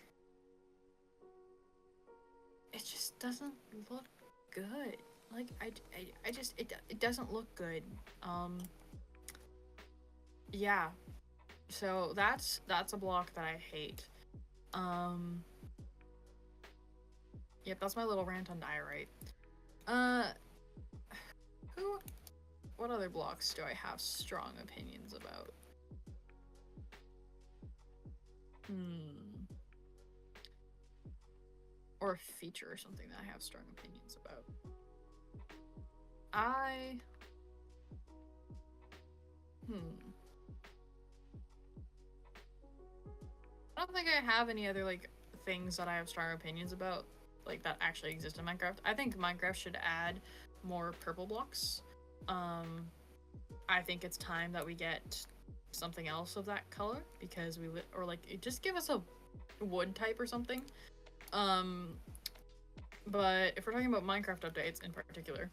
it just doesn't look good. Like I just it doesn't look good. Yeah. So that's a block that I hate. Yep, that's my little rant on diorite. What other blocks do I have strong opinions about? Or a feature or something that I have strong opinions about. I don't think I have any other like things that I have strong opinions about, like that actually exist in Minecraft. I think Minecraft should add more purple blocks. I think it's time that we get something else of that color, because or like just give us a wood type or something. But if we're talking about Minecraft updates in particular,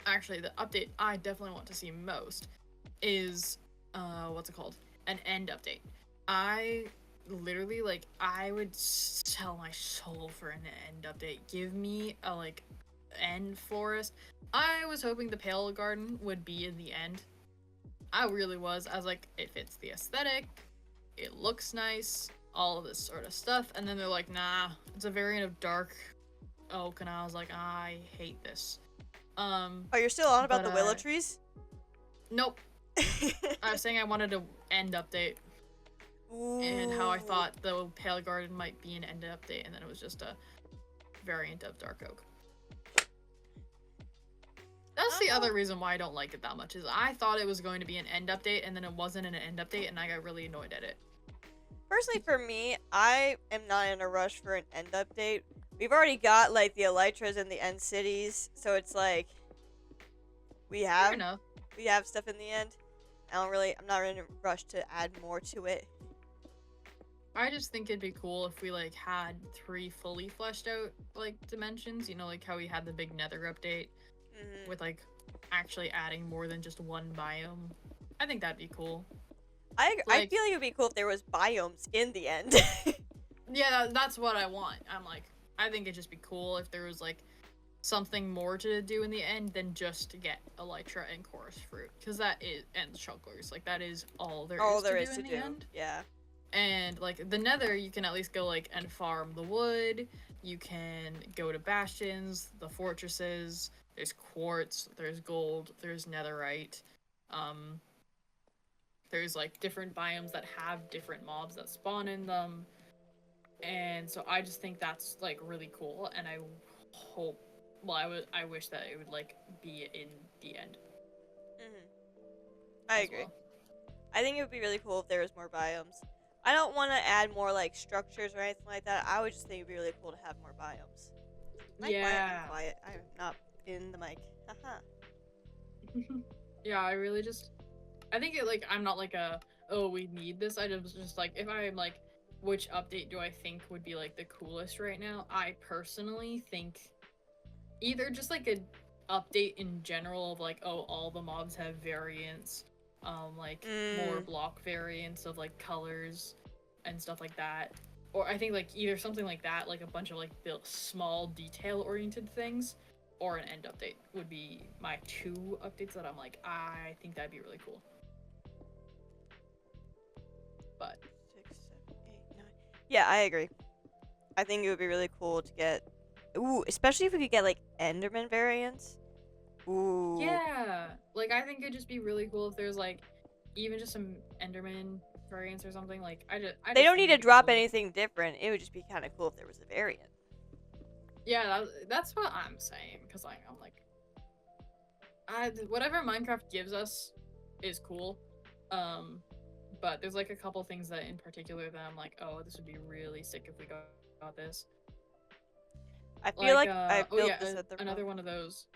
actually the update I definitely want to see most is what's it called? An end update. I literally, like, I would sell my soul for an end update. Give me a like end forest. I was hoping the Pale Garden would be in the end. I really was. I was like, it fits the aesthetic, it looks nice, all of this sort of stuff. And then they're like, nah, it's a variant of dark oak, and I was like, I hate this. Oh, you're still on about the willow trees? Nope. I was saying I wanted an end update. Ooh. And how I thought the Pale Garden might be an end update, and then it was just a variant of dark oak. That's the other reason why I don't like it that much, is I thought it was going to be an end update, and then it wasn't an end update, and I got really annoyed at it. Personally, for me, I am not in a rush for an end update. We've already got like the elytras and the end cities, so it's like we Fair have enough. we have stuff in the end. I'm not in a rush to add more to it. I just think it'd be cool if we like had 3 fully fleshed out like dimensions. You know, like how we had the big Nether update with like actually adding more than just one biome. I think that'd be cool. I Like, feel like it would be cool if there was biomes in the end. yeah, that's what I want. I'm like, I think it'd just be cool if there was like something more to do in the end than just to get elytra and chorus fruit, because that is, and shulkers, like that is all there is to do in the end. Yeah. And like the Nether, you can at least go like and farm the wood. You can go to bastions, the fortresses. There's quartz, there's gold, there's netherite. Um, there's like different biomes that have different mobs that spawn in them. And so I just think that's like really cool, and I hope, well, I wish that it would like be in the end. I agree. Well. I think it would be really cool if there was more biomes. I don't want to add more like structures or anything like that. I would just think it'd be really cool to have more biomes. Yeah. I'm quiet. I'm not in the mic. Haha. Yeah, I think it like I'm not like a, oh, we need this. I just like, if I'm like, which update do I think would be like the coolest right now? I personally think either just like a update in general of like, oh, all the mobs have variants, like more block variants of like colors and stuff like that. Or I think like either something like that, like a bunch of like the small detail oriented things, or an end update would be my 2 updates that I'm like, I think that'd be really cool. But 6, 7, 8, 9. Yeah, I agree. I think it would be really cool to get, especially if we could get like Enderman variants. Ooh. yeah, like I think it'd just be really cool if there's like even just some Enderman variants or something. Like They don't need to drop anything different. It would just be kind of cool if there was a variant. Yeah, that's what I'm saying, because like I'm like, whatever Minecraft gives us is cool, but there's like a couple things that in particular that I'm like, oh, this would be really sick if we got this. I feel like I built this at the another one of those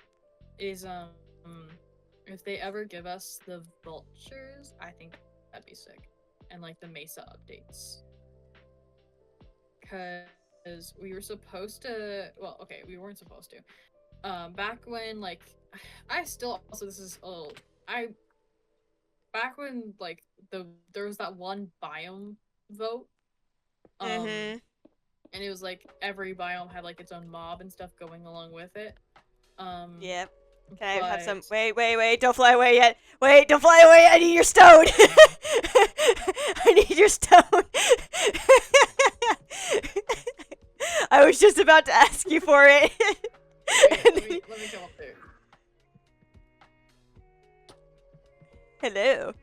is if they ever give us the vultures, I think that'd be sick, and like the Mesa updates, because we were supposed to, well, okay, we weren't supposed to, back when like I still also, this is a little, back when like there was that one biome vote, and it was like every biome had like its own mob and stuff going along with it. Yep. Can I have some? Wait! Don't fly away yet! Wait! Don't fly away! I need your stone! I need your stone! I was just about to ask you for it. Wait, let me come up there. Hello.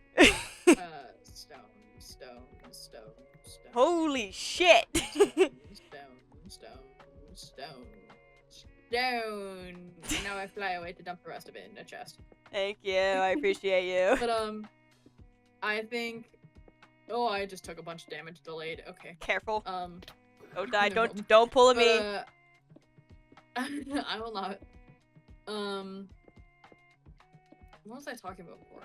Stone. Holy shit! Stone. And now I fly away to dump the rest of it in a chest. Thank you. I appreciate you. But I think. Oh, I just took a bunch of damage delayed. Okay. Careful. Don't die. Don't pull at me. I will not. What was I talking about before?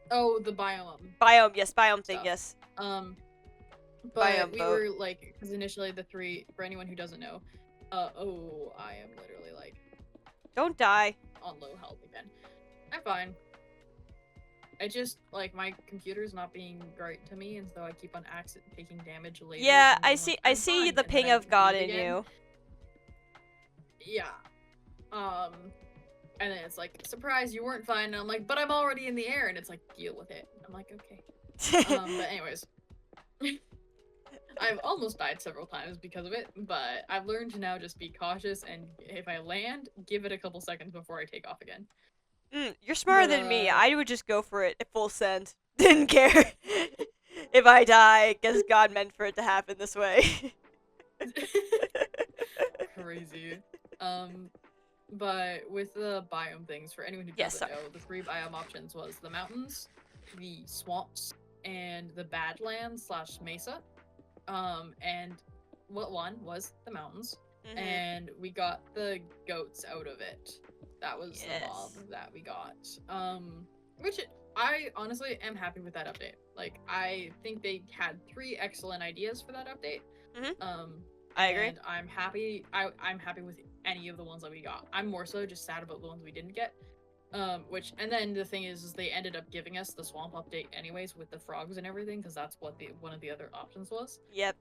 Oh, the biome. Biome, yes. Biome thing, yes. But biome we boat. were like, because initially the 3, for anyone who doesn't know, oh, I am literally like, don't die. On low health again. I'm fine. I just, like, my computer's not being great to me, and so I keep on taking damage later. Yeah, I see the ping of God in you. Yeah. And then it's like, surprise, you weren't fine, and I'm like, but I'm already in the air, and it's like, deal with it. I'm like, okay. But anyways. I've almost died several times because of it, but I've learned to now just be cautious, and if I land, give it a couple seconds before I take off again. You're smarter than me. I would just go for it at full send. Didn't care. If I die, I guess God meant for it to happen this way. Crazy. But with the biome things, for anyone who Yes, doesn't sorry. know, the 3 biome options was the mountains, the swamps, and the badlands slash mesa. And what won was the mountains, Mm-hmm. and we got the goats out of it. That was the mob Yes. that we got. Which I honestly am happy with that update. Like, I think they had 3 excellent ideas for that update. Mm-hmm. Um, I agree. and I'm happy. I'm happy with any of the ones that we got. I'm more so just sad about the ones we didn't get. Which, and then the thing is they ended up giving us the swamp update anyways with the frogs and everything, because that's what the one of the other options was. Yep.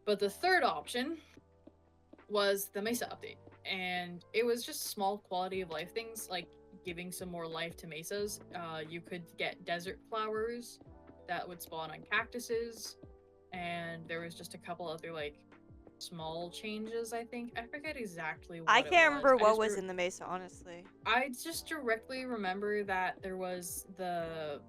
But the third option was the Mesa update, and it was just small quality of life things like giving some more life to mesas. You could get desert flowers that would spawn on cactuses, and there was just a couple other like small changes. I think I forget exactly I what it can't was. remember what was in the mesa, honestly. I just directly remember that there was the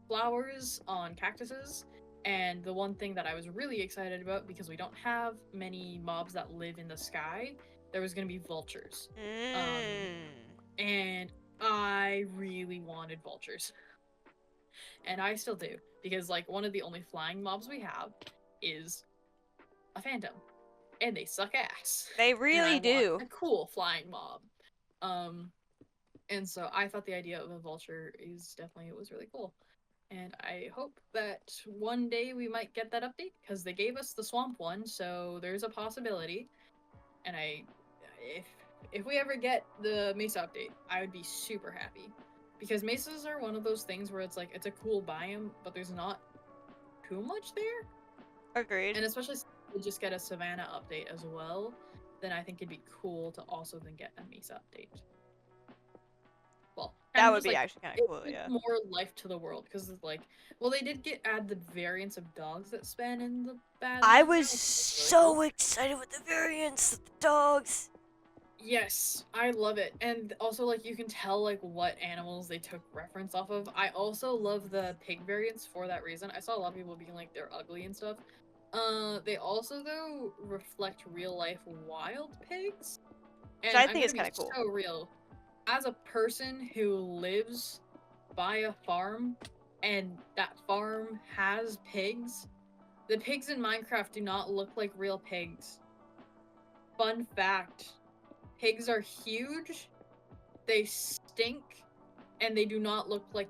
flowers on cactuses, and the one thing that I was really excited about, because we don't have many mobs that live in the sky, there was gonna be vultures. And I really wanted vultures. And I still do, because like one of the only flying mobs we have is a phantom. And they suck ass. They And I really want do. a cool flying mob. And so I thought the idea of a vulture is definitely, it was really cool. And I hope that one day we might get that update, because they gave us the swamp one, so there's a possibility. And if if we ever get the Mesa update, I would be super happy, because mesas are one of those things where it's like it's a cool biome, but there's not too much there. Agreed. And especially if we just get a Savannah update as well, then I think it'd be cool to also then get a Mesa update. Well, kind That of would just be like actually kind of it cool, gives yeah. more life to the world, because like, well, they did add the variants of dogs that span in the I Badlands now, was which is really so cool. excited with the variants of the dogs. Yes, I love it. And also, like, you can tell like what animals they took reference off of. I also love the pig variants for that reason. I saw a lot of people being like they're ugly and stuff. They also though reflect real life wild pigs. Which And I I'm think gonna is be kind of cool. so real. As a person who lives by a farm and that farm has pigs, the pigs in Minecraft do not look like real pigs. Fun fact. Pigs are huge, they stink, and they do not look like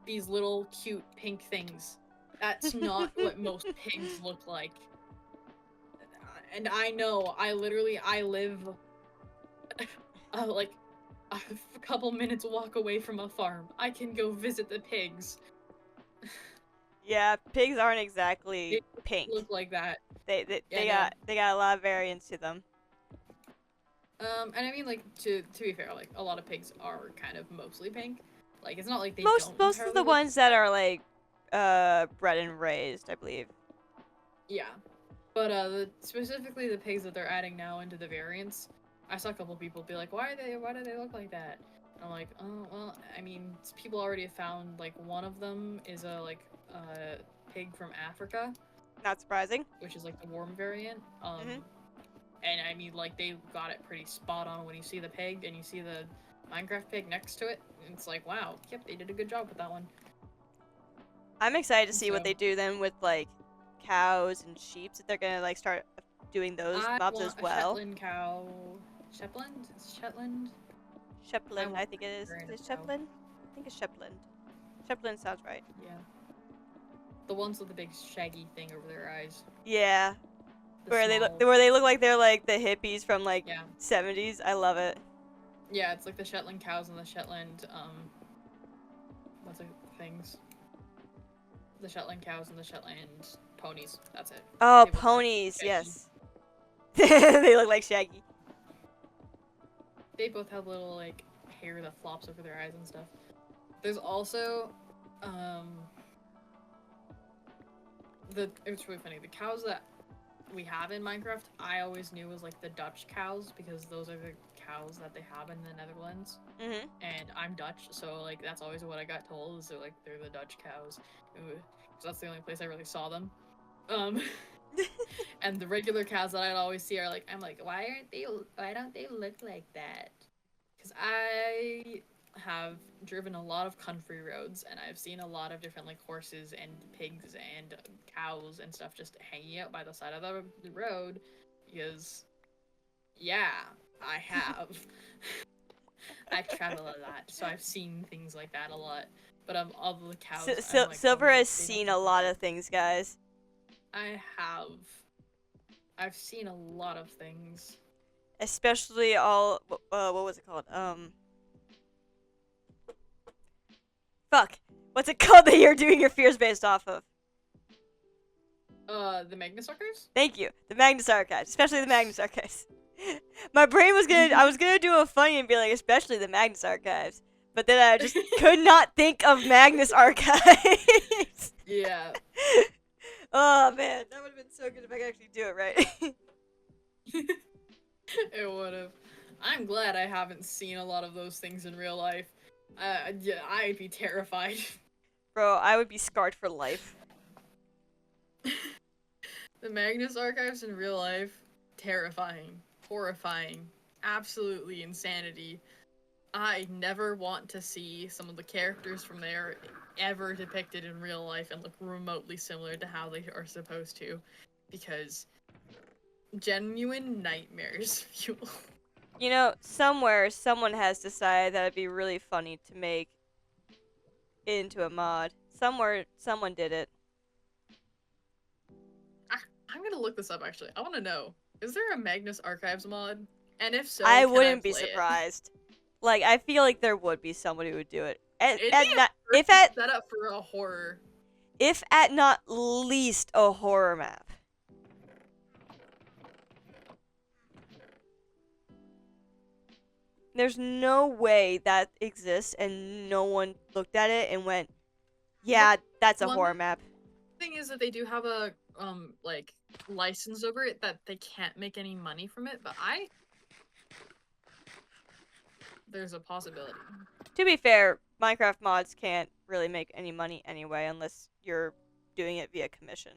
these little cute pink things. That's not what most pigs look like. And I know, I live like a couple minutes walk away from a farm. I can go visit the pigs. Yeah, pigs aren't exactly They pink. look like that. They they, Yeah, they no. got they got a lot of variants to them. And I mean, like, to be fair, like a lot of pigs are kind of mostly pink. Like, it's not like they Most don't most of entirely the look. ones that are like bred and raised, I believe. Yeah, but specifically the pigs that they're adding now into the variants, I saw a couple people be like, Why do they look like that?" And I'm like, "Oh well, I mean, people already have found like one of them is a pig from Africa, Not surprising. which is like the warm variant. Mhm. And I mean, like, they got it pretty spot on when you see the pig and you see the Minecraft pig next to it. And it's like, wow, yep, they did a good job with that one. I'm excited to see what So they do then with like cows and sheep. If they're gonna like start doing those I mobs want as a well. Shetland cow. Shetland? Is it Shetland? I Shepland, want I think it is. a Is it cow. Shepland? I think it's Shepland. Shepland sounds right. Yeah. The ones with the big shaggy thing over their eyes. Yeah, The where small. they look like they're like the hippies from like Yeah. 70s. I love it. Yeah, it's like the Shetland cows and the Shetland, what's the things? The Shetland cows and the Shetland ponies. That's it. Oh, They both look ponies, shaggy. yes. They look like Shaggy. They both have little like hair that flops over their eyes and stuff. There's also it's really funny. The cows that we have in Minecraft, I always knew was like the Dutch cows, because those are the cows that they have in the Netherlands. Mhm. And I'm Dutch, so like that's always what I got told, is they're the Dutch cows. Because that's the only place I really saw them. And the regular cows that I'd always see are like, I'm like, why don't they look like that? Because I have driven a lot of country roads, and I've seen a lot of different like horses and pigs and cows and stuff just hanging out by the side of the road. Because, yeah, I have. I travel a lot, so I've seen things like that a lot. But of all the cows, I'm like, oh Silver no, has they don't seen a have lot to. of things, guys. I have. I've seen a lot of things. Especially all. What was it called? Fuck. What's it called that you're doing your fears based off of? The Magnus Archives? Thank you. The Magnus Archives, especially the Magnus Archives. My brain was gonna. I was gonna do a funny and be like, especially the Magnus Archives, but then I just could not think of Magnus Archives. Yeah. Oh man, that would have been so good if I could actually do it right. It would have. I'm glad I haven't seen a lot of those things in real life. Yeah, I'd be terrified. Bro, I would be scarred for life. The Magnus Archives in real life, terrifying, horrifying, absolutely insanity. I never want to see some of the characters from there ever depicted in real life and look remotely similar to how they are supposed to, because genuine nightmares fuel. You know, somewhere someone has decided that it'd be really funny to make into a mod. Somewhere someone did it. I'm gonna look this up actually. I want to know, is there a Magnus Archives mod? And if so, I can wouldn't be play it? surprised. Like, I feel like there would be somebody who would do it. It'd be a If at set up for a horror. if at not least a horror map. There's no way that exists and no one looked at it and went, yeah, that's a horror map. Thing is that they do have a like license over it that they can't make any money from it, but there's a possibility. To be fair, Minecraft mods can't really make any money anyway unless you're doing it via commission.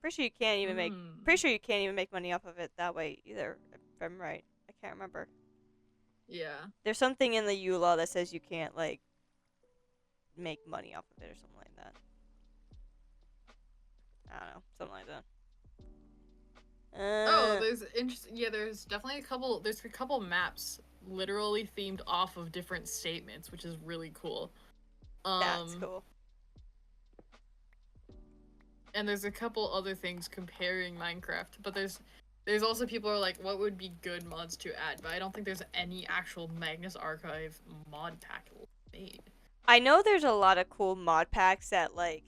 Pretty sure you can't even make money off of it that way either, if I'm right. I can't remember. Yeah. There's something in the U law that says you can't like make money off of it or something like that. I don't know, something like that. Oh, there's interesting. Yeah, there's definitely a couple. There's a couple maps literally themed off of different statements, which is really cool. That's cool. And there's a couple other things comparing Minecraft, but there's also people who are like, what would be good mods to add? But I don't think there's any actual Magnus Archive mod pack made. I know there's a lot of cool mod packs that like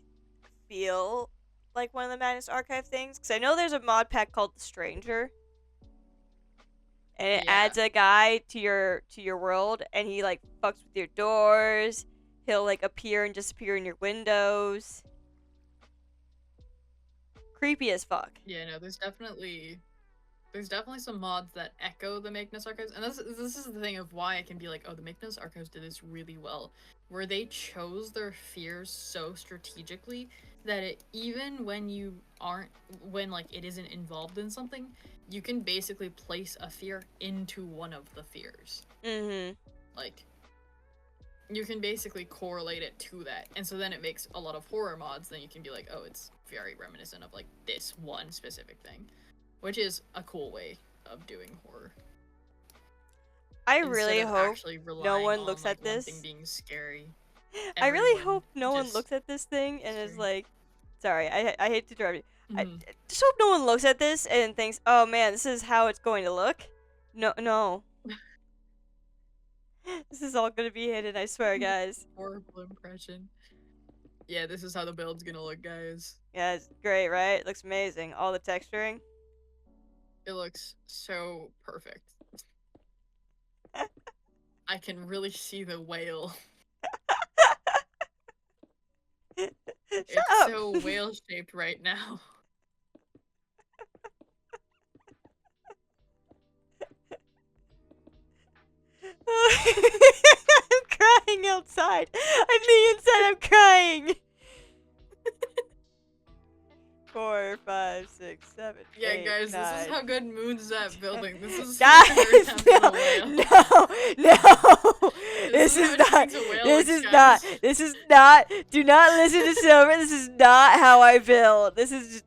feel like one of the Magnus Archive things, because I know there's a mod pack called The Stranger, and it adds a guy to your world, and he like fucks with your doors. He'll like appear and disappear in your windows. Creepy as fuck. Yeah, no, there's definitely some mods that echo the Magnus Archives, and this is the thing of why I can be like, oh, the Magnus Archives did this really well, where they chose their fears so strategically that even when like it isn't involved in something, you can basically place a fear into one of the fears. Mm-hmm. Like, you can basically correlate it to that, and so then it makes a lot of horror mods. Then you can be like, oh, it's very reminiscent of like this one specific thing, which is a cool way of doing horror. I really hope no one looks on, at like, this. One thing being scary. I really hope no one looks at this thing and is like, sorry, I hate to interrupt you. I just hope no one looks at this and thinks, oh man, this is how it's going to look. No. This is all gonna be hidden, I swear, guys. Horrible impression. Yeah, this is how the build's gonna look, guys. Yeah, it's great, right? It looks amazing. All the texturing. It looks so perfect. I can really see the whale. It's so whale-shaped right now. I'm crying outside. I'm the inside. I'm crying. 4, 5, 6, 7, Yeah, 8, guys, 9. this is how good Moon's at building. This is Guys, a whale. no. This is how she makes a whale, guys. This is not. Do not listen to Silver. This is not how I build. This is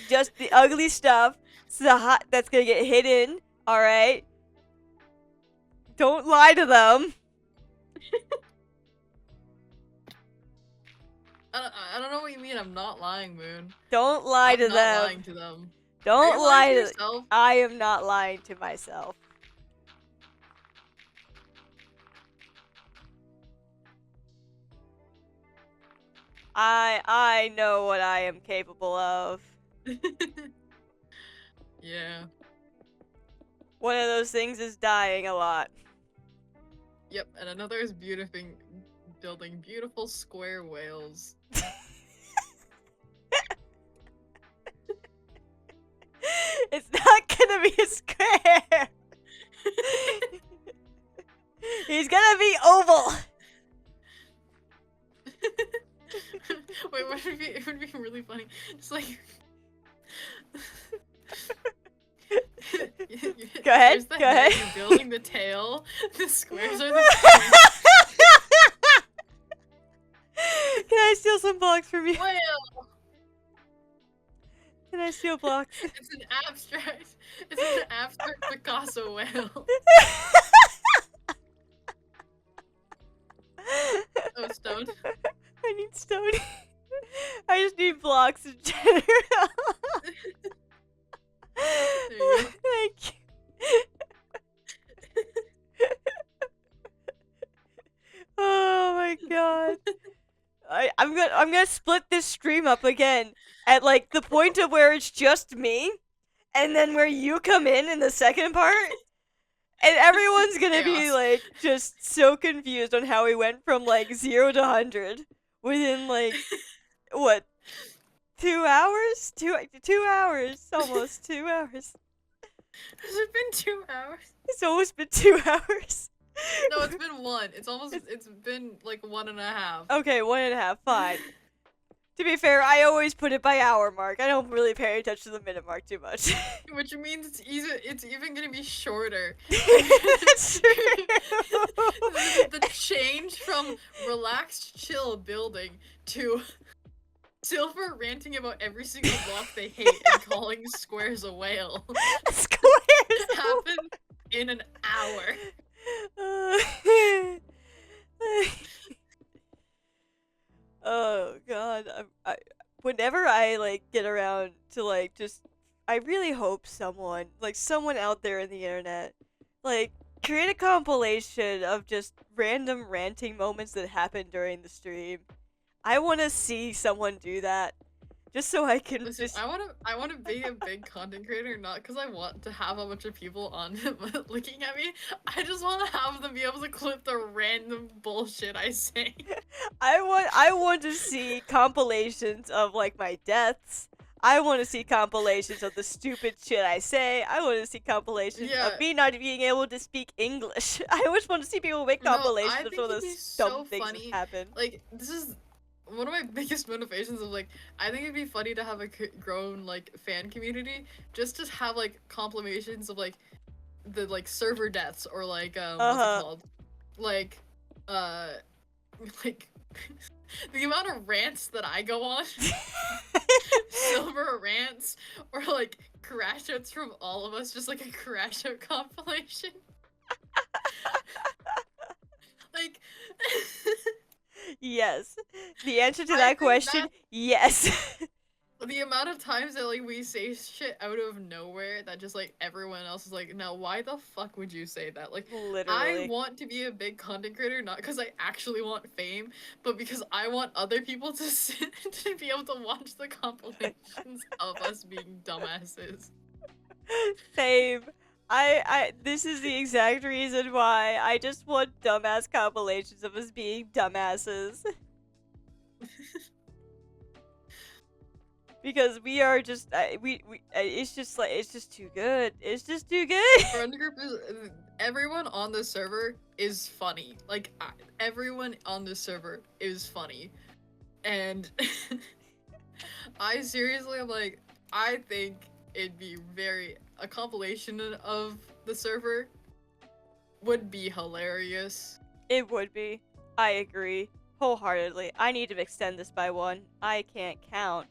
just the ugly stuff. That's gonna get hidden. All right. Don't lie to them. I don't know what you mean. I'm not lying, Moon. Don't lie to I'm not them. lying to them. Don't lie to yourself. I am not lying to myself. I know what I am capable of. Yeah. One of those things is dying a lot. Yep, and another is building beautiful square whales. It's not gonna be a square. He's gonna be oval. Wait, it would be really funny. Just like Go ahead. Go ahead. You're building the tail. The squares are the points. Can I steal some blocks from you? Whale. Can I steal blocks? It's an abstract Picasso whale. Oh, stone. I need stone. I just need blocks in general. There you go. Thank you. Oh my god. I'm gonna split this stream up again at like the point of where it's just me, and then where you come in the second part, and everyone's gonna be like just so confused on how we went from like 0 to 100 within like what 2 hours? 2 hours, almost 2 hours. Has it been 2 hours? It's almost been 2 hours. No, it's been 1. It's been like 1.5. Okay, 1.5. Fine. To be fair, I always put it by hour mark. I don't really pay attention to the minute mark too much. Which means it's even gonna be shorter. That's true. The change from relaxed, chill building to Silver ranting about every single block they hate and calling squares a whale. Squares happened in an hour. Oh god, whenever I like get around to like I really hope someone out there in the internet like create a compilation of just random ranting moments that happen during the stream. I want to see someone do that. Just so I can I want to be a big content creator, not because I want to have a bunch of people on looking at me. I just want to have them be able to clip the random bullshit I say. I want to see compilations of like my deaths. I want to see compilations of the stupid shit I say. I want to see compilations of me not being able to speak English. I just want to see people make compilations of some of those dumb things that happen. Like, this is one of my biggest motivations of like, I think it'd be funny to have a grown like fan community, just to have like compilations of like the like server deaths or like what's it called, like like the amount of rants that I go on. Silver rants or like crash outs from all of us, just like a crash out compilation. Like yes. The answer to that question, yes. The amount of times that like we say shit out of nowhere that just like everyone else is like, now why the fuck would you say that? Like, literally. I want to be a big content creator not because I actually want fame, but because I want other people to sit to be able to watch the compilations of us being dumbasses. Same. This is the exact reason why I just want dumbass compilations of us being dumbasses. Because we are just, it's just too good. It's just too good. Friend group is, everyone on the server is funny. Like, everyone on the server is funny. And I seriously am like, I think it'd be a compilation of the server would be hilarious. It would be. I agree. Wholeheartedly. I need to extend this by one. I can't count.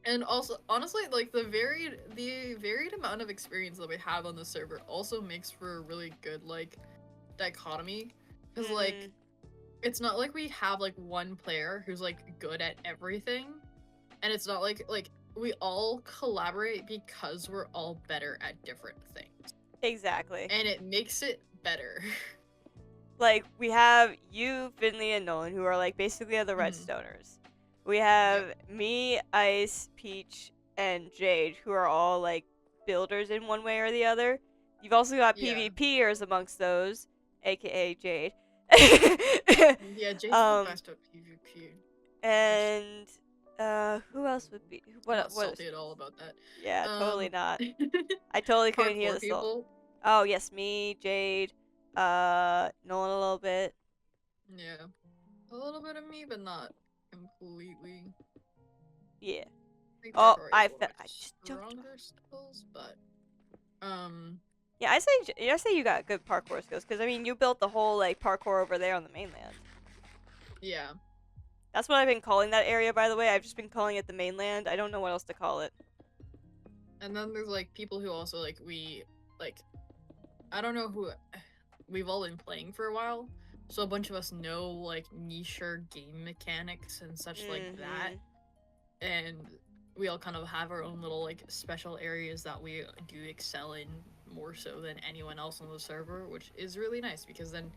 And also, honestly, like the varied amount of experience that we have on the server also makes for a really good like dichotomy, because like it's not like we have like one player who's like good at everything, and it's not like we all collaborate because we're all better at different things, Exactly. and it makes it better. Like, we have you, Finley, and Nolan, who are, like, basically the Redstoners. We have me, Ice, Peach, and Jade, who are all, like, builders in one way or the other. You've also got Yeah. PvPers amongst those, aka Jade. Yeah, Jade's the best at PvP. And, who else would be? I'm not salty at all about that. Yeah, totally not. I totally couldn't hear Parkour the salt. people. Oh, yes, me, Jade, Nolan a little bit. Yeah. A little bit of me, but not completely. Yeah. I think Oh, Parkour I is one of my just don't. stronger skills, but Yeah, I say you got good parkour skills because I mean you built the whole like parkour over there on the mainland. yeah. That's what I've been calling that area, by the way. I've just been calling it the mainland. I don't know what else to call it. And then there's like people who also like I don't know who we've all been playing for a while, so a bunch of us know like niche game mechanics and such like that, and we all kind of have our own little like special areas that we do excel in more so than anyone else on the server, which is really nice because then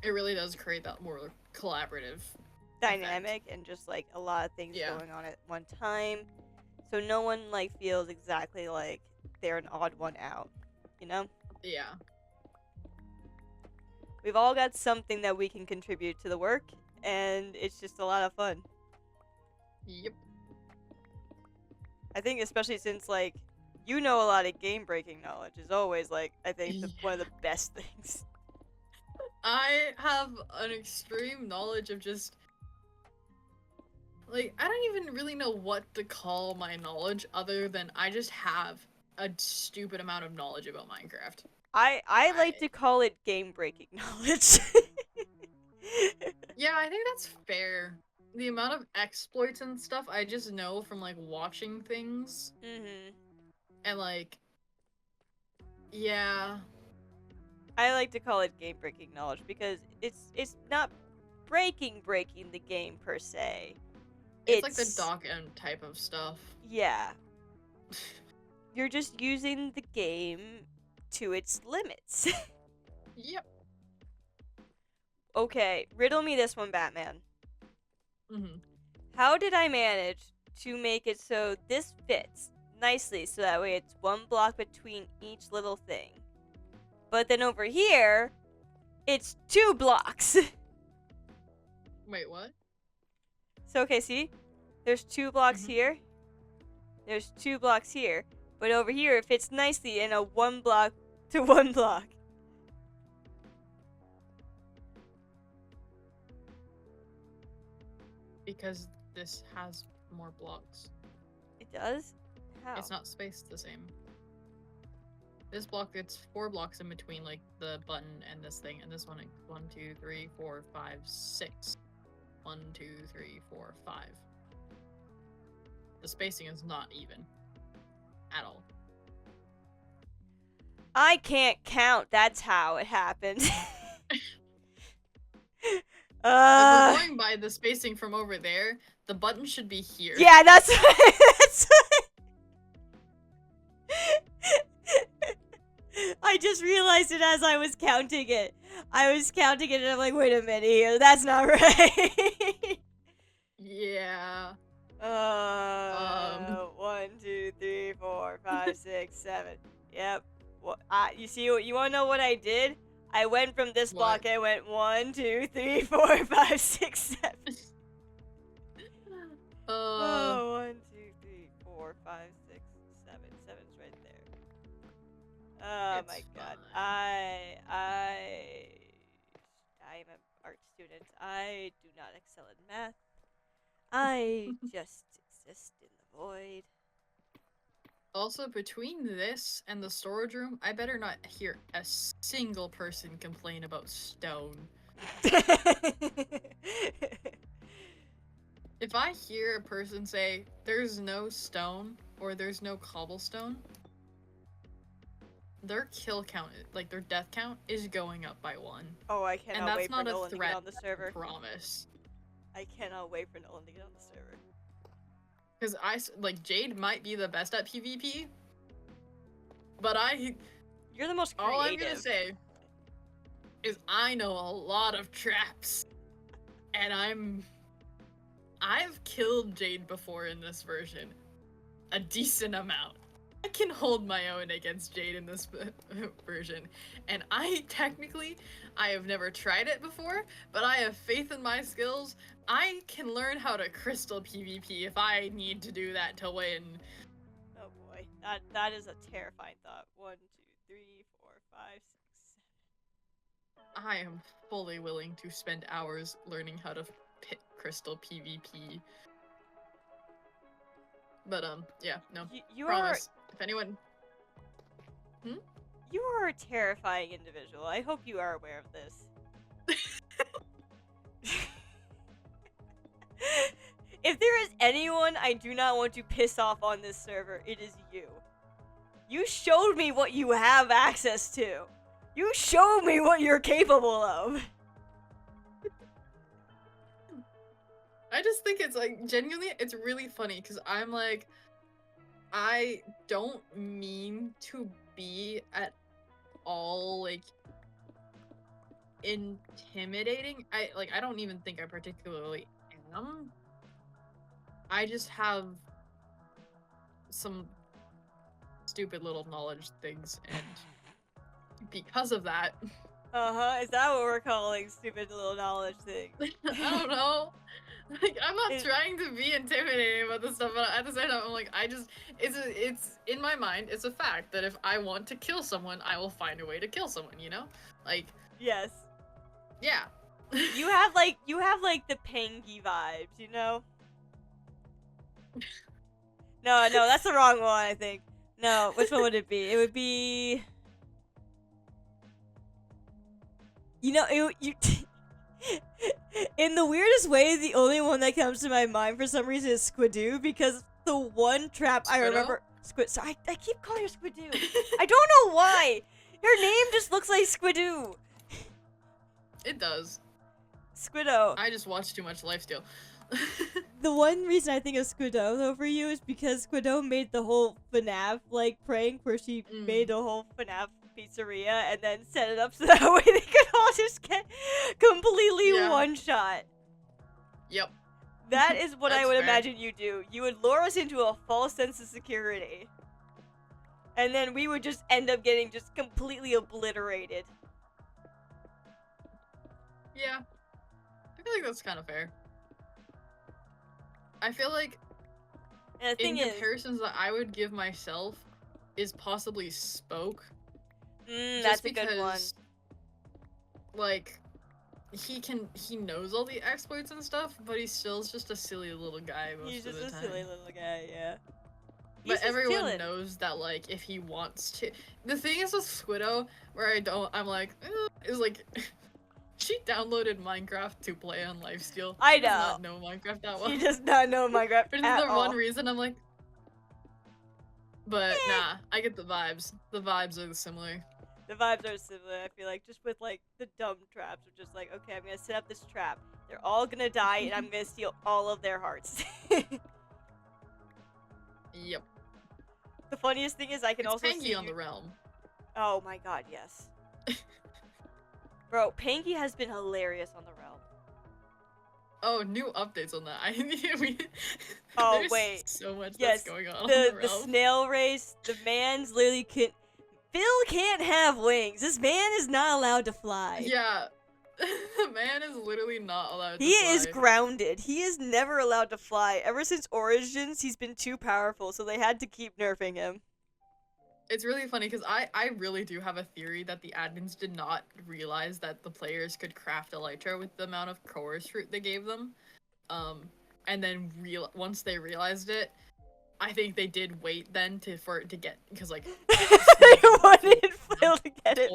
it really does create that more collaborative Dynamic and just like a lot of things going on at one time, so no one like feels exactly like they're an odd one out, you know? Yeah. We've all got something that we can contribute to the work, and it's just a lot of fun. Yep. I think especially since like you know a lot of game breaking knowledge is always like I think one of the best things. I have an extreme knowledge of just like I don't even really know what to call my knowledge other than I just have a stupid amount of knowledge about Minecraft. I like to call it game breaking knowledge. Yeah, I think that's fair. The amount of exploits and stuff I just know from like watching things. And like yeah. I like to call it game breaking knowledge because it's not breaking the game per se. It's like the dog end type of stuff. Yeah. You're just using the game to its limits. Yep. Okay, riddle me this one, Batman. How did I manage to make it so this fits nicely so that way it's one block between each little thing? But then over here, it's 2 blocks. Wait, what? So, okay, see? There's 2 blocks here. There's 2 blocks here. But over here, it fits nicely in a 1 block to 1 block. Because this has more blocks. It does? How? It's not spaced the same. This block, it's 4 blocks in between, like, the button and this thing, and this one, 1, 2, 3, 4, 5, 6. 1, 2, 3, 4, 5. The spacing is not even. At all. I can't count. That's how it happened. If we're going by the spacing from over there, the button should be here. Yeah, that's what I just realized it as I was counting it. I was counting it and I'm like, wait a minute here, that's not right. Yeah. 1, 2, 3, 4, 5, 6, 7. Yep. You see, you want to know what I did? I went from this block. I went 1, 2, 3, 4, 5, 6, 7. 1, 2, 3, 4, 5, 6, 7. 7's right there. Oh my god. I am an art student. I do not excel in math. I just exist in the void. Also, between this and the storage room, I better not hear a single person complain about stone. If I hear a person say, there's no stone, or there's no cobblestone, their kill count, like their death count, is going up by 1. Oh, I And cannot that's wait for not a Nolan to get threat, on the server. I promise. I cannot wait for Nolan to get on the server. Because Jade might be the best at PvP, but You're the most creative. all I'm gonna say is I know a lot of traps. And I've killed Jade before in this version. A decent amount. I can hold my own against Jade in this version. And I have never tried it before, but I have faith in my skills. I can learn how to crystal PvP if I need to do that to win. Oh boy, that is a terrifying thought. 1, 2, 3, 4, 5, 6, 7. I am fully willing to spend hours learning how to pit crystal PvP. But yeah, no. You promise. If anyone. You are a terrifying individual. I hope you are aware of this. If there is anyone I do not want to piss off on this server, it is you. You showed me what you have access to. You showed me what you're capable of. I just think it's like, genuinely, it's really funny because I'm like, I don't mean to be at all like intimidating. I don't even think I particularly am. I just have some stupid little knowledge things, and because of that. Is that what we're calling stupid little knowledge things? I don't know. Like, I'm not trying to be intimidating about this stuff, but at the same time, I'm like, it's in my mind, it's a fact that if I want to kill someone, I will find a way to kill someone, you know? Like, yes. Yeah. you have like the Pangy vibes, you know? No, that's the wrong one, I think. No, which one would it be? It would be... You know, you... In the weirdest way, the only one that comes to my mind for some reason is Squidoo, because the one trap I remember... So I keep calling her Squidoo. I don't know why! Her name just looks like Squidoo. It does. Squiddo. I just watched too much Lifesteal. The one reason I think of Squiddo though for you is because Squiddo made the whole FNAF prank where she made a whole FNAF pizzeria and then set it up so that way they could all just get completely one shot. Yep. That is what I would imagine you do. You would lure us into a false sense of security. And then we would just end up getting just completely obliterated. Yeah. I feel like that's kind of fair. I feel like and the thing in comparisons that I would give myself is possibly Spoke. That's a good one. Like, he knows all the exploits and stuff, but he still is just a silly little guy most of the time. He's just a silly little guy, yeah. But everyone knows that, like, if he wants to... The thing is with Squiddo, where I'm like, is like... She downloaded Minecraft to play on Lifesteal. I know. She does not know Minecraft that well. She does not know Minecraft But at this is the all. one reason I'm like... But, nah, I get the vibes. The vibes are similar. The vibes are similar, I feel like, just with, like, the dumb traps of just like, okay, I'm gonna set up this trap. They're all gonna die, and I'm gonna steal all of their hearts. Yep. The funniest thing is I can also see on the realm. Oh my god, yes. Bro, Panky has been hilarious on the realm. Oh, new updates on that. Oh, wait. So much that's going on the realm. The snail race, the man's literally Phil can't have wings. This man is not allowed to fly. Yeah. The man is literally not allowed to fly. He is grounded. He is never allowed to fly. Ever since Origins, he's been too powerful, so they had to keep nerfing him. It's really funny because I really do have a theory that the admins did not realize that the players could craft Elytra with the amount of chorus fruit they gave them. I and then once they realized it, I think they did wait then for it to get, because like They wanted Phil to get it.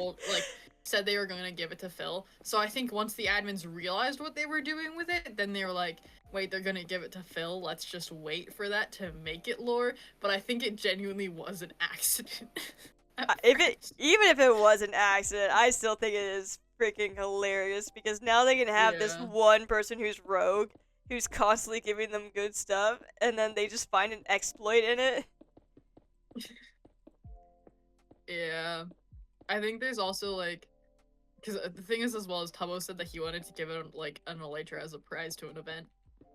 Said they were going to give it to Phil. So I think once the admins realized what they were doing with it, then they were like, wait, they're going to give it to Phil. Let's just wait for that to make it lore. But I think it genuinely was an accident. Even if it was an accident, I still think it is freaking hilarious because now they can have this one person who's rogue, who's constantly giving them good stuff, and then they just find an exploit in it. Yeah. I think there's also like, because the thing is, as well, as Tubbo said that he wanted to give it like an elytra as a prize to an event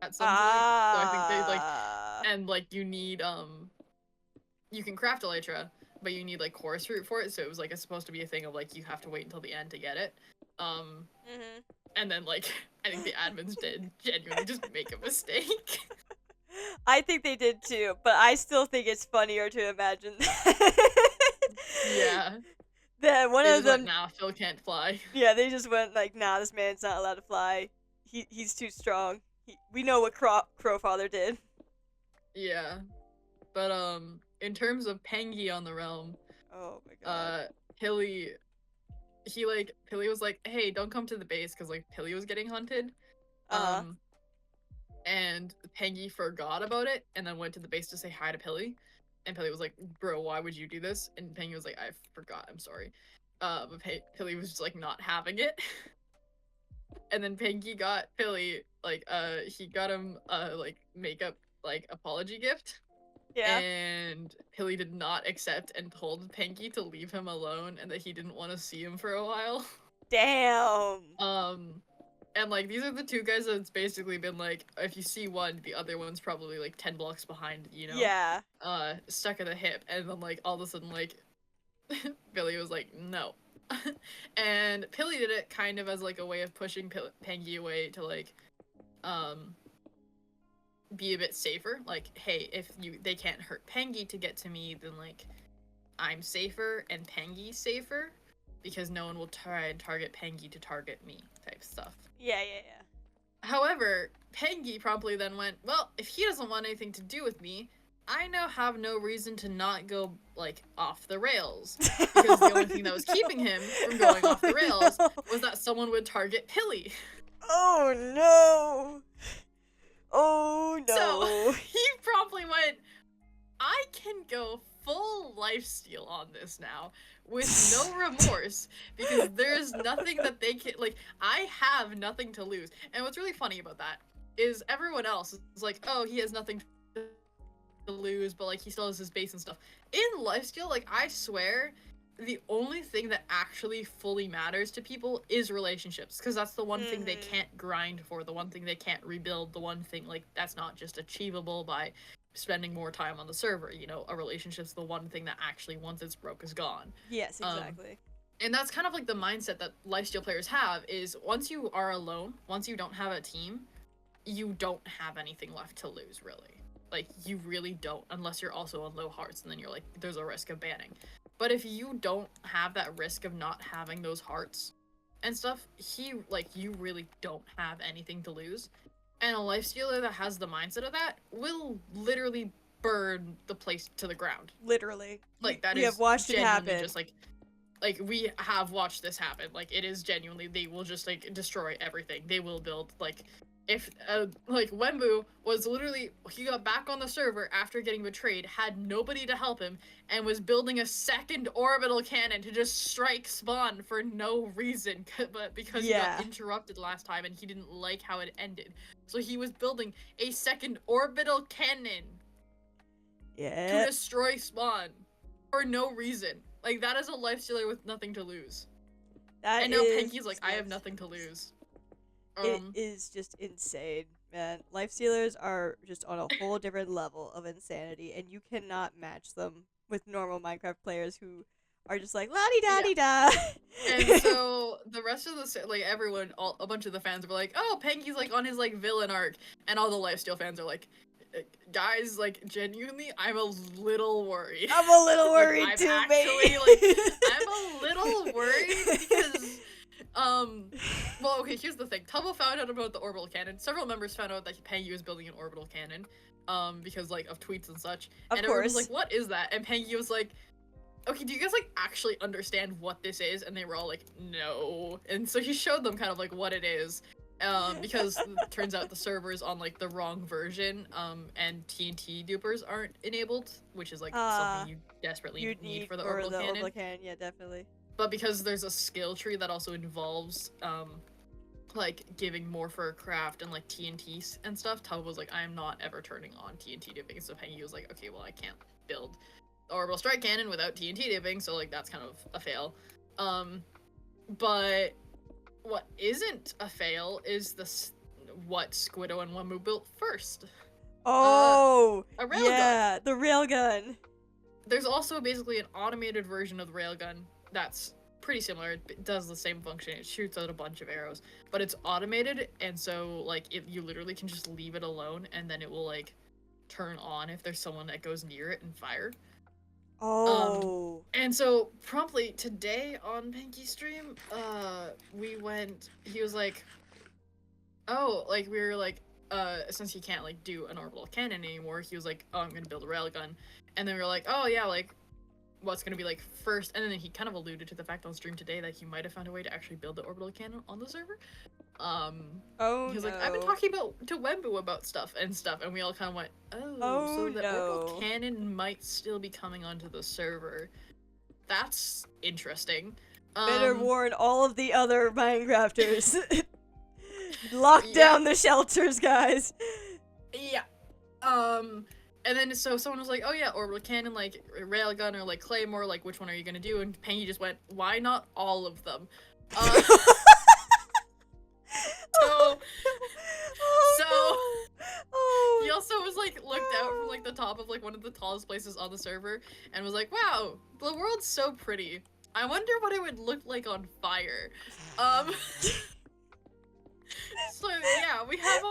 at some point. So I think they like, and like you need you can craft elytra, but you need like chorus fruit for it. So it was like it's supposed to be a thing of like you have to wait until the end to get it. And then like I think the admins did genuinely just make a mistake. I think they did too, but I still think it's funnier to imagine that. Yeah. That one of them. Went, nah, Phil can't fly. Yeah, they just went like, nah, this man's not allowed to fly. He's too strong. We know what Crowfather did. Yeah, but in terms of Pengi on the realm, oh my god, Pilly was like, hey, don't come to the base because like Pilly was getting hunted. And Pengi forgot about it and then went to the base to say hi to Pilly. And Pilly was like, bro, why would you do this? And Pengi was like, I forgot, I'm sorry. But Pilly was just like not having it. And then Pengi got Pilly, like, he got him like makeup like apology gift. Yeah. And Pilly did not accept and told Pengi to leave him alone and that he didn't want to see him for a while. Damn. And like these are the two guys that's basically been like, if you see one, the other one's probably like 10 blocks behind, you know? Yeah. Stuck at the hip, and then like all of a sudden like Billy was like, no. And Pilly did it kind of as like a way of pushing Pengi away to like be a bit safer. Like, hey, if they can't hurt Pengi to get to me, then like I'm safer and Pengi's safer because no one will try and target Pengi to target me type stuff. Yeah. However, Pengi promptly then went, well, if he doesn't want anything to do with me, I now have no reason to not go, like, off the rails. Because the only thing that was keeping him from going off the rails was that someone would target Pilly. Oh, no. Oh, no. So, he promptly went, I can go full lifesteal on this now with no remorse because there's nothing that they can, like, I have nothing to lose. And what's really funny about that is everyone else is like, oh, he has nothing to lose, but like he still has his base and stuff. In lifesteal, like, I swear the only thing that actually fully matters to people is relationships, because that's the one thing they can't grind for, the one thing they can't rebuild, the one thing, like, that's not just achievable by spending more time on the server, you know. A relationship's the one thing that actually, once it's broke, is gone. Yes, exactly. And that's kind of like the mindset that lifesteal players have, is once you are alone, once you don't have a team, you don't have anything left to lose, really. Like, you really don't, unless you're also on low hearts, and then you're like, there's a risk of banning. But if you don't have that risk of not having those hearts and stuff, you really don't have anything to lose. And a lifestealer that has the mindset of that will literally burn the place to the ground. Literally. Like, that we is have watched it happen. Just like we have watched this happen. Like, it is genuinely, they will just like destroy everything. They will build, like, if like Wembu was literally, he got back on the server after getting betrayed, had nobody to help him, and was building a second orbital cannon to just strike spawn for no reason, but because he got interrupted last time and he didn't like how it ended. So he was building a second orbital cannon to destroy spawn for no reason. Like, that is a lifestealer with nothing to lose. And now Pengi's like, I have nothing to lose. It is just insane, man. Lifestealers are just on a whole different level of insanity, and you cannot match them with normal Minecraft players who are just like, la-di-da-di-da. And so the rest of the, like, everyone, a bunch of the fans were like, oh, Pengi's like on his like villain arc, and all the lifesteal fans are like, guys, like, genuinely, I'm a little worried. I'm a little worried like, too, actually, mate. like, I'm a little worried because Well, okay, here's the thing. Tubbo found out about the orbital cannon. Several members found out that Pangy was building an orbital cannon, because, like, of tweets and such. Of and everyone course. was like, what is that? And Pangy was like, okay, do you guys, like, actually understand what this is? And they were all like, no. And so he showed them kind of, like, what it is. Because it turns out the server's on, like, the wrong version, and TNT dupers aren't enabled, which is, like, something you desperately need for the orbital cannon. Orbital cannon, yeah, definitely. But because there's a skill tree that also involves, like, giving more for craft and, like, TNT and stuff, Tubbo was like, I am not ever turning on TNT dipping. So Pangy was like, okay, well, I can't build orbital strike cannon without TNT dipping, so, like, that's kind of a fail. But what isn't a fail is what Squiddo and Wembu built first. Oh, a railgun. Yeah, the railgun. There's also basically an automated version of the railgun that's pretty similar. It does the same function. It shoots out a bunch of arrows, but it's automated, and so, like, you literally can just leave it alone, and then it will, like, turn on if there's someone that goes near it and fire. Oh. And so promptly today on Panky's stream, he was like, oh, like, we were like, since he can't, like, do an orbital cannon anymore, he was like, oh, I'm gonna build a railgun. And then we were like, oh yeah, like, what's gonna be, like, first? And then he kind of alluded to the fact on stream today that he might have found a way to actually build the orbital cannon on the server. He was like, I've been talking to Wembu about stuff, and we all kind of went, so the orbital cannon might still be coming onto the server. That's interesting. Better warn all of the other Minecrafters. Lock down the shelters, guys. Yeah. And then so someone was like, oh yeah, orbital cannon, like, railgun, or, like, claymore, like, which one are you gonna do? And Pangy just went, why not all of them? He also was like looked out from, like, the top of, like, one of the tallest places on the server and was like, wow, the world's so pretty. I wonder what it would look like on fire. So yeah, we have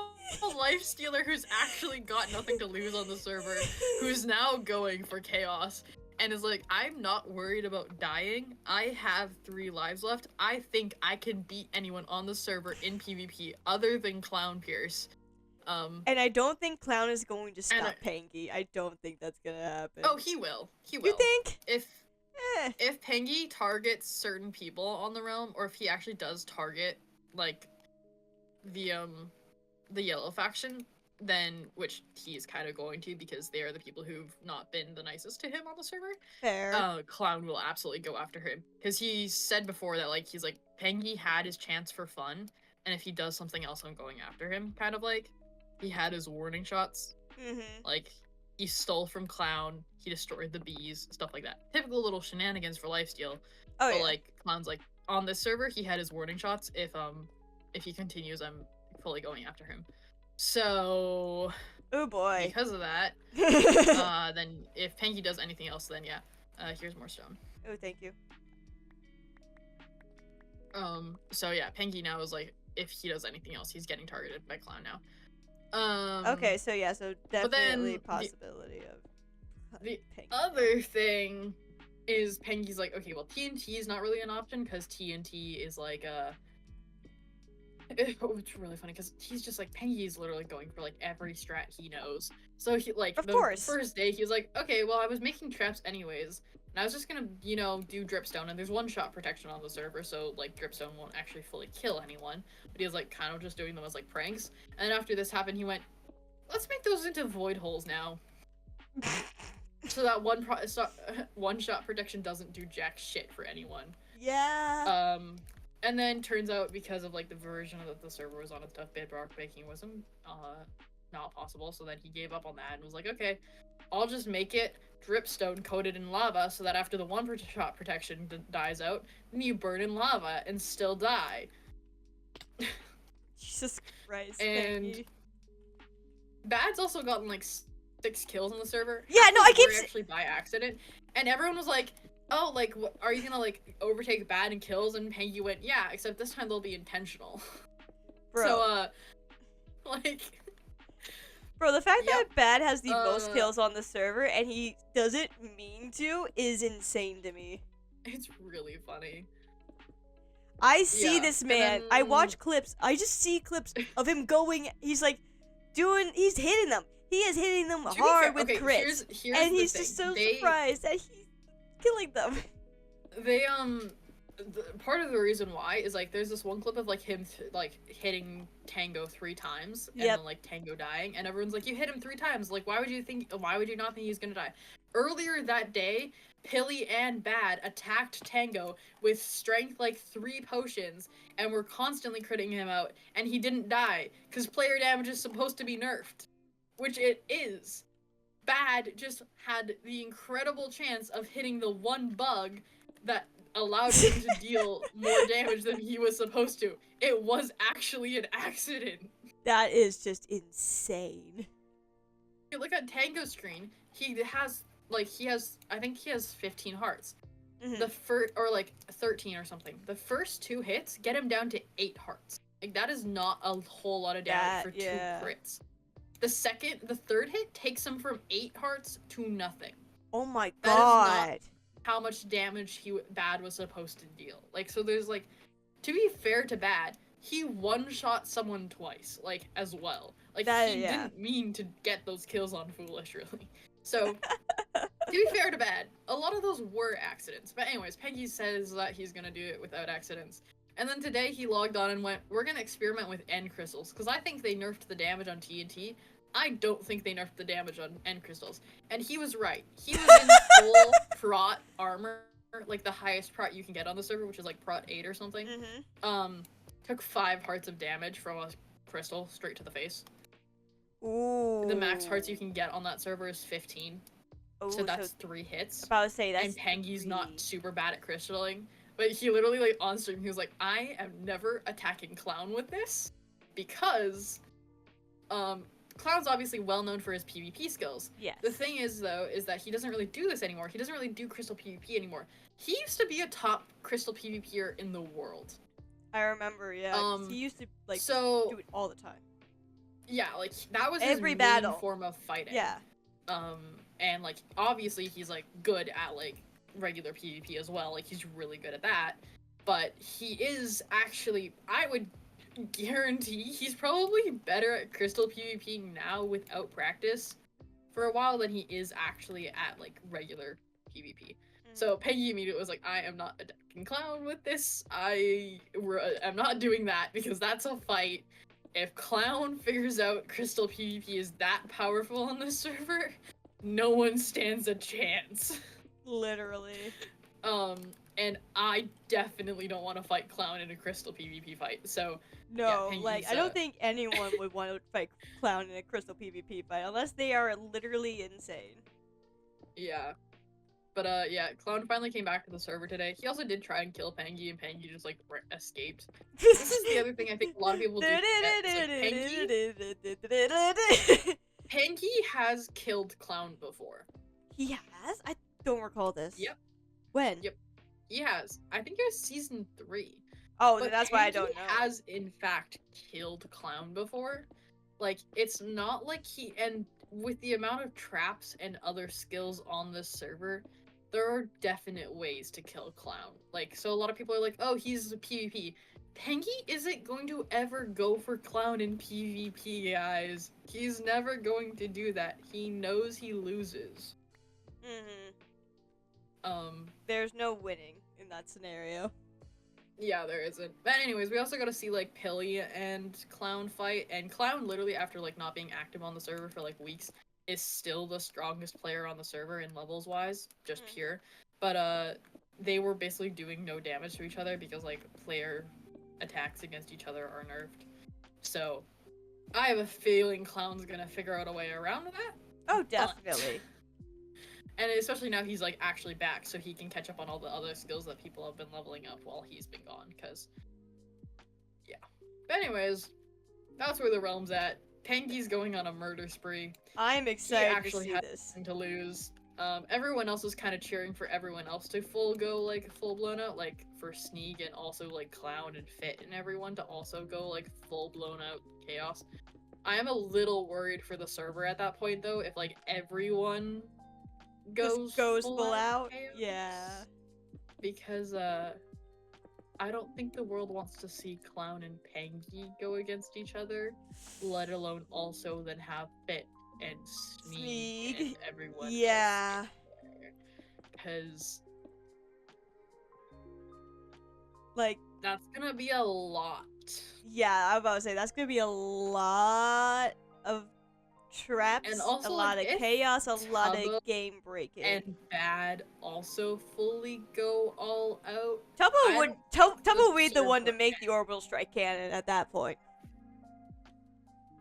a life stealer who's actually got nothing to lose on the server, who's now going for chaos, and is like, I'm not worried about dying. I have 3 lives left. I think I can beat anyone on the server in PvP other than Clown Pierce. And I don't think Clown is going to stop Pangy. I don't think that's gonna happen. Oh, he will. He will. You think? If Pangy targets certain people on the realm, or if he actually does target, like, the yellow faction, then, which he's kind of going to, because they are the people who've not been the nicest to him on the server. Fair. Clown will absolutely go after him, because he said before that, like, he's like, Pangy had his chance for fun, and if he does something else, I'm going after him, kind of like. He had his warning shots. Like, he stole from Clown, he destroyed the bees, stuff like that. Typical little shenanigans for lifesteal. Oh, but, like, Clown's like, on this server, he had his warning shots. If he continues, I'm fully going after him. So, oh boy. Because of that, then if Pangy does anything else, then yeah, here's more stone. Oh, thank you. So yeah, Pangy now is like, if he does anything else, he's getting targeted by Clown now. Okay, so yeah, so definitely possibility of the other thing is Pangy's like, okay, well, TNT is not really an option, because TNT is like, it's really funny, because he's just like, Pangy is literally going for, like, every strat he knows. So he, like, the first day, he was like, okay, well, I was making traps anyways, and I was just gonna, you know, do dripstone, and there's 1-shot protection on the server, so, like, dripstone won't actually fully kill anyone, but he was, like, kind of just doing them as, like, pranks. And then after this happened, he went, let's make those into void holes now. So that 1-shot protection doesn't do jack shit for anyone. Yeah. And then turns out, because of, like, the version that the server was on and stuff, bedrock making was not possible, so then he gave up on that and was like, okay, I'll just make it dripstone coated in lava, so that after the 1-shot protection dies out, then you burn in lava and still die. Jesus Christ. And Bad's also gotten, like, 6 kills on the server. Yeah, no, I keep actually by accident, and everyone was like, oh, like, are you gonna, like, overtake Bad in kills? And Pangy went, yeah, except this time they'll be intentional. Bro. So, like... Bro, the fact that Bad has the most kills on the server, and he doesn't mean to, is insane to me. It's really funny. I see Yeah, this and man. I then watch clips. I just see clips of him going. He's like he's hitting them. He is hitting them to be fair, hard with okay, crits. here's And the he's thing. just so surprised that he's killing them. They part of the reason why is like there's this one clip of like him like hitting Tango 3 times and then like Tango dying, and everyone's like, you hit him 3 times, like why would you not think he's gonna die? Earlier that day, Pilly and Bad attacked Tango with strength like 3 potions and were constantly critting him out, and he didn't die because player damage is supposed to be nerfed, which it is. Bad just had the incredible chance of hitting the one bug that allowed him to deal more damage than he was supposed to. It was actually an accident. That is just insane. You look at Tango's screen, I think he has 15 hearts. Mm-hmm. The first, or like 13 or something. The first 2 hits get him down to 8 hearts. Like that is not a whole lot of damage for 2 crits. The third hit takes him from 8 hearts to nothing. Oh my god. That is not how much damage Bad was supposed to deal. Like, so there's like, to be fair to Bad, he one-shot someone twice, like, as well. Like, he didn't mean to get those kills on Foolish, really. So, to be fair to Bad, a lot of those were accidents. But anyways, Peggy says that he's gonna do it without accidents. And then today he logged on and went, we're gonna experiment with end crystals, because I think they nerfed the damage on TNT. I don't think they nerfed the damage on end crystals. And he was right. He was in full prot armor, like the highest prot you can get on the server, which is like prot 8 or something. Mm-hmm. Took 5 hearts of damage from a crystal straight to the face. Ooh. The max hearts you can get on that server is 15. Ooh, so that's 3 hits. About to say, that's and Pengy's not super bad at crystaling. But he literally, like, on stream, he was like, I am never attacking Clown with this, because, Clown's obviously well known for his PvP skills. Yes. The thing is, though, is that he doesn't really do this anymore. He doesn't really do crystal PvP anymore. He used to be a top crystal PvPer in the world. I remember, yeah. He used to, like, do it all the time. Yeah, like, that was every his battle. main form of fighting. Yeah. And, like, obviously he's, like, good at, like, regular PvP as well. Like, he's really good at that. But he is actually, I would guarantee he's probably better at crystal PvP now without practice for a while than he is actually at, like, regular PvP. So Peggy immediately was like, I am not attacking Clown with this. I'm not doing that because that's a fight. If Clown figures out crystal PvP is that powerful on this server, no one stands a chance. Literally. And I definitely don't want to fight Clown in a crystal PvP fight. So no, yeah, like I don't think anyone would want to fight Clown in a crystal PvP fight unless they are literally insane. Yeah. But yeah, Clown finally came back to the server today. He also did try and kill Pengy, and Pengy just like escaped. This is the other thing I think a lot of people do. Pengy has killed Clown before. He has? I don't recall this. Yep. When? Yep. He has. I think it was season 3. Oh, but that's why I don't know. Pengy has in fact killed Clown before. Like, it's not like and with the amount of traps and other skills on this server, there are definite ways to kill Clown. Like, so a lot of people are like, oh, he's a PvP. Pengy isn't going to ever go for Clown in PvP, guys. He's never going to do that. He knows he loses. There's no winning in that scenario. Yeah, there isn't. But anyways, we also got to see, like, Pilly and Clown fight, and Clown literally, after, like, not being active on the server for, like, weeks, is still the strongest player on the server in levels-wise, just pure. But, they were basically doing no damage to each other because, like, player attacks against each other are nerfed. So, I have a feeling Clown's gonna figure out a way around that. Oh, definitely. And especially now he's, like, actually back, so he can catch up on all the other skills that people have been leveling up while he's been gone, because, yeah. But anyways, that's where the realm's at. Pengy's going on a murder spree. I'm excited to see this. To lose. Everyone else is kind of cheering for everyone else to full blown out, like, for Sneak and also, like, Clown and Fit and everyone to also go, like, full blown out chaos. I am a little worried for the server at that point, though, if, like, everyone goes full out. chaos. Yeah. Because I don't think the world wants to see Clown and Pangy go against each other, let alone also then have Fit and Sneak and Sneak. everyone else in Yeah. there. Because Like, that's gonna be a lot. yeah, I was about to say, that's gonna be a lot of And traps, a also, like, lot of if chaos, a lot of Tubbo game breaking. and Bad also fully go all out, Tubbo I would, don't think the Tubbo would be the one to server make the orbital strike cannon at that point.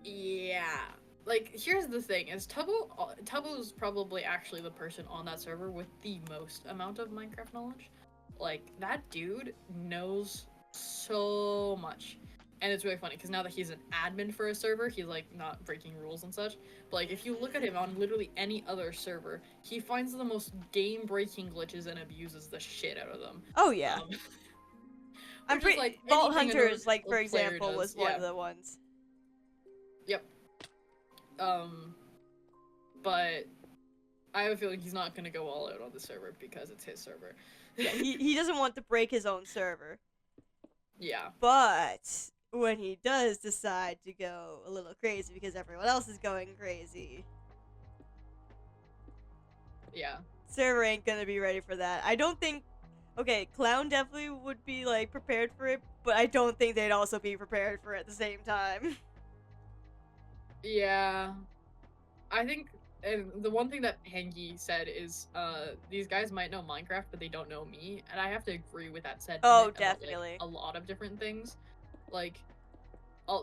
Yeah. Like, here's the thing, is Tubbo's probably actually the person on that server with the most amount of Minecraft knowledge. Like, that dude knows so much. And it's really funny, because now that he's an admin for a server, he's, like, not breaking rules and such. But, like, if you look at him on literally any other server, he finds the most game-breaking glitches and abuses the shit out of them. Oh, yeah. Um, I'm which is, pretty, like, Vault anything another Hunters, like, for player example, does. was one Yeah. of the ones. Yep. But I have a feeling he's not gonna go all out on the server because it's his server. Yeah, he doesn't want to break his own server. Yeah. But when he does decide to go a little crazy because everyone else is going crazy, Yeah. server ain't gonna be ready for that. I don't think. Okay, Clown definitely would be like prepared for it, but I don't think they'd also be prepared for it at the same time. Yeah. I think, and the one thing that Hengi said is, these guys might know Minecraft, but they don't know me, and I have to agree with that sentiment. Oh, about, definitely. like, a lot of different things. Like,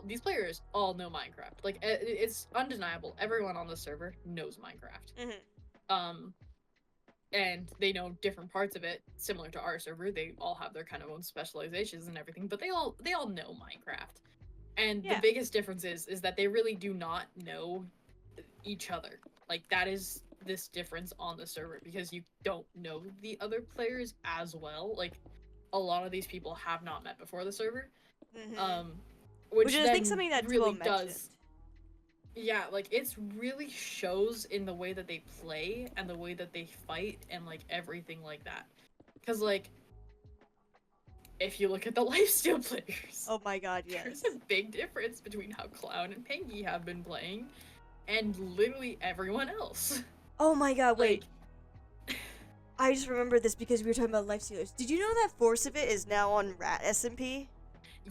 these players all know Minecraft. Like, it's undeniable. Everyone on the server knows Minecraft. Mm-hmm. And they know different parts of it, similar to our server. They all have their kind of own specializations and everything, but they all know Minecraft. And Yeah. the biggest difference is that they really do not know each other. Like, that is this difference on the server, because you don't know the other players as well. Like, a lot of these people have not met before the server. Mm-hmm. Which is, I think, something that really Tubbo mentioned. Yeah, like, it's really shows in the way that they play and the way that they fight and, like, everything like that. Because, like, if you look at the lifesteal players, oh my god, yes, there's a big difference between how Clown and Pangy have been playing and literally everyone else. Oh my god, wait. Like, I just remembered this because we were talking about lifestealers. Did you know that Force of It is now on Rat SMP?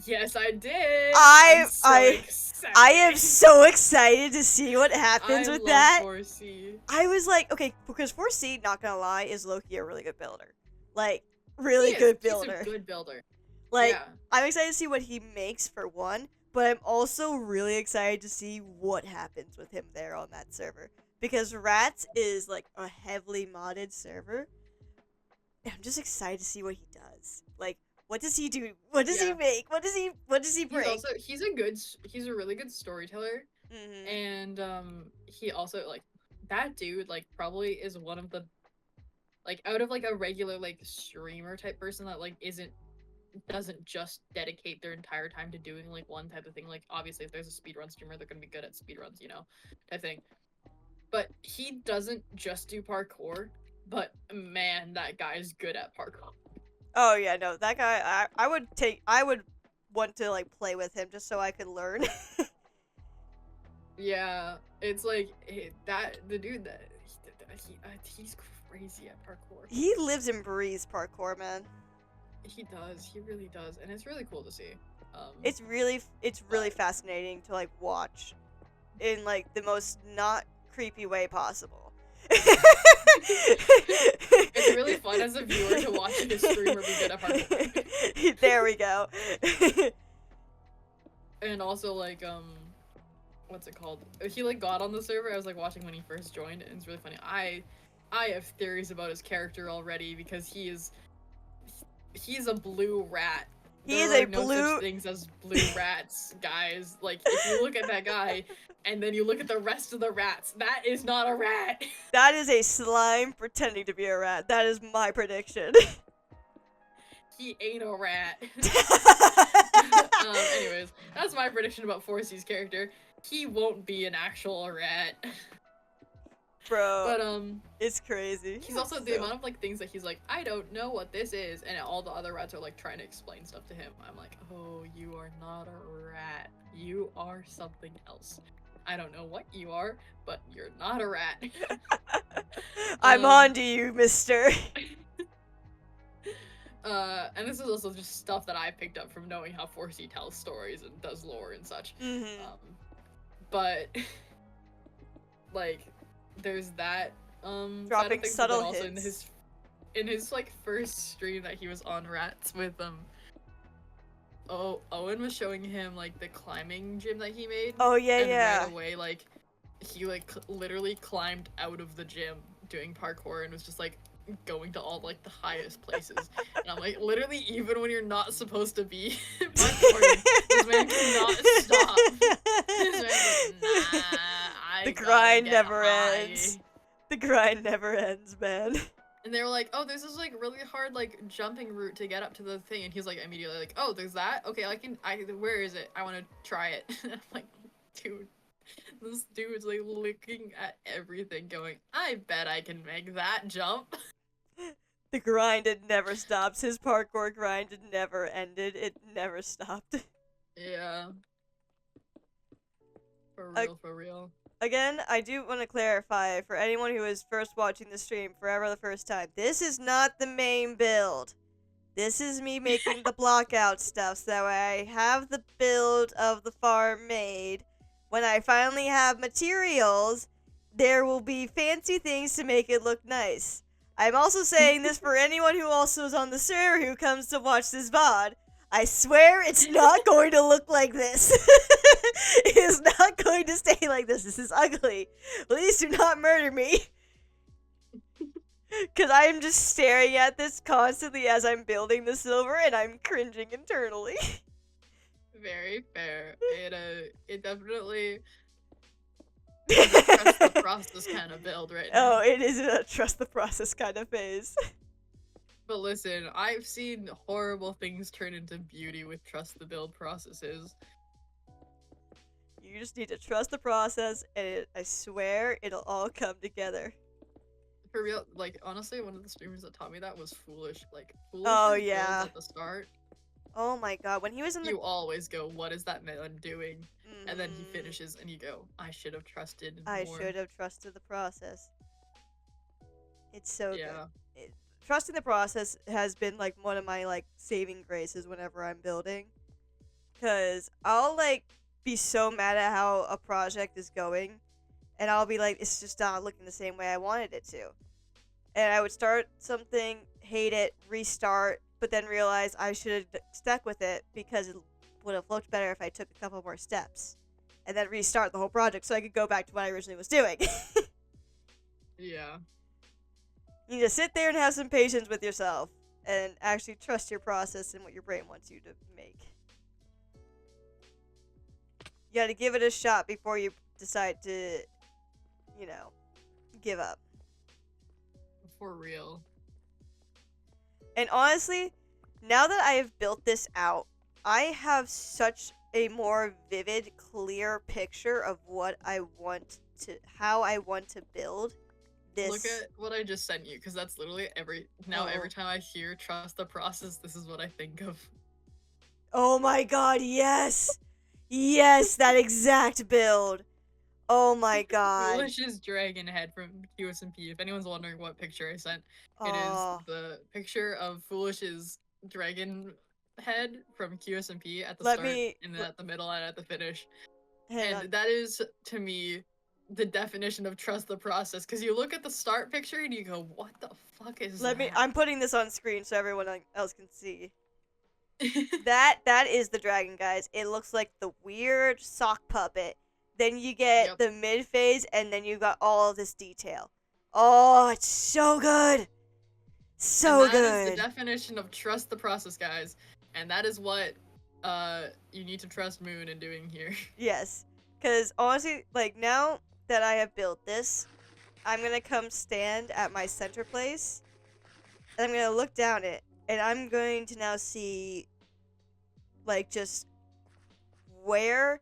yes, I did. I am excited. so excited to see what happens with that. 4C. I was like, okay, because 4C, not gonna lie, is low-key a really good builder. Like, really good builder. He's a good builder. Like, yeah. I'm excited to see what he makes for one, but I'm also really excited to see what happens with him there on that server. Because Rats is, like, a heavily modded server. And I'm just excited to see what he does. Like, what does he do? What does he make? What does he bring? He's a really good storyteller. Mm-hmm. And he also, like, that dude, like, probably is one of the, like, out of, like, a regular, like, streamer type person that, like, doesn't just dedicate their entire time to doing, like, one type of thing. Like, obviously, if there's a speedrun streamer, they're gonna be good at speedruns, you know, type thing. But he doesn't just do parkour, but man, that guy's good at parkour. Oh yeah, no, that guy. I would want to like play with him just so I could learn. Yeah, it's like the dude that he's crazy at parkour. He lives and breathes parkour, man. He does. He really does, and it's really cool to see. It's really fascinating to like watch, in like the most not creepy way possible. It's really fun as a viewer to watch a streamer be good at parkour. There we go. And also, like, what's it called? He, like, got on the server. I was, like, watching when he first joined, and it's really funny. I have theories about his character already, because he's a blue rat. There are no such things as blue rats, guys. Like, if you look at that guy, and then you look at the rest of the rats, that is not a rat. That is a slime pretending to be a rat. That is my prediction. He ain't a rat. Anyways, that's my prediction about 4C's character. He won't be an actual rat. Bro, But it's crazy. he's also the amount of like things that he's like, I don't know what this is, and all the other rats are like trying to explain stuff to him. I'm like, oh, you are not a rat. You are something else. I don't know what you are, but you're not a rat. I'm on to you, mister. And this is also just stuff that I picked up from knowing how 4C tells stories and does lore and such. Mm-hmm. But like, there's that Dropping things, subtle but also hints. in his like first stream that he was on rats with Owen was showing him like the climbing gym that he made. Oh yeah, and yeah. right away, like he like literally climbed out of the gym doing parkour and was just like going to all like the highest places. And I'm like, literally, even when you're not supposed to be parkouring, this man cannot stop. This man's like, nah, the grind never high. ends. The grind never ends, man. And they were like, oh, there's this like really hard like jumping route to get up to the thing, and he's like immediately like, oh, there's that? Okay, where is it? I want to try it. And I'm like, dude, this dude's like looking at everything going, I bet I can make that jump. The grind, it never stops. His parkour grind, it never ended. It never stopped. Yeah. For real, for real. Again, I do want to clarify for anyone who is first watching the stream forever the first time, this is not the main build. This is me making the block out stuff so that way I have the build of the farm made. When I finally have materials, there will be fancy things to make it look nice. I'm also saying this for anyone who also is on the server who comes to watch this VOD. I swear it's not going to look like this. It is not going to stay like this. This is ugly. Please do not murder me. Because I am just staring at this constantly as I'm building the silver and I'm cringing internally. Very fair. It definitely is a trust the process kind of build right now. Oh, it is a trust the process kind of phase. But listen, I've seen horrible things turn into beauty with trust the build processes. You just need to trust the process, and I swear it'll all come together. For real, like, honestly, one of the streamers that taught me that was Foolish. Like, Foolish oh, yeah. at the start. Oh my god, when he was in the... You always go, what is that man doing? Mm. And then he finishes, and you go, I should have trusted more. I should have trusted the process. It's so good. Trusting the process has been, like, one of my, like, saving graces whenever I'm building. Because I'll, like, be so mad at how a project is going, and I'll be like, it's just not looking the same way I wanted it to. And I would start something, hate it, restart, but then realize I should have stuck with it because it would have looked better if I took a couple more steps. And then restart the whole project so I could go back to what I originally was doing. Yeah. You need to sit there and have some patience with yourself and actually trust your process and what your brain wants you to make. You gotta give it a shot before you decide to, you know, give up. For real. And honestly, now that I have built this out, I have such a more vivid, clear picture of what I want to, how I want to build this. Look at what I just sent you, because that's literally every time I hear trust the process, this is what I think of. Oh my god, yes! Yes, that exact build. Oh my god. Foolish's dragon head from QSMP. If anyone's wondering what picture I sent, it is the picture of Foolish's dragon head from QSMP at the start, and then at the middle, and at the finish. And that is, to me, the definition of trust the process. Because you look at the start picture and you go, what the fuck is that? I'm putting this on screen so everyone else can see. that is the dragon, guys. It looks like the weird sock puppet. Then you get the mid phase, and then you got all of this detail. Oh, it's so good. So good. That is the definition of trust the process, guys. And that is what you need to trust Moon in doing here. Yes. Because honestly, like, now that I have built this, I'm going to come stand at my center place, and I'm going to look down it, and I'm going to now see, like, just where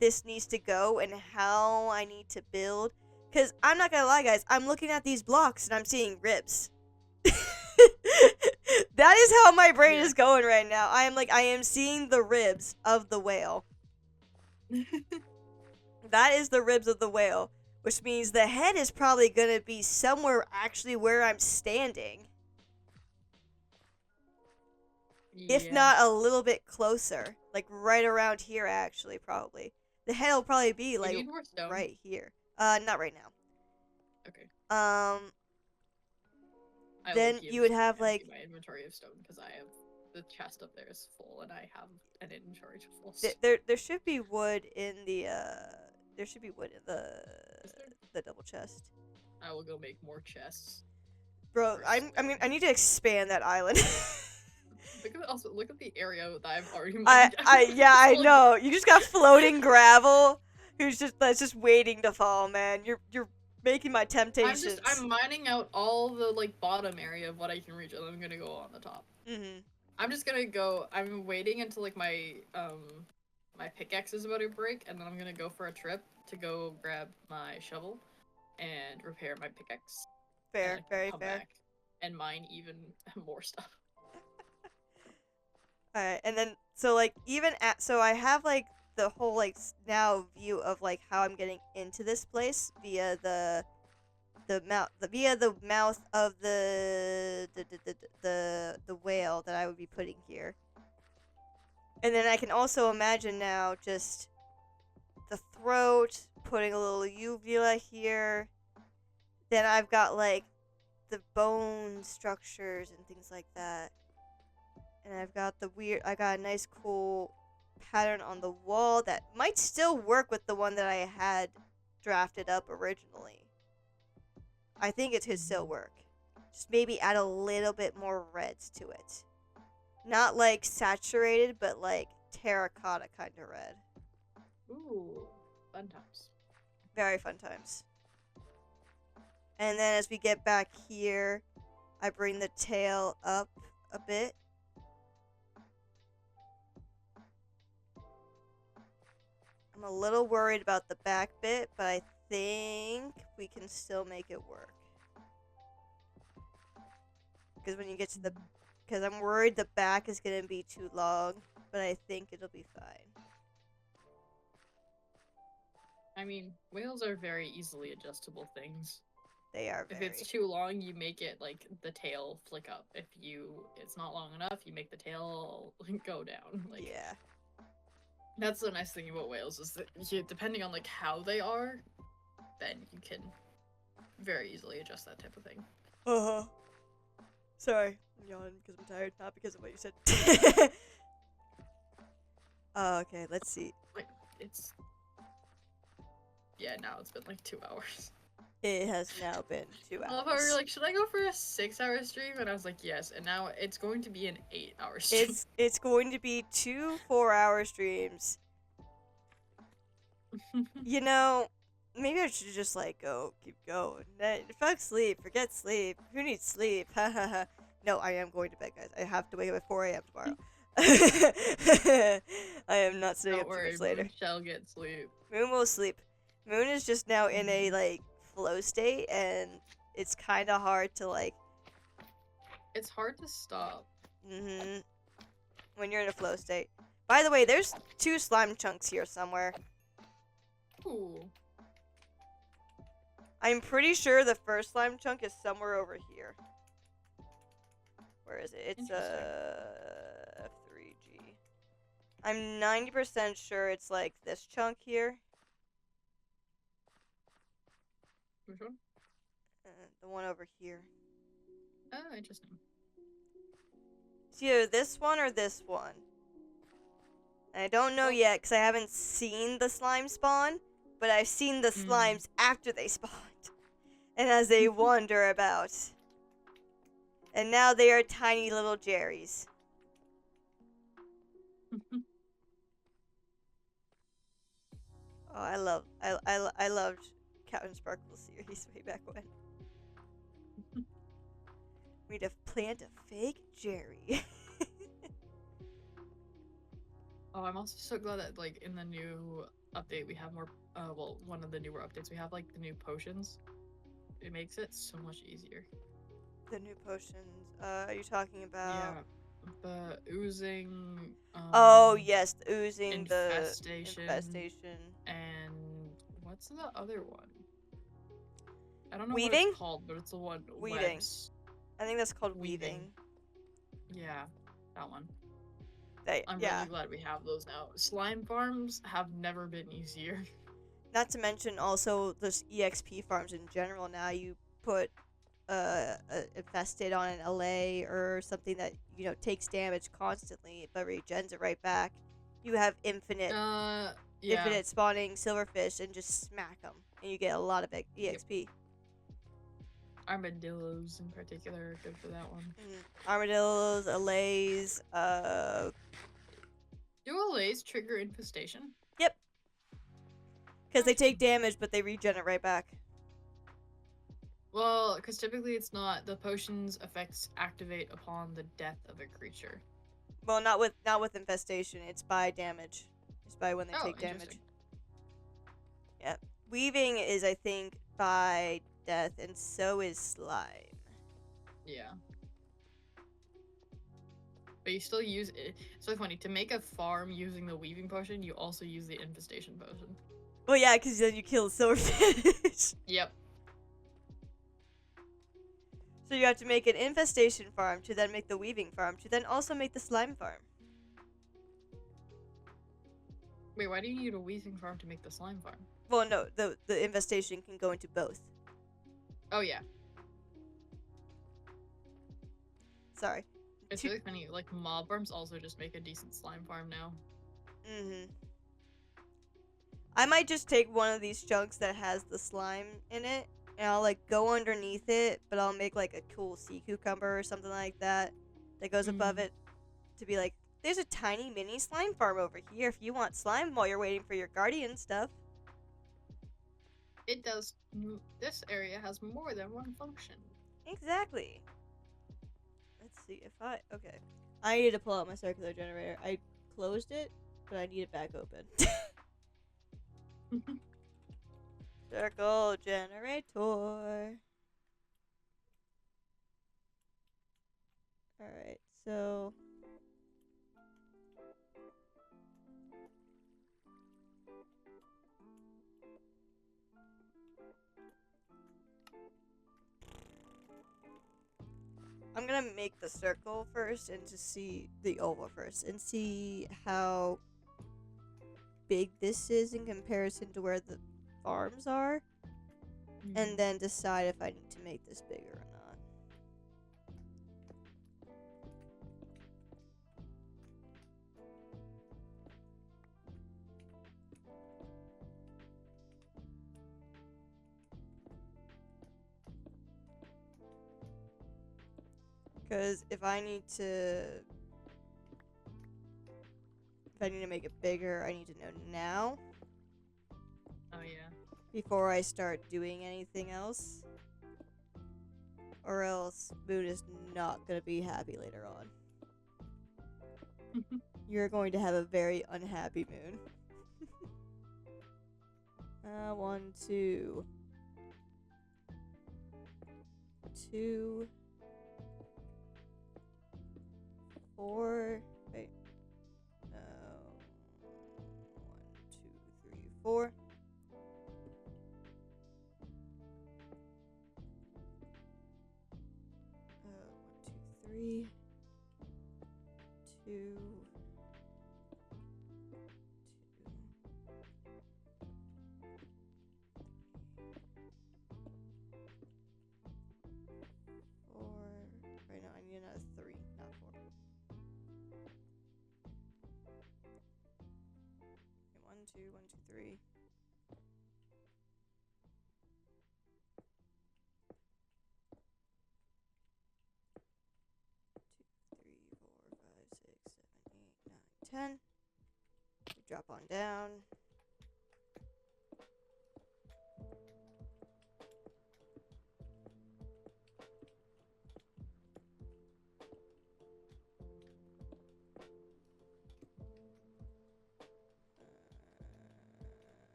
this needs to go and how I need to build. Because I'm not gonna lie, guys. I'm looking at these blocks and I'm seeing ribs. That is how my brain is going right now. I am seeing the ribs of the whale. That is the ribs of the whale, which means the head is probably gonna be somewhere actually where I'm standing. If not a little bit closer, like right around here, actually, probably. The head will probably be like right here. Not right now. Okay. Then you would have like my inventory of stone because I have the chest up there is full and I have an inventory full. There should be wood in the there should be wood in the double chest. I will go make more chests. Bro, I need to expand that island. Look at the area that I've already mined. I know. You just got floating gravel that's just waiting to fall, man. You're making my temptations. I'm mining out all the like bottom area of what I can reach, and I'm gonna go on the top. I'm just gonna go. I'm waiting until like my my pickaxe is about to break, and then I'm gonna go for a trip to go grab my shovel and repair my pickaxe. Fair, very fair. Back and mine even more stuff. Alright, and then so like so I have like the whole like now view of like how I'm getting into this place via the mouth of the whale that I would be putting here. And then I can also imagine now just the throat, putting a little uvula here. Then I've got like the bone structures and things like that. And I've got I got a nice cool pattern on the wall that might still work with the one that I had drafted up originally. I think it could still work. Just maybe add a little bit more reds to it. Not like saturated, but like terracotta kind of red. Ooh, fun times. Very fun times. And then as we get back here, I bring the tail up a bit. I'm a little worried about the back bit, but I think we can still make it work. Because when you get to because I'm worried the back is going to be too long, but I think it'll be fine. I mean, whales are very easily adjustable things. They are very. If it's too long, you make it like the tail flick up. If it's not long enough, you make the tail go down. Like, yeah. That's the nice thing about whales is that depending on like how they are, then you can very easily adjust that type of thing. Sorry, I'm yawning because I'm tired, not because of what you said. Okay, let's see. Wait, yeah, now it's been like 2 hours. It has now been 2 hours. I love how we were like, should I go for a 6-hour stream? And I was like, yes. And now it's going to be an 8-hour stream. It's going to be 2 4-hour streams. You know, maybe I should just like keep going. Fuck sleep, forget sleep. Who needs sleep? No, I am going to bed, guys. I have to wake up at 4 a.m. tomorrow. I am not sitting up too much later. Moon shall get sleep. Moon will sleep. Moon is just now in a like flow state, and it's kind of hard to like. It's hard to stop. When you're in a flow state. By the way, there's 2 slime chunks here somewhere. Ooh. I'm pretty sure the first slime chunk is somewhere over here. Where is it? It's 3G. I'm 90% sure it's like this chunk here. Which one? The one over here. Oh, interesting. It's either this one or this one. And I don't know yet because I haven't seen the slime spawn, but I've seen the slimes after they spawned. And as they wander about. And now they are tiny little Jerrys. Oh, I loved Captain Sparkle's series way back when. We need to plant a fake Jerry. Oh, I'm also so glad that like in the new update we have more well, one of the newer updates we have, like the new potions. It makes it so much easier. The new potions. Are you talking about? Yeah, the oozing. Oh yes, the oozing, the Infestation, infestation, and what's the other one? I don't know what it's weaving, called, but it's the one weaving. webs I think that's called weaving. weaving. Yeah, that one. They, I'm yeah. really glad we have those now. Slime farms have never been easier. Not to mention also those EXP farms in general. Now you put infested on an LA or something that takes damage constantly but regens it right back. You have Yeah. infinite spawning silverfish and just smack them, and you get a lot of Yep. EXP. Armadillos in particular are good for that one. Armadillos, allays, Do allays trigger infestation? yep, because they take damage but they regen it right back. Well, because typically it's not. The potion's effects activate upon the death of a creature. Well, not with infestation. It's by damage. It's by when they Oh, take interesting. damage. Yep. Weaving is, I think, by death, and so is slime. Yeah. But you still use it. It's so funny. To make a farm using the weaving potion, you also use the infestation potion. Well, yeah, because then you kill the silverfish. Yep. So you have to make an infestation farm to then make the weaving farm to then also make the slime farm. Wait, why do you need a weaving farm to make the slime farm? Well, no, the infestation can go into both. Oh, yeah. Sorry. It's really funny. Like, mob farms also just make a decent slime farm now. Mm-hmm. I might just take one of these chunks that has the slime in it, and I'll, like, go underneath it, but I'll make, like, a cool sea cucumber or something like that goes above it to be like, there's a tiny mini slime farm over here if you want slime while you're waiting for your guardian stuff. It does. This area has more than one function. Exactly. Let's see if okay. I need to pull out my circular generator. I closed it, but I need it back open. Circle generator. Alright, so I'm gonna make the circle first and to see the oval first and see how big this is in comparison to where the farms are, and then decide if I need to make this bigger or not. Because if I need to make it bigger, I need to know now. Oh, yeah. Before I start doing anything else. Or else Moon is not going to be happy later on. You're going to have a very unhappy Moon. 1, 2. 2. 4. Wait. 1, 2, 3, 4. 3, 2, 4. Right now, I need another 3, not 4. Okay, 1, 2, 1, 2, 3. 10. We drop on down.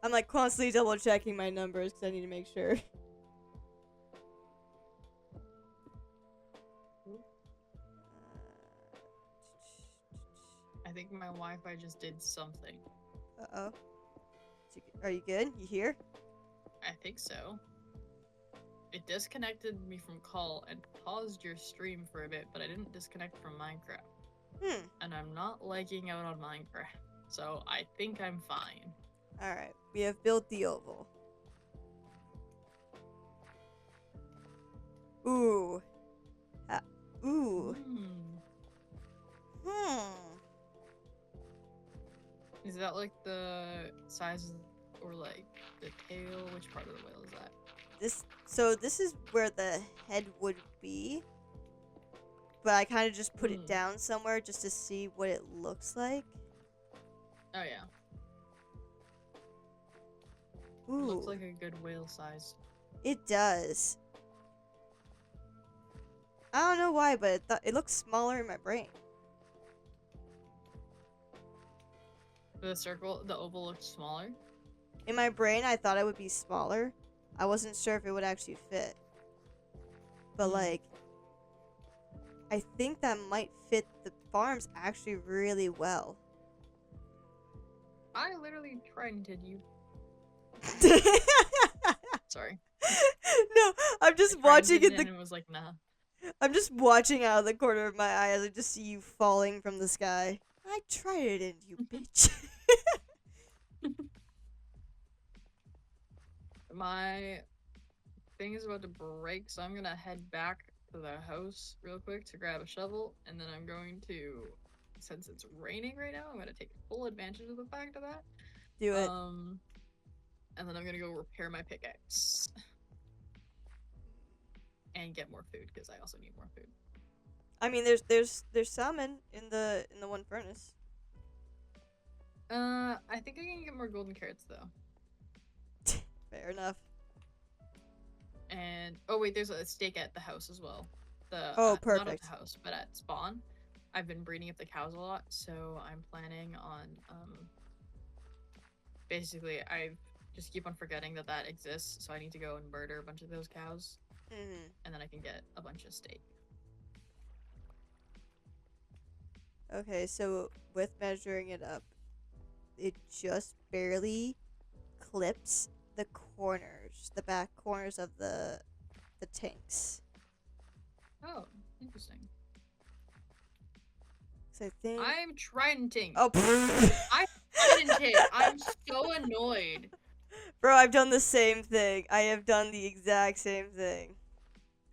I'm like constantly double checking my numbers because I need to make sure. I think my Wi-Fi just did something. Uh-oh. Are you good? You here? I think so. It disconnected me from call and paused your stream for a bit, but I didn't disconnect from Minecraft. And I'm not lagging out on Minecraft, so I think I'm fine. Alright, we have built the oval. Ooh. Ooh. Is that like the size or like the tail? Which part of the whale is that? This is where the head would be. But I kind of just put it down somewhere just to see what it looks like. Oh yeah. Ooh. It looks like a good whale size. It does. I don't know why, but it looks smaller in my brain. The oval looks smaller? In my brain, I thought it would be smaller. I wasn't sure if it would actually fit. But like, I think that might fit the farms actually really well. I literally tried you. Sorry. No, I'm just watching it. And it was like, nah. I'm just watching out of the corner of my eye as I just see you falling from the sky. I tried it in, you bitch. My thing is about to break, so I'm gonna head back to the house real quick to grab a shovel, and then I'm going to, since it's raining right now, I'm gonna take full advantage of the fact of that. Do it. And then I'm gonna go repair my pickaxe. And get more food, because I also need more food. I mean, there's some in the one furnace. I think I can get more golden carrots though. Fair enough. And oh wait, there's a steak at the house as well. Perfect. Not at the house, but at spawn. I've been breeding up the cows a lot, so I'm planning on basically I just keep on forgetting that exists, so I need to go and murder a bunch of those cows. And then I can get a bunch of steak. Okay, so with measuring it up, it just barely clips the corners, the back corners of the tanks. Oh, interesting. So I think I'm tridenting. Oh, I tridented. I'm so annoyed. Bro, I've done the same thing. I have done the exact same thing.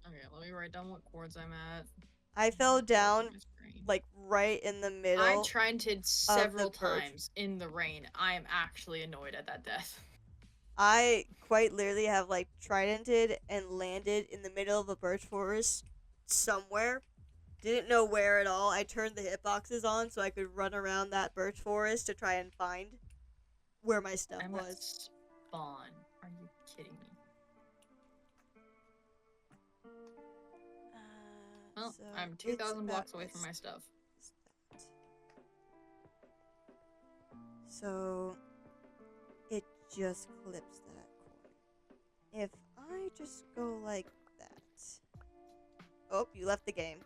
Okay, let me write down what chords I'm at. I fell down like right in the middle. I tridented several times in the rain. I am actually annoyed at that death. I quite literally have like tridented and landed in the middle of a birch forest somewhere. Didn't know where at all. I turned the hitboxes on so I could run around that birch forest to try and find where my stuff was. At spawn. Are you kidding me? Well, so I'm 2,000 blocks away from my stuff. So it just clips that corner. If I just go like that. Oh, you left the game.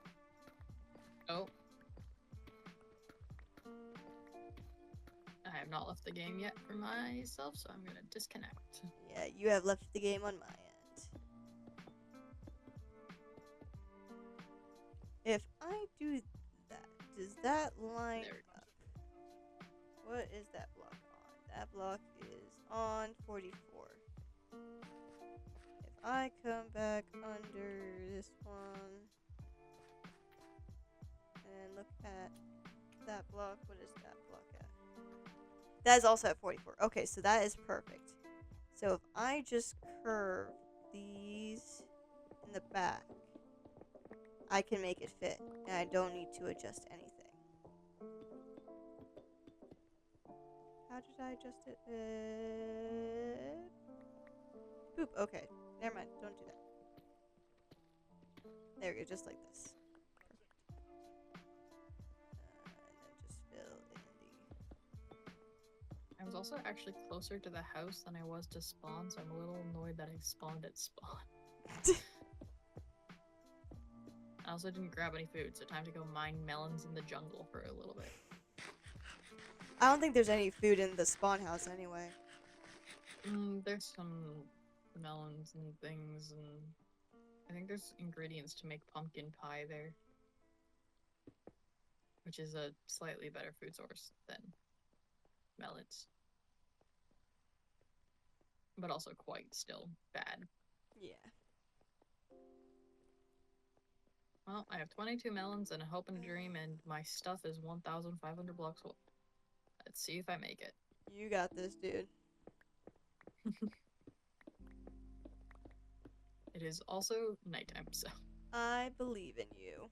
Oh. I have not left the game yet for myself, so I'm gonna disconnect. Yeah, you have left the game on my end. If I do that, does that line up? What is that block on? That block is on 44. If I come back under this one and look at that block, what is that block at? That is also at 44. Okay, so that is perfect. So if I just curve these in the back, I can make it fit, and I don't need to adjust anything. How did I adjust it? Boop. Okay. Never mind. Don't do that. There we go. Just like this. Perfect. And then just fill in the... I was also actually closer to the house than I was to spawn, so I'm a little annoyed that I spawned at spawn. I also didn't grab any food, so time to go mine melons in the jungle for a little bit. I don't think there's any food in the spawn house anyway. There's some melons and things, and I think there's ingredients to make pumpkin pie there, which is a slightly better food source than melons, but also quite still bad. Yeah. Well, I have 22 melons and a hope and a dream, and my stuff is 1,500 blocks full. Let's see if I make it. You got this, dude. It is also nighttime, so I believe in you.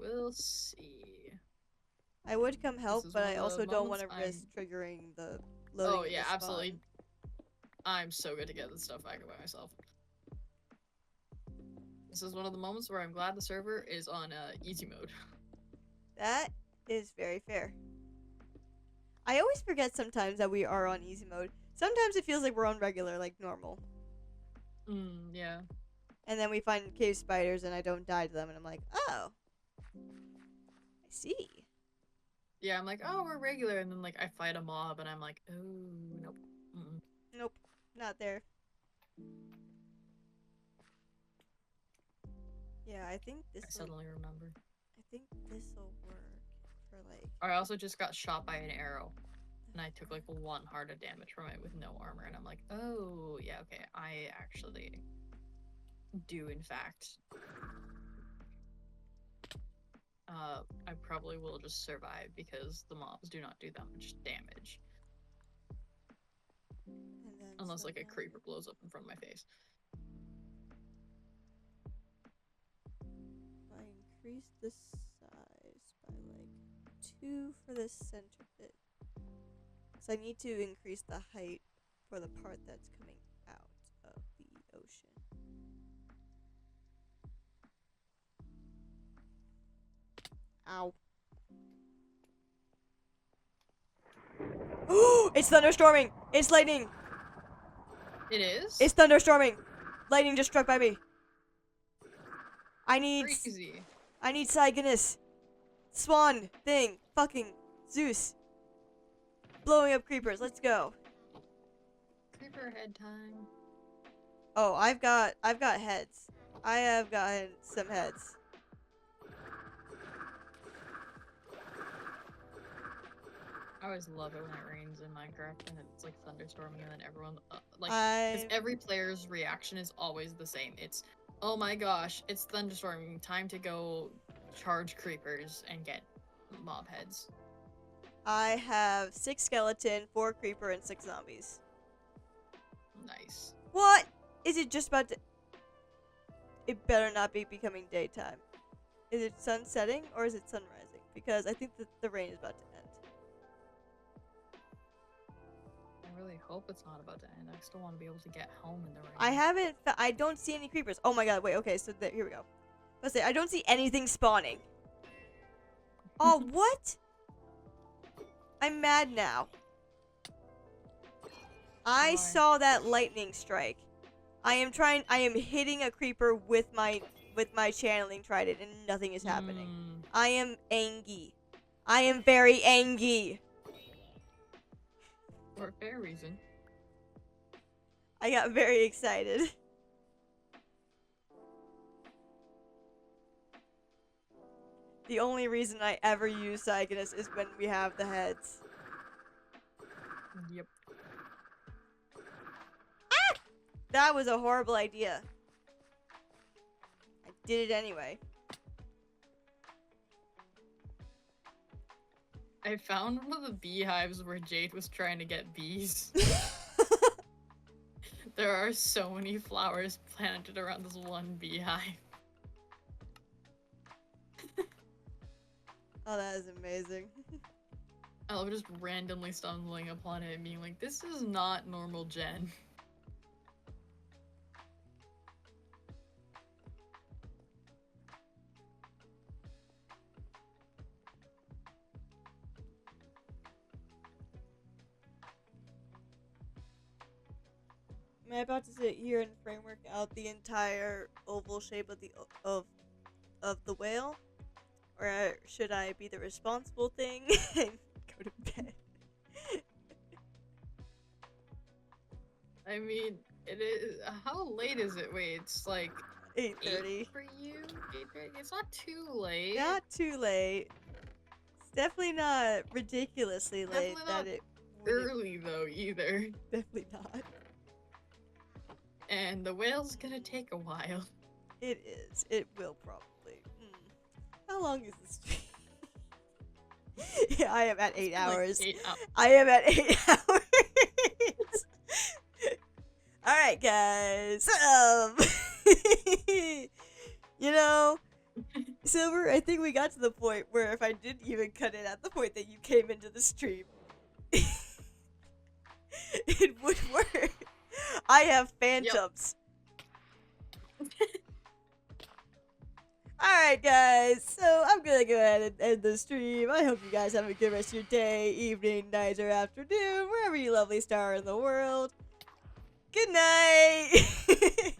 we'll see. I would come help, but I also don't want to moments risk triggering the loading. Oh of yeah, the spawn. absolutely. I'm so good to get this stuff back by myself. This is one of the moments where I'm glad the server is on easy mode. That is very fair. I always forget sometimes that we are on easy mode. Sometimes it feels like we're on regular, like normal. Yeah. And then we find cave spiders and I don't die to them and I'm like, oh. I see. Yeah, I'm like, oh, we're regular, and then like I fight a mob and I'm like, oh, nope. Nope, not there. Yeah, I think this. I suddenly remember. I think this will work for like. I also just got shot by an arrow, and I took like 1 heart of damage from it with no armor, and I'm like, oh yeah, okay, I actually do in fact. I probably will just survive because the mobs do not do that much damage. Unless like a creeper blows up in front of my face. I increase the size by like 2 for the center bit. So I need to increase the height for the part that's coming out of the ocean. Ow. It's thunderstorming! It's lightning! It is? It's thunderstorming! Lightning just struck by me. I need Crazy. I need Cygnus. Swan thing. Fucking Zeus. Blowing up creepers. Let's go. Creeper head time. Oh, I've got heads. I have gotten some heads. I always love it when it rains in Minecraft and it's like thunderstorming and then everyone because every player's reaction is always the same. It's, oh my gosh, it's thunderstorming, time to go charge creepers and get mob heads. I have 6 skeleton, 4 creeper, and 6 zombies. Nice. What? Is it just about to... It better not be becoming daytime. Is it sun setting or is it sun rising? Because I think that the rain is about to end. I really hope it's not about to end. I still want to be able to get home in the rain. I don't see any creepers. Oh my god, wait, okay, so here we go. Let's say, I don't see anything spawning. Oh, what? I'm mad now. I saw that lightning strike. I am hitting a creeper with my channeling trident and nothing is happening. I am angry. I am very angry. For a fair reason. I got very excited. The only reason I ever use Cygnus is when we have the heads. Yep. Ah! That was a horrible idea. I did it anyway. I found one of the beehives where Jade was trying to get bees. There are so many flowers planted around this one beehive. Oh, that is amazing. I love just randomly stumbling upon it and being like, this is not normal Jen. Am I about to sit here and framework out the entire oval shape of of the whale, or should I be the responsible thing and go to bed? I mean, it is. How late is it? Wait, it's like 8:30. 8 for you. 8:30. It's not too late. Not too late. It's definitely not ridiculously late. Definitely That not it early though either. definitely not. And the whale's gonna take a while. It is. It will probably. How long is this stream? Yeah, I am at 8 hours. Like 8 hours. I am at 8 hours. All right, guys. You know, Silver, I think we got to the point where if I didn't even cut it at the point that you came into the stream, it would work. I have phantoms. Alright, guys, so I'm gonna go ahead and end the stream. I hope you guys have a good rest of your day, evening, night, or afternoon, wherever you lovely star in the world. Good night!